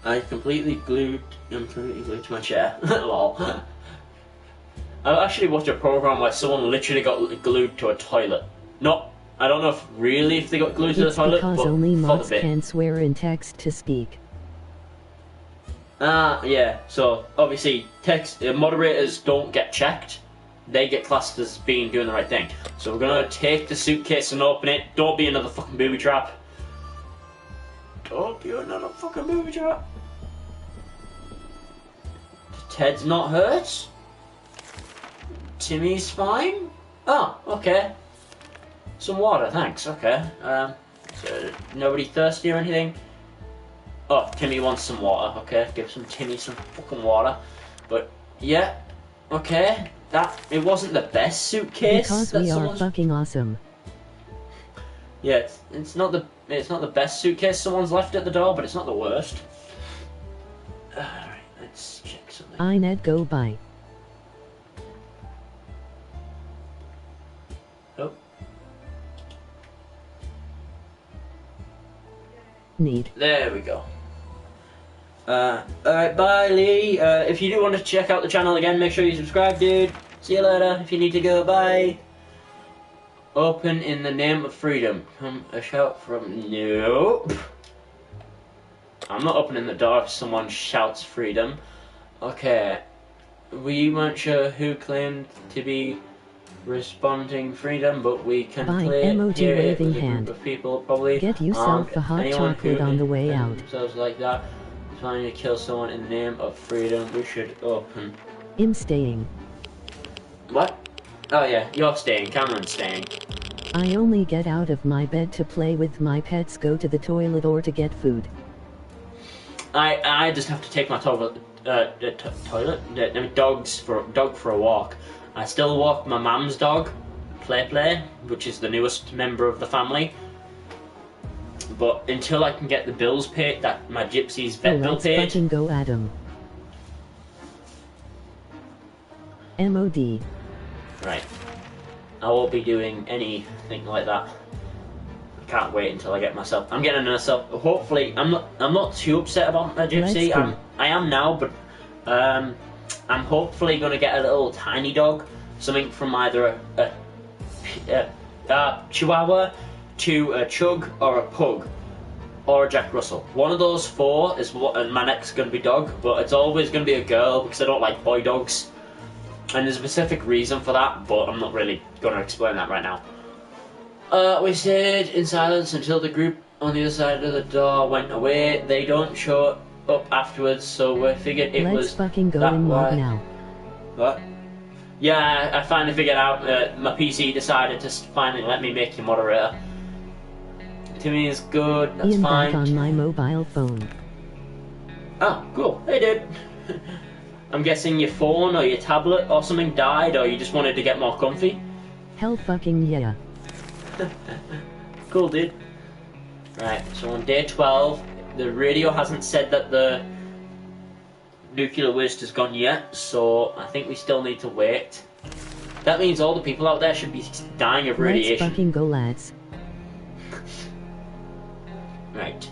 I completely glued to my chair. Lol. I actually watched a program where someone literally got glued to a toilet. I don't know if they got glued to the toilet, because but only for mods the bit. can swear in text to speak. Yeah. So obviously, moderators don't get checked. They get classed as doing the right thing. So we're gonna take the suitcase and open it. Don't be another fucking booby trap. Don't be another fucking booby trap. Ted's not hurt. Timmy's fine. Oh, okay. Some water, thanks. Okay. So nobody thirsty or anything? Oh, Timmy wants some water. Okay, give Timmy some fucking water. But yeah, okay. It wasn't the best suitcase. Because we are fucking awesome. Yeah, it's not the best suitcase someone's left at the door, but it's not the worst. Alright, let's check something. I net go by. Oh. Need. There we go. Alright, bye Lee. If you do want to check out the channel again, make sure you subscribe, dude. See you later. If you need to go, bye. Open in the name of freedom. Come a shout from... Nope. I'm not opening the door if someone shouts freedom. Okay. We weren't sure who claimed to be responding freedom, but we can play emoji hear it waving with a group hand. of people probably. Get yourself a hot Anyone chocolate who on the way out. themselves like that, trying to kill someone in the name of freedom. We should open. I'm staying. What? Oh yeah, you're staying. Cameron's staying. I only get out of my bed to play with my pets, go to the toilet, or to get food. I just have to take my dog for a walk. I still walk my mum's dog, Play, which is the newest member of the family. But until I can get the bills paid, my gypsy's vet bill Let's paid. fucking go, Adam. MOD. Right. I won't be doing anything like that. I can't wait until I get myself. I'm getting myself. Hopefully, I'm not too upset about my gypsy. I am now, but I'm hopefully going to get a little tiny dog, something from either a Chihuahua to a Chug or a Pug or a Jack Russell. One of those four is what, and my next going to be dog, but it's always going to be a girl because I don't like boy dogs. And there's a specific reason for that, but I'm not really going to explain that right now. We stayed in silence until the group on the other side of the door went away. They don't show up afterwards, so we figured it was Let's fucking go that in mod why. now. What? Yeah, I finally figured out that my PC decided to finally let me make you moderator. Timmy is good, that's Ian fine. back on my mobile phone. Oh, cool. Hey, dude. I'm guessing your phone or your tablet or something died, or you just wanted to get more comfy? Hell fucking yeah. Cool, dude. Right, so on day 12, the radio hasn't said that the nuclear waste has gone yet, so I think we still need to wait. That means all the people out there should be dying of radiation. Let's fucking go, lads. Right.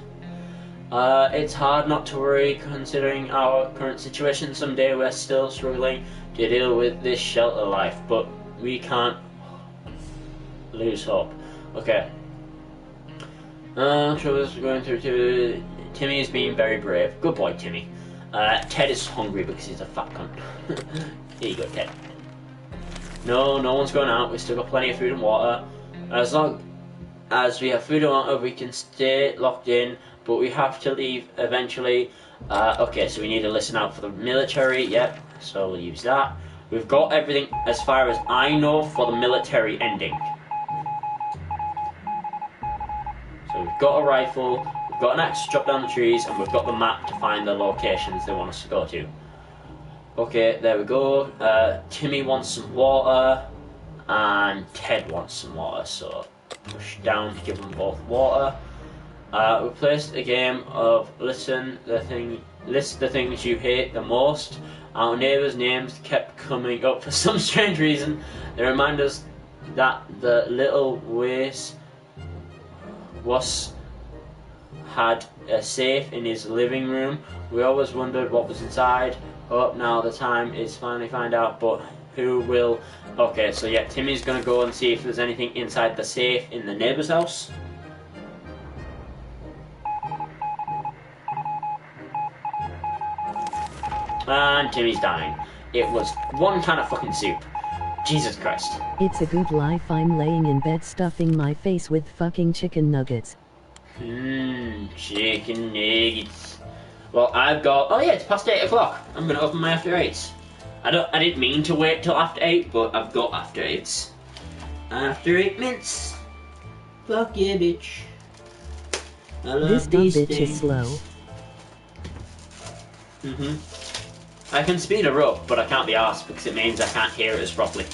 It's hard not to worry considering our current situation. Someday we're still struggling to deal with this shelter life, but we can't lose hope. Okay. Troubles going through to Timmy is being very brave. Good boy, Timmy. Ted is hungry because he's a fat cunt. Here you go, Ted. No one's going out. We've still got plenty of food and water. As long as we have food and water, we can stay locked in, but we have to leave eventually. Okay, so we need to listen out for the military. Yep, so we'll use that. We've got everything as far as I know for the military ending. So we've got a rifle, we've got an axe to chop down the trees, and we've got the map to find the locations they want us to go to. Okay, there we go. Timmy wants some water, and Ted wants some water, so push down to give them both water. We placed a game of list the things you hate the most. Our neighbours' names kept coming up for some strange reason. They remind us that the little waste had a safe in his living room. We always wondered what was inside. Hope now the time is finally find out, but who will? Okay, so yeah, Timmy's gonna go and see if there's anything inside the safe in the neighbour's house. And Timmy's dying. It was one kind of fucking soup. Jesus Christ. It's a good life. I'm laying in bed stuffing my face with fucking chicken nuggets. Chicken nuggets. Well, I've got. Oh yeah, it's past 8 o'clock. I'm gonna open my after 8s. I didn't mean to wait till after 8, but I've got after 8s. After 8 minutes. Fuck yeah, bitch. I love This dumb these bitch things. is slow. I can speed her up, but I can't be arsed because it means I can't hear it as properly.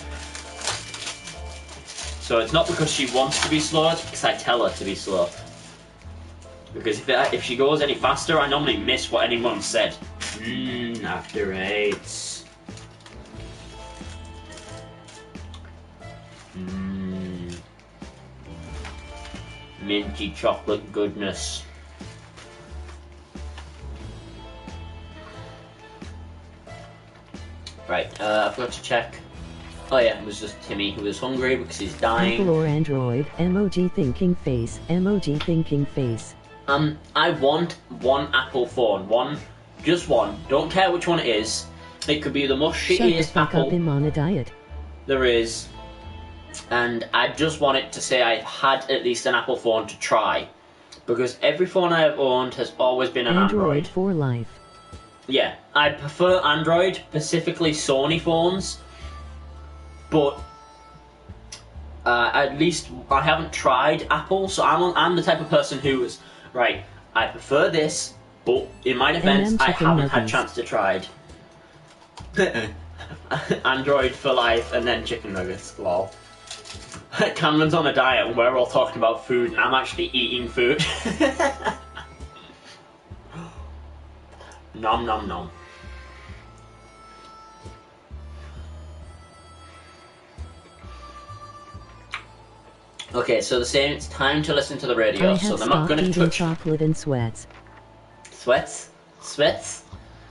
So it's not because she wants to be slow, it's because I tell her to be slow. Because if she goes any faster, I normally miss what anyone said. After 8s. Minty chocolate goodness. Right, I've got to check. Oh yeah, it was just Timmy who was hungry because he's dying. Apple or Android, emoji thinking face, emoji thinking face. I want one Apple phone. Just one. Don't care which one it is. It could be the most Shut the shittiest fuck Apple up, I'm on a diet. there is. And I just want it to say I've had at least an Apple phone to try. Because every phone I have owned has always been an Android. for life. Yeah, I prefer Android, specifically Sony phones. But at least I haven't tried Apple, so I'm the type of person who is right. I prefer this, but in my defense, I haven't had a chance to try it. Android for life, and then chicken nuggets. Lol. Cameron's on a diet, and we're all talking about food, and I'm actually eating food. Nom nom nom. Okay, so they're saying it's time to listen to the radio, I so have they're not stopped going to eating touch chocolate and sweats. sweats. Sweats?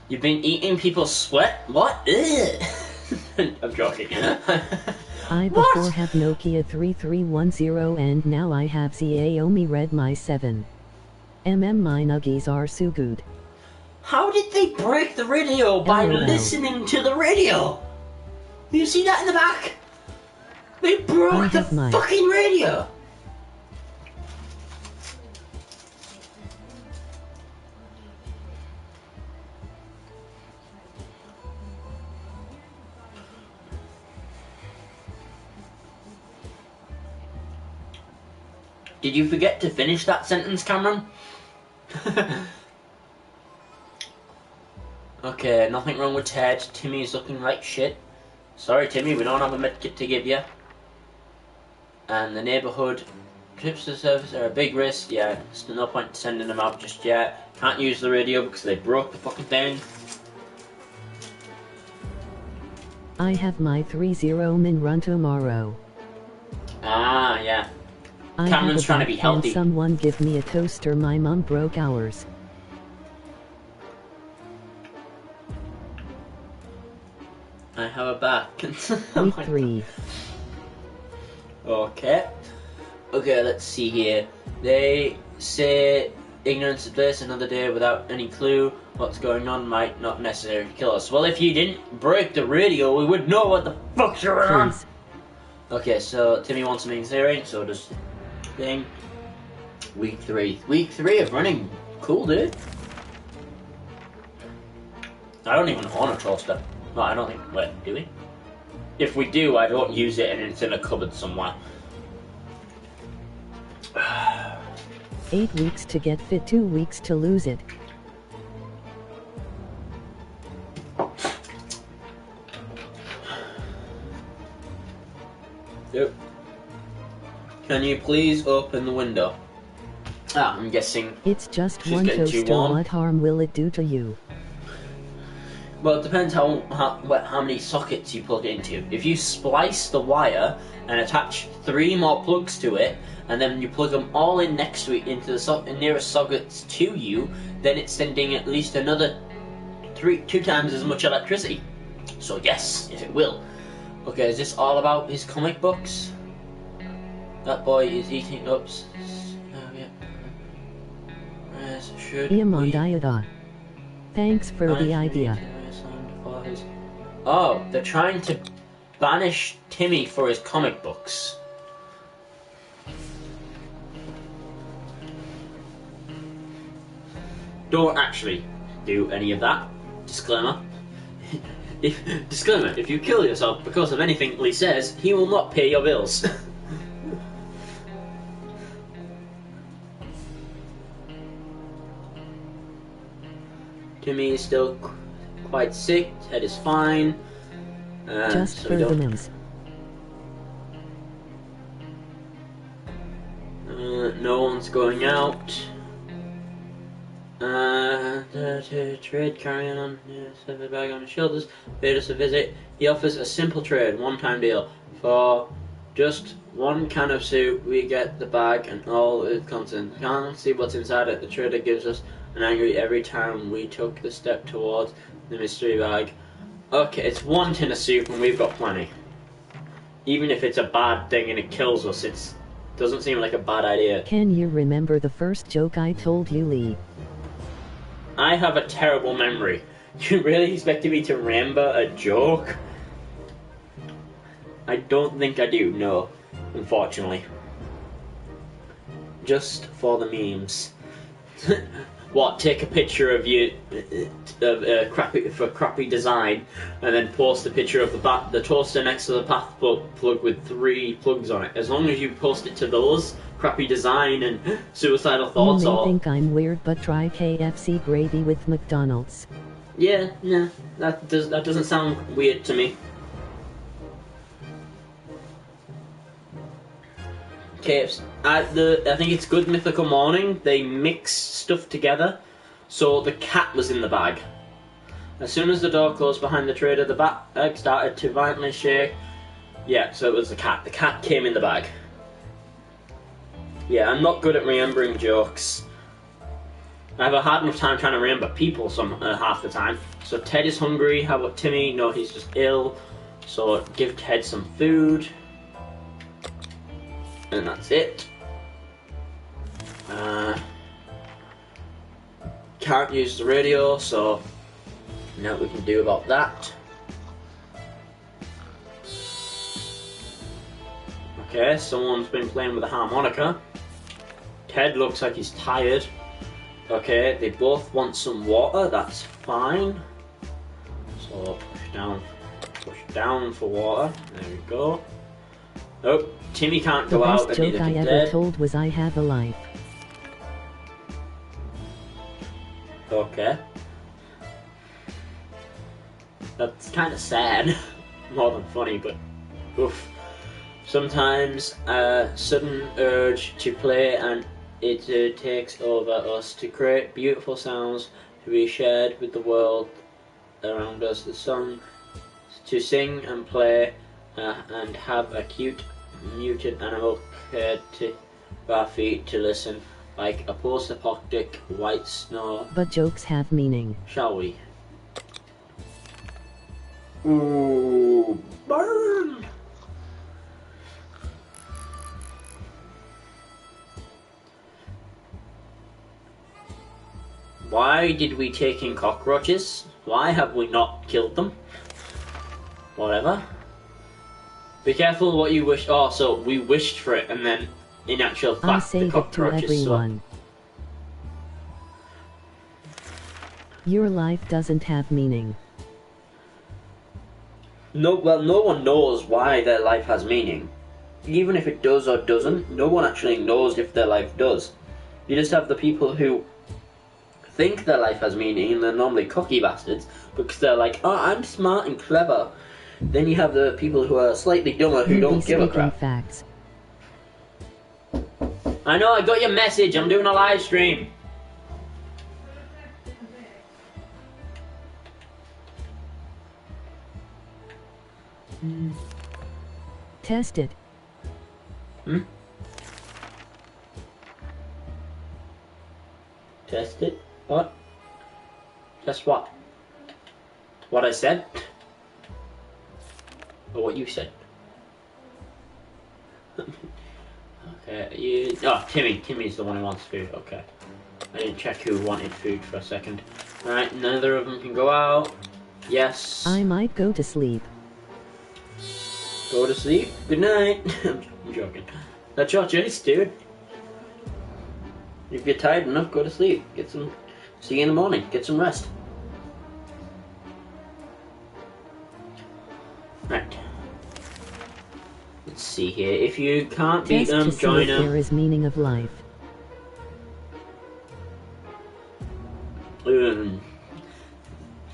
You've been eating people's sweat? What? Ugh. I'm joking. I before have Nokia 3310 and now I have Xiaomi Redmi 7. My nuggies are so good. How did they break the radio by LOL. listening to the radio? You see that in the back? They broke the have mine. fucking radio. Did you forget to finish that sentence, Cameron? Okay, nothing wrong with Ted. Timmy's looking like shit. Sorry, Timmy, we don't have a medkit to give you. And the neighbourhood trips to the service are a big risk. Yeah, there's no point sending them out just yet. Can't use the radio because they broke the fucking thing. I have my 3-0 min run tomorrow. Ah, yeah. I Cameron's trying to be healthy. Can someone give me a toaster? My mum broke ours. I have a back. Week 3. Okay. Okay, let's see here. They say ignorance is bliss. Another day without any clue what's going on might not necessarily kill us. Well, if you didn't break the radio, we would know what the fuck's going on. Okay, so Timmy wants something theory, so does thing. Week 3. Week 3 of running. Cool, dude. I don't even own a toaster. No, I don't think. Wait, do we? If we do, I don't use it and it's in a cupboard somewhere. 8 weeks to get fit, 2 weeks to lose it. Yep. Can you please open the window? Ah, I'm guessing. It's just she's one getting too toaster. warm. What harm will it do to you? Well, it depends how many sockets you plug it into. If you splice the wire and attach 3 more plugs to it, and then you plug them all in next to it into the nearest sockets to you, then it's sending at least another 2 times as much electricity. So yes, it will. Okay, is this all about his comic books? That boy is eating up. Oh yeah. Should we... Thanks for the idea. Oh, they're trying to banish Timmy for his comic books. Don't actually do any of that. Disclaimer. Disclaimer, if you kill yourself because of anything Lee says, he will not pay your bills. Timmy is still quite sick, Ted is fine. Just so for the memes. No one's going out. Trade carrying on, set the bag on his shoulders, paid us a visit. He offers a simple trade, one-time deal. For just 1 can of soup, we get the bag and all its contents. Can't see what's inside it. The trader gives us an angry every time we took the step towards the mystery bag. Okay, it's 1 tin of soup and we've got plenty. Even if it's a bad thing and it kills us, it doesn't seem like a bad idea. Can you remember the first joke I told you, Lee? I have a terrible memory. You really expected me to remember a joke? I don't think I do, no. Unfortunately. Just for the memes. What, take a picture of you crappy design and then post a picture of the toaster next to the path plug with 3 plugs on it. As long as you post it to those, crappy design and suicidal thoughts. You may think I'm weird, but try KFC gravy with McDonald's. Yeah, that doesn't sound weird to me. KFC. I think it's Good Mythical Morning. They mix stuff together. So the cat was in the bag. As soon as the door closed behind the trader, the bag started to violently shake. Yeah, so it was the cat. The cat came in the bag. Yeah, I'm not good at remembering jokes. I have a hard enough time trying to remember people half the time. So Ted is hungry. How about Timmy? No, he's just ill. So give Ted some food. And that's it. Can't use the radio, so nothing we can do about that. Okay, someone's been playing with a harmonica. Ted looks like he's tired. Okay, they both want some water, that's fine. So push down for water. There we go. Oh, Timmy can't The go out, best and joke neither I can ever Dad. told was I have a life. Okay. That's kind of sad. More than funny, but oof. Sometimes a sudden urge to play and it takes over us to create beautiful sounds to be shared with the world around us. The song to sing and play and have a cute mutant animal curd to our feet to listen like a post-apocalyptic white snow. But jokes have meaning. Shall we? Ooh, burn! Why did we take in cockroaches? Why have we not killed them? Whatever. Be careful what you wish. Oh, so we wished for it, and then in actual fact, I the save it to cockroaches. everyone. Your life doesn't have meaning. No, well, no one knows why their life has meaning. Even if it does or doesn't, no one actually knows if their life does. You just have the people who think their life has meaning, and they're normally cocky bastards because they're like, "Oh, I'm smart and clever." Then you have the people who are slightly dumber who don't give a crap. Facts. I know, I got your message. I'm doing a live stream. Test it. Test it? What? Test what? What I said? Or what you said? Okay, you... Oh, Timmy's the one who wants food, okay. I didn't check who wanted food for a second. Alright, neither of them can go out. Yes. I might go to sleep. Go to sleep. Good night. I'm joking. That's your choice, dude. If you're tired enough, go to sleep. Get some... See you in the morning. Get some rest. Right. Let's see here. If you can't beat Test them, to see join if them. there is meaning of life.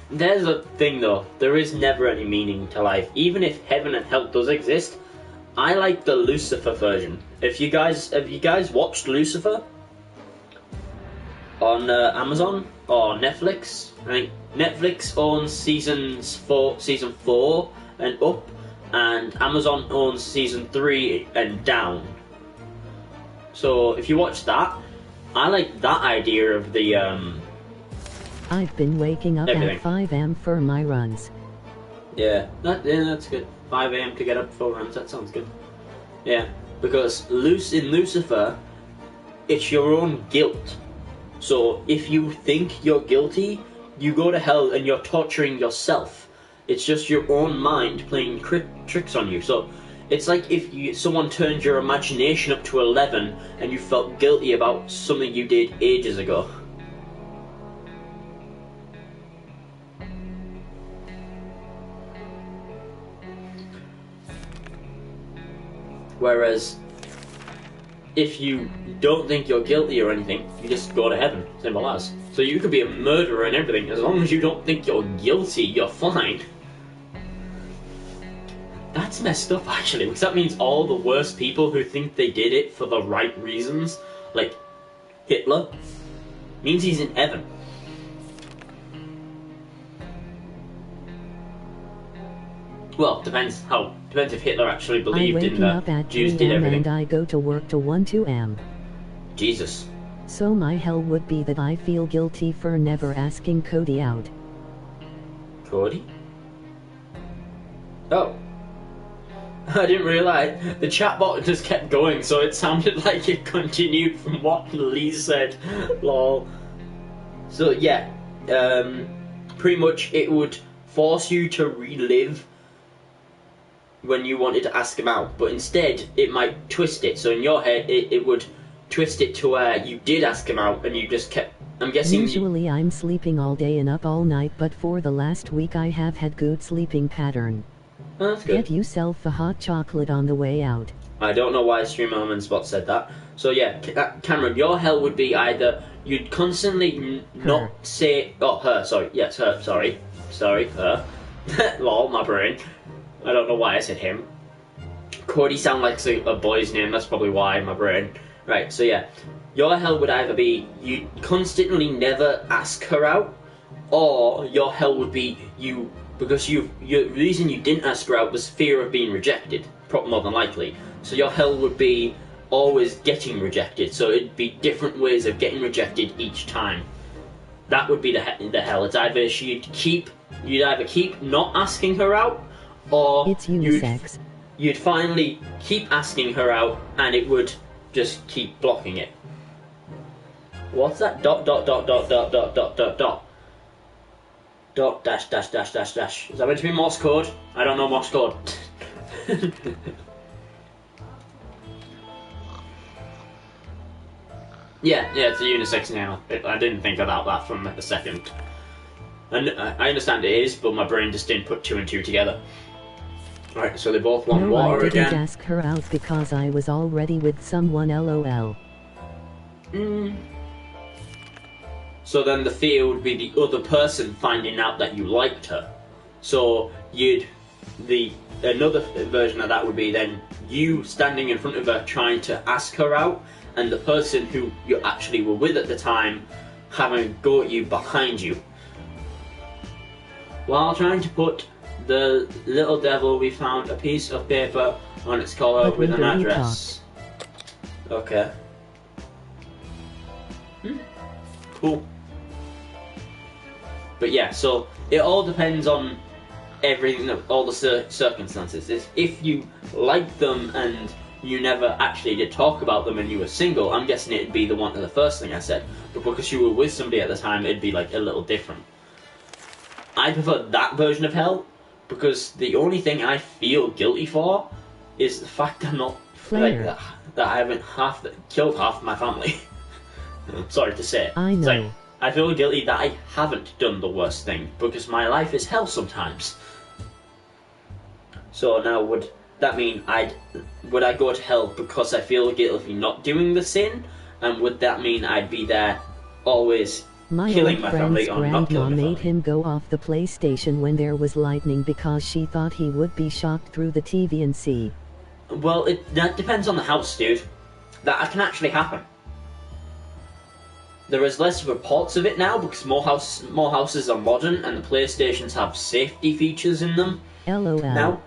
There's a thing though. There is never any meaning to life. Even if heaven and hell does exist, I like the Lucifer version. Have you guys watched Lucifer on Amazon or Netflix? I think Netflix owns season 4 and up, and Amazon owns season 3 and down. So if you watch that, I like that idea of the I've been waking up everything. at 5 am for my runs. Yeah, that's good. 5 a.m. to get up for runs, that sounds good. Yeah, because in Lucifer, it's your own guilt. So if you think you're guilty, you go to hell and you're torturing yourself. It's just your own mind playing tricks on you. So it's like if someone turned your imagination up to 11 and you felt guilty about something you did ages ago. Whereas, if you don't think you're guilty or anything, you just go to heaven. Simple as. So you could be a murderer and everything. As long as you don't think you're guilty, you're fine. That's messed up, actually, because that means all the worst people who think they did it for the right reasons, like Hitler, means he's in heaven. Well, depends if Hitler actually I'm believed in waking up that at Jews 3 did am everything. and I go to work to 1-2 am. Jesus. So my hell would be that I feel guilty for never asking Cody out. Cody? Oh. I didn't realise. The chatbot just kept going, so it sounded like it continued from what Lee said. Lol. So yeah, pretty much it would force you to relive when you wanted to ask him out, but instead it might twist it. So in your head, it would twist it to where you did ask him out, and you just kept. I'm guessing. Usually I'm sleeping all day and up all night, but for the last week I have had good sleeping pattern. Oh, that's good. Get yourself a hot chocolate on the way out. I don't know why Stream Element Spot said that. So yeah, Cameron, your hell would be either you'd constantly not say... Oh, her, sorry. Yes, her, sorry. Sorry, her. Lol, my brain. I don't know why I said him. Cody sounds like a boy's name, that's probably why, my brain. Right, so yeah. Your hell would either be you constantly never ask her out, or your hell would be you... Because your reason you didn't ask her out was fear of being rejected, more than likely. So your hell would be always getting rejected. So it'd be different ways of getting rejected each time. That would be the hell. It's either you'd either keep not asking her out, or it's unisex. You'd finally keep asking her out, and it would just keep blocking it. What's that? Dot dot dot dot dot dot dot dot dot. Dot dash dash dash dash dash. Is that meant to be Morse code? I don't know Morse code. yeah, it's a unisex now. I didn't think about that from a second. And I understand it is, but my brain just didn't put two and two together. Right, so they both want water again. I didn't ask her out because I was already with someone, lol. So then the fear would be the other person finding out that you liked her. So another version of that would be then you standing in front of her trying to ask her out, and the person who you actually were with at the time having a go at you behind you. While trying to put the little devil, we found a piece of paper on its collar with an address. Okay. Cool. But yeah, so it all depends on everything, all the circumstances. If you liked them and you never actually did talk about them and you were single, I'm guessing it'd be the first thing I said. But because you were with somebody at the time, it'd be like a little different. I prefer that version of hell, because the only thing I feel guilty for is the fact I'm not that I haven't killed half my family. Sorry to say. I know. I feel guilty that I haven't done the worst thing, because my life is hell sometimes. So now would that mean would I go to hell because I feel guilty not doing the sin? And would that mean I'd be there always killing my family or not killing my family? Made him go off the PlayStation when there was lightning because she thought he would be shocked through the TV and see. Well, that depends on the house, dude. That can actually happen. There is less reports of it now because more houses are modern and the PlayStations have safety features in them now.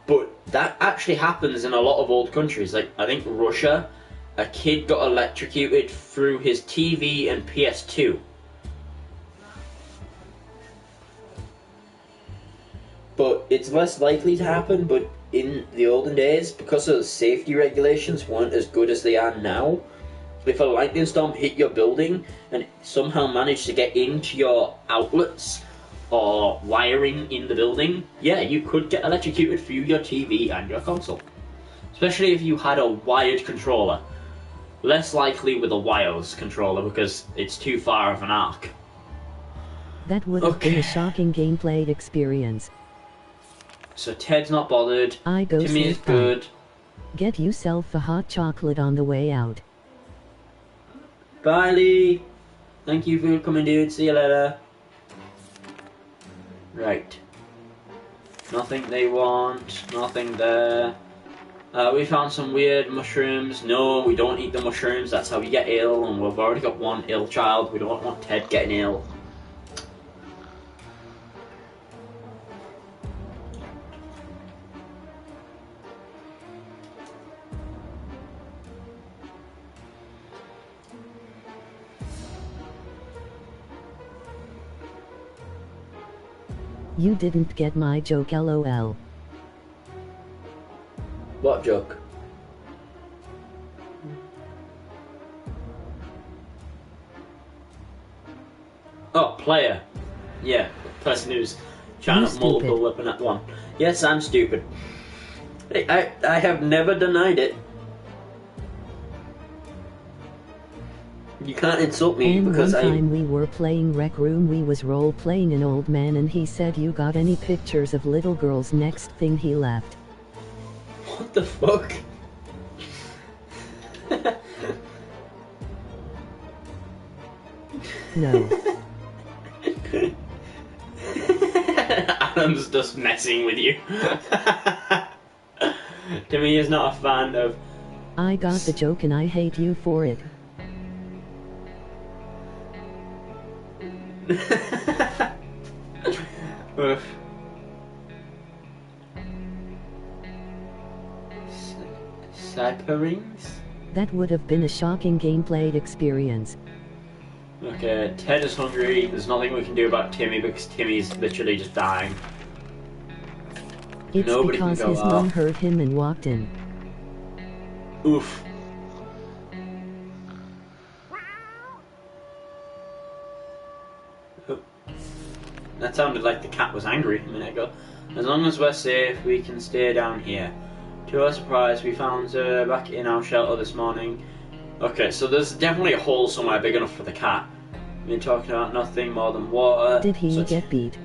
But that actually happens in a lot of old countries. Like, I think Russia, a kid got electrocuted through his TV and PS2. But it's less likely to happen, but in the olden days, because of the safety regulations weren't as good as they are now, if a lightning storm hit your building and somehow managed to get into your outlets or wiring in the building, yeah, you could get electrocuted through your TV and your console. Especially if you had a wired controller. Less likely with a wireless controller because it's too far of an arc. That would have been a shocking gameplay experience. So Ted's not bothered. Timmy is good. Get yourself a hot chocolate on the way out. Bye, Lee. Thank you for coming, dude. See you later. Right. Nothing they want. Nothing there. We found some weird mushrooms. No, we don't eat the mushrooms. That's how we get ill. And we've already got one ill child. We don't want Ted getting ill. You didn't get my joke, lol. What joke? Oh, player. Yeah, person who's trying to multiple weapon at one. Yes, I'm stupid. I have never denied it. You can't insult me because one time we were playing Rec Room, we was role-playing an old man and he said, "You got any pictures of little girls?" Next thing he left. What the fuck? No. Adam's just messing with you. Timmy is not a fan of. I got the joke and I hate you for it. Oof. Cyperings? That would have been a shocking gameplay experience. Okay, Ted is hungry. There's nothing we can do about Timmy because Timmy's literally just dying. It's Nobody because can go his mom out. heard him and walked in. Oof. Oh. That sounded like the cat was angry a minute ago. As long as we're safe, we can stay down here. To our surprise, we found her back in our shelter this morning. Okay, so there's definitely a hole somewhere big enough for the cat. We're talking about nothing more than water. Did he So get beat?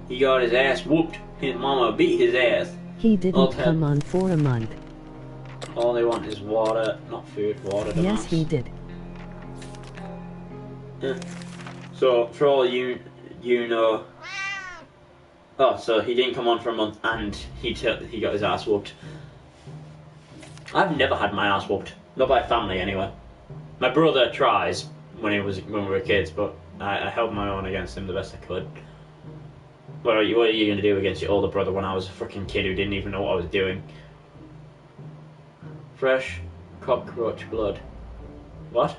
he got his ass whooped. His mama beat his ass. He didn't Okay. come on for a month. All they want is water, not food. Water. Yes, dumbass. he did. Yeah. So for all you know. Oh, so he didn't come on for a month and he got his ass whooped. I've never had my ass whooped. Not by family anyway. My brother tries when we were kids, but I held my own against him the best I could. What are you going to do against your older brother when I was a fucking kid who didn't even know what I was doing? Fresh cockroach blood. What?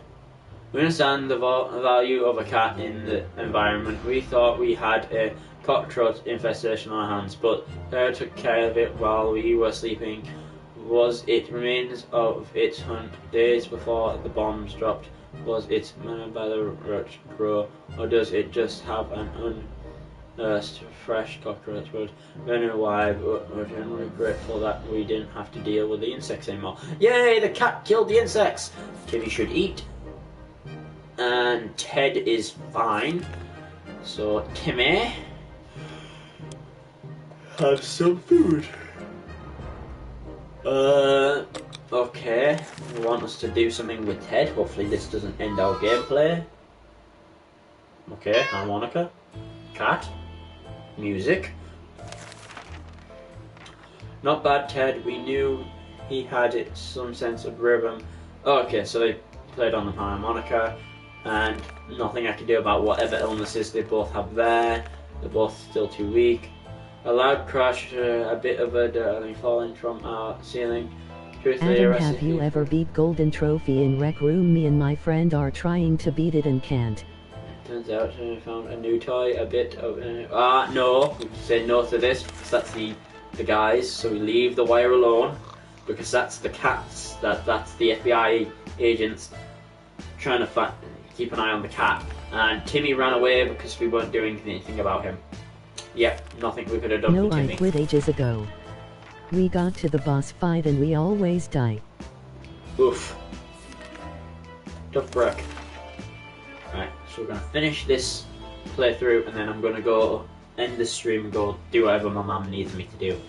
We understand the value of a cat in the environment. We thought we had a cockroach infestation on our hands, but Sarah took care of it while we were sleeping. Was it remains of its hunt days before the bombs dropped? Was it murdered by the roach grow, or does it just have an unearthed fresh cockroach blood? We don't know why, but we're generally grateful that we didn't have to deal with the insects anymore. Yay! The cat killed the insects. Timmy should eat. And Ted is fine. So Timmy, have some food. Okay. We want us to do something with Ted. Hopefully this doesn't end our gameplay. Okay, harmonica, cat, music. Not bad, Ted. We knew he had some sense of rhythm. Okay, so they played on the harmonica. And nothing I can do about whatever illnesses they both have there. They're both still too weak. A loud crash, a bit of a darling falling from our ceiling. Truthfully, Adam, a have recipe. you ever beat Golden Trophy in Rec Room? Me and my friend are trying to beat it and can't. Turns out I found a new toy, a bit of... no, we say no to this, because that's the guys, so we leave the wire alone, because that's the cats, that's the FBI agents trying to keep an eye on the cat. And Timmy ran away because we weren't doing anything about him. Yep, nothing we could have done No, for Timmy. I quit ages ago. We got to the boss fight and we always die. Oof. Tough break. Right, so we're going to finish this playthrough and then I'm going to go end the stream and go do whatever my mum needs me to do.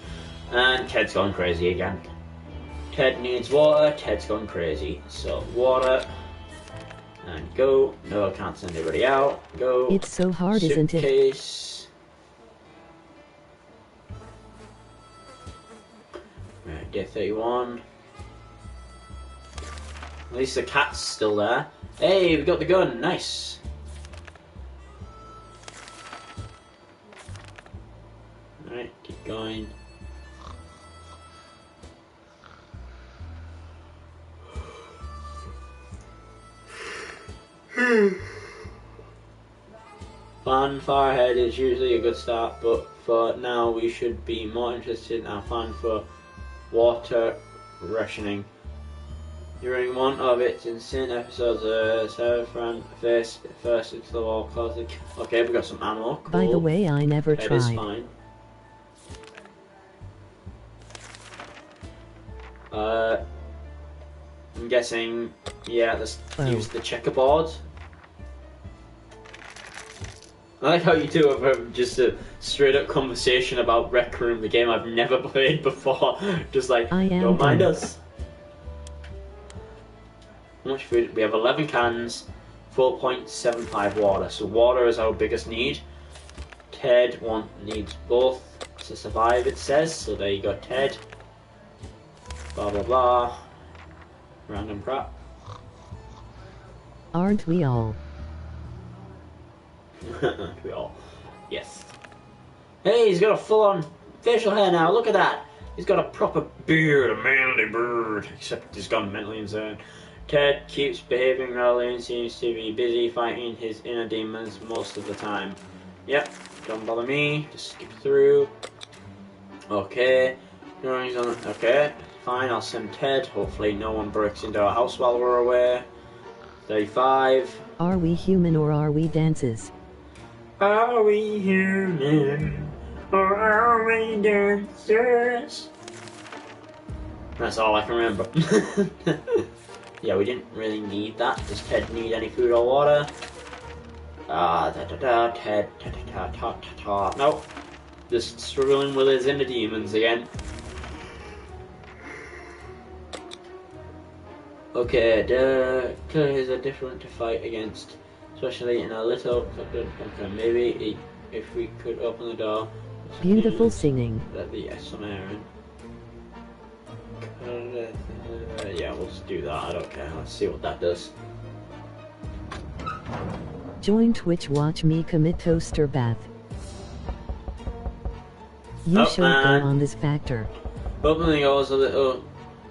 And Ted's gone crazy again. Ted needs water, Ted's gone crazy. So, water. And go. No, I can't send anybody out. Go. It's so hard, isn't it? Suitcase. Right, day 31. At least the cat's still there. Hey, we got the gun. Nice. Alright, keep going. Plan far ahead is usually a good start, but for now we should be more interested in our plan for water rationing. During one of its insane episodes, Sarah ran face first into the wall, causing... Okay, we got some ammo. Cool. By the way, I never Head is tried. fine. I'm guessing, yeah, let's use the checkerboard. I like how you do just a straight up conversation about Rec Room, the game I've never played before. Just like, don't mind us. How much food? We have 11 cans, 4.75 water. So water is our biggest need. Ted needs both to survive, it says. So there you go, Ted. Blah blah blah. Random crap. Aren't we all? Aren't we all? Yes. Hey, he's got a full-on facial hair now. Look at that. He's got a proper beard, a manly beard. Except he's gone mentally insane. Ted keeps behaving well and seems to be busy fighting his inner demons most of the time. Yep, don't bother me. Just skip through. Okay. Okay, fine. I'll send Ted. Hopefully no one breaks into our house while we're away. 35. Are we human or are we dances? Are we human or are we dancers? That's all I can remember. Yeah, we didn't really need that. Does Ted need any food or water? Ted, nope. Just struggling with his inner demons again. Okay, clearly are different to fight against, especially in a little. Okay, maybe if we could open the door. Beautiful singing. Let the yes on Aaron. Yeah, we'll just do that. I don't care. Let's see what that does. Join Twitch. Watch me commit toaster bath. You should go on this factor. Opening goes a little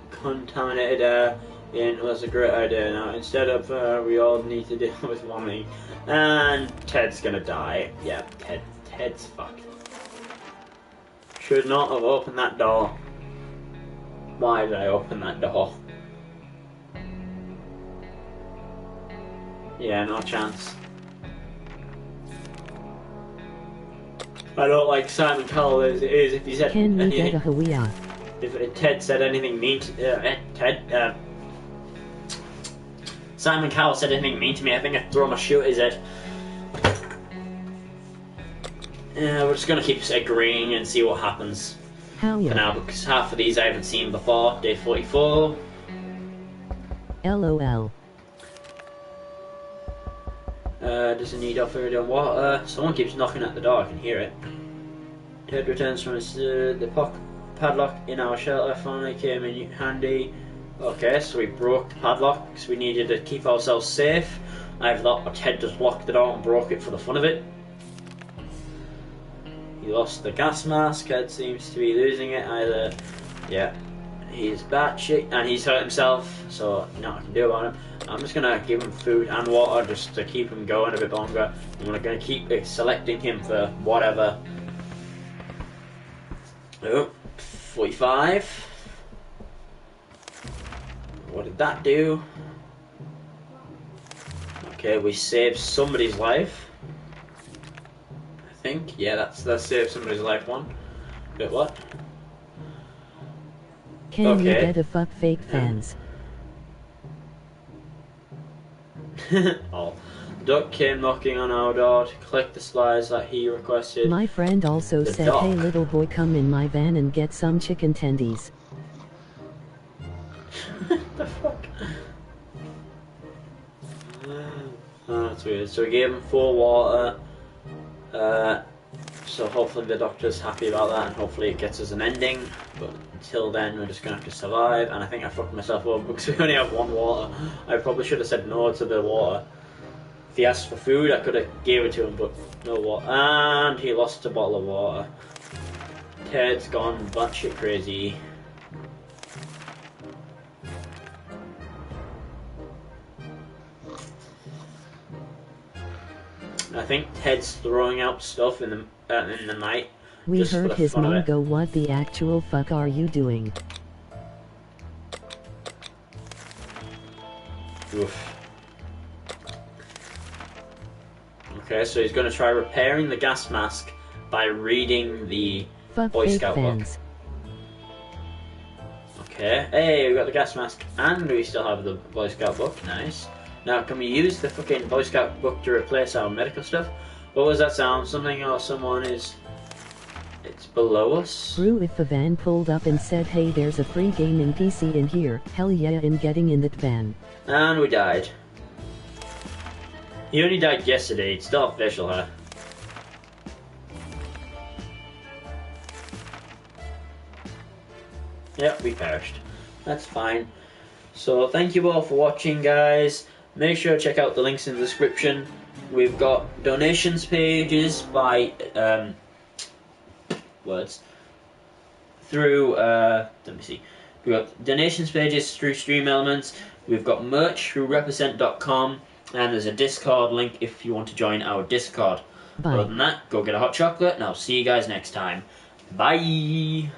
contaminated air in was a great idea. Now instead of we all need to deal with vomiting, and Ted's gonna die. Yeah, Ted's fucked. Should not have opened that door. Why did I open that door? Yeah, no chance. I don't like Simon Cowell as it is. If he said Can we anything, get a Hawaiian? if Ted said anything mean to Simon Cowell said anything mean to me, I think I'd throw my shoe at his head. Yeah, we're just gonna keep agreeing and see what happens. How For now, because half of these I haven't seen before. Day 44. LOL. Does it need our food and water? Someone keeps knocking at the door, I can hear it. Ted returns from his, the padlock in our shelter finally came in handy. Okay, so we broke the padlock because we needed to keep ourselves safe. I thought Ted just locked the door and broke it for the fun of it. He lost the gas mask. Ted seems to be losing it either. Yeah, he's batshit and he's hurt himself, so nothing I can do about him. I'm just gonna give him food and water just to keep him going a bit longer. I'm gonna keep selecting him for whatever. Oh, 45. What did that do? Okay, we saved somebody's life. I think. Yeah, that's saved somebody's life one. Wait, what? Can you get a fuck fake fans? Oh. Duck came knocking on our door to collect the supplies that he requested. My friend also said, duck. hey little boy, come in my van and get some chicken tendies. The fuck? Oh, that's weird. So we gave him 4 water. So hopefully the doctor's happy about that and hopefully it gets us an ending. But until then we're just going to have to survive. And I think I fucked myself up because we only have 1 water. I probably should have said no to the water. If he asked for food I could have gave it to him, but no water. And he lost a bottle of water. Ted's gone batshit crazy. I think Ted's throwing out stuff in the night. We heard his mom go, what the actual fuck are you doing? Oof. Okay, so he's going to try repairing the gas mask by reading the Fuck Boy fake Scout fans. book. Okay, hey, we got the gas mask and we still have the Boy Scout book. Nice. Now, can we use the fucking Boy Scout book to replace our medical stuff? What was that sound? Something or someone is... It's below us? Brew if a van pulled up and said, hey, there's a free gaming PC in here. Hell yeah, I'm getting in that van. And we died. He only died yesterday. It's still official, huh? Yep, we perished. That's fine. So thank you all for watching, guys. Make sure to check out the links in the description. We've got donations pages by through let me see. We've got donations pages through Stream Elements. We've got merch through represent.com, and there's a Discord link if you want to join our Discord. Bye. Other than that, go get a hot chocolate, and I'll see you guys next time. Bye.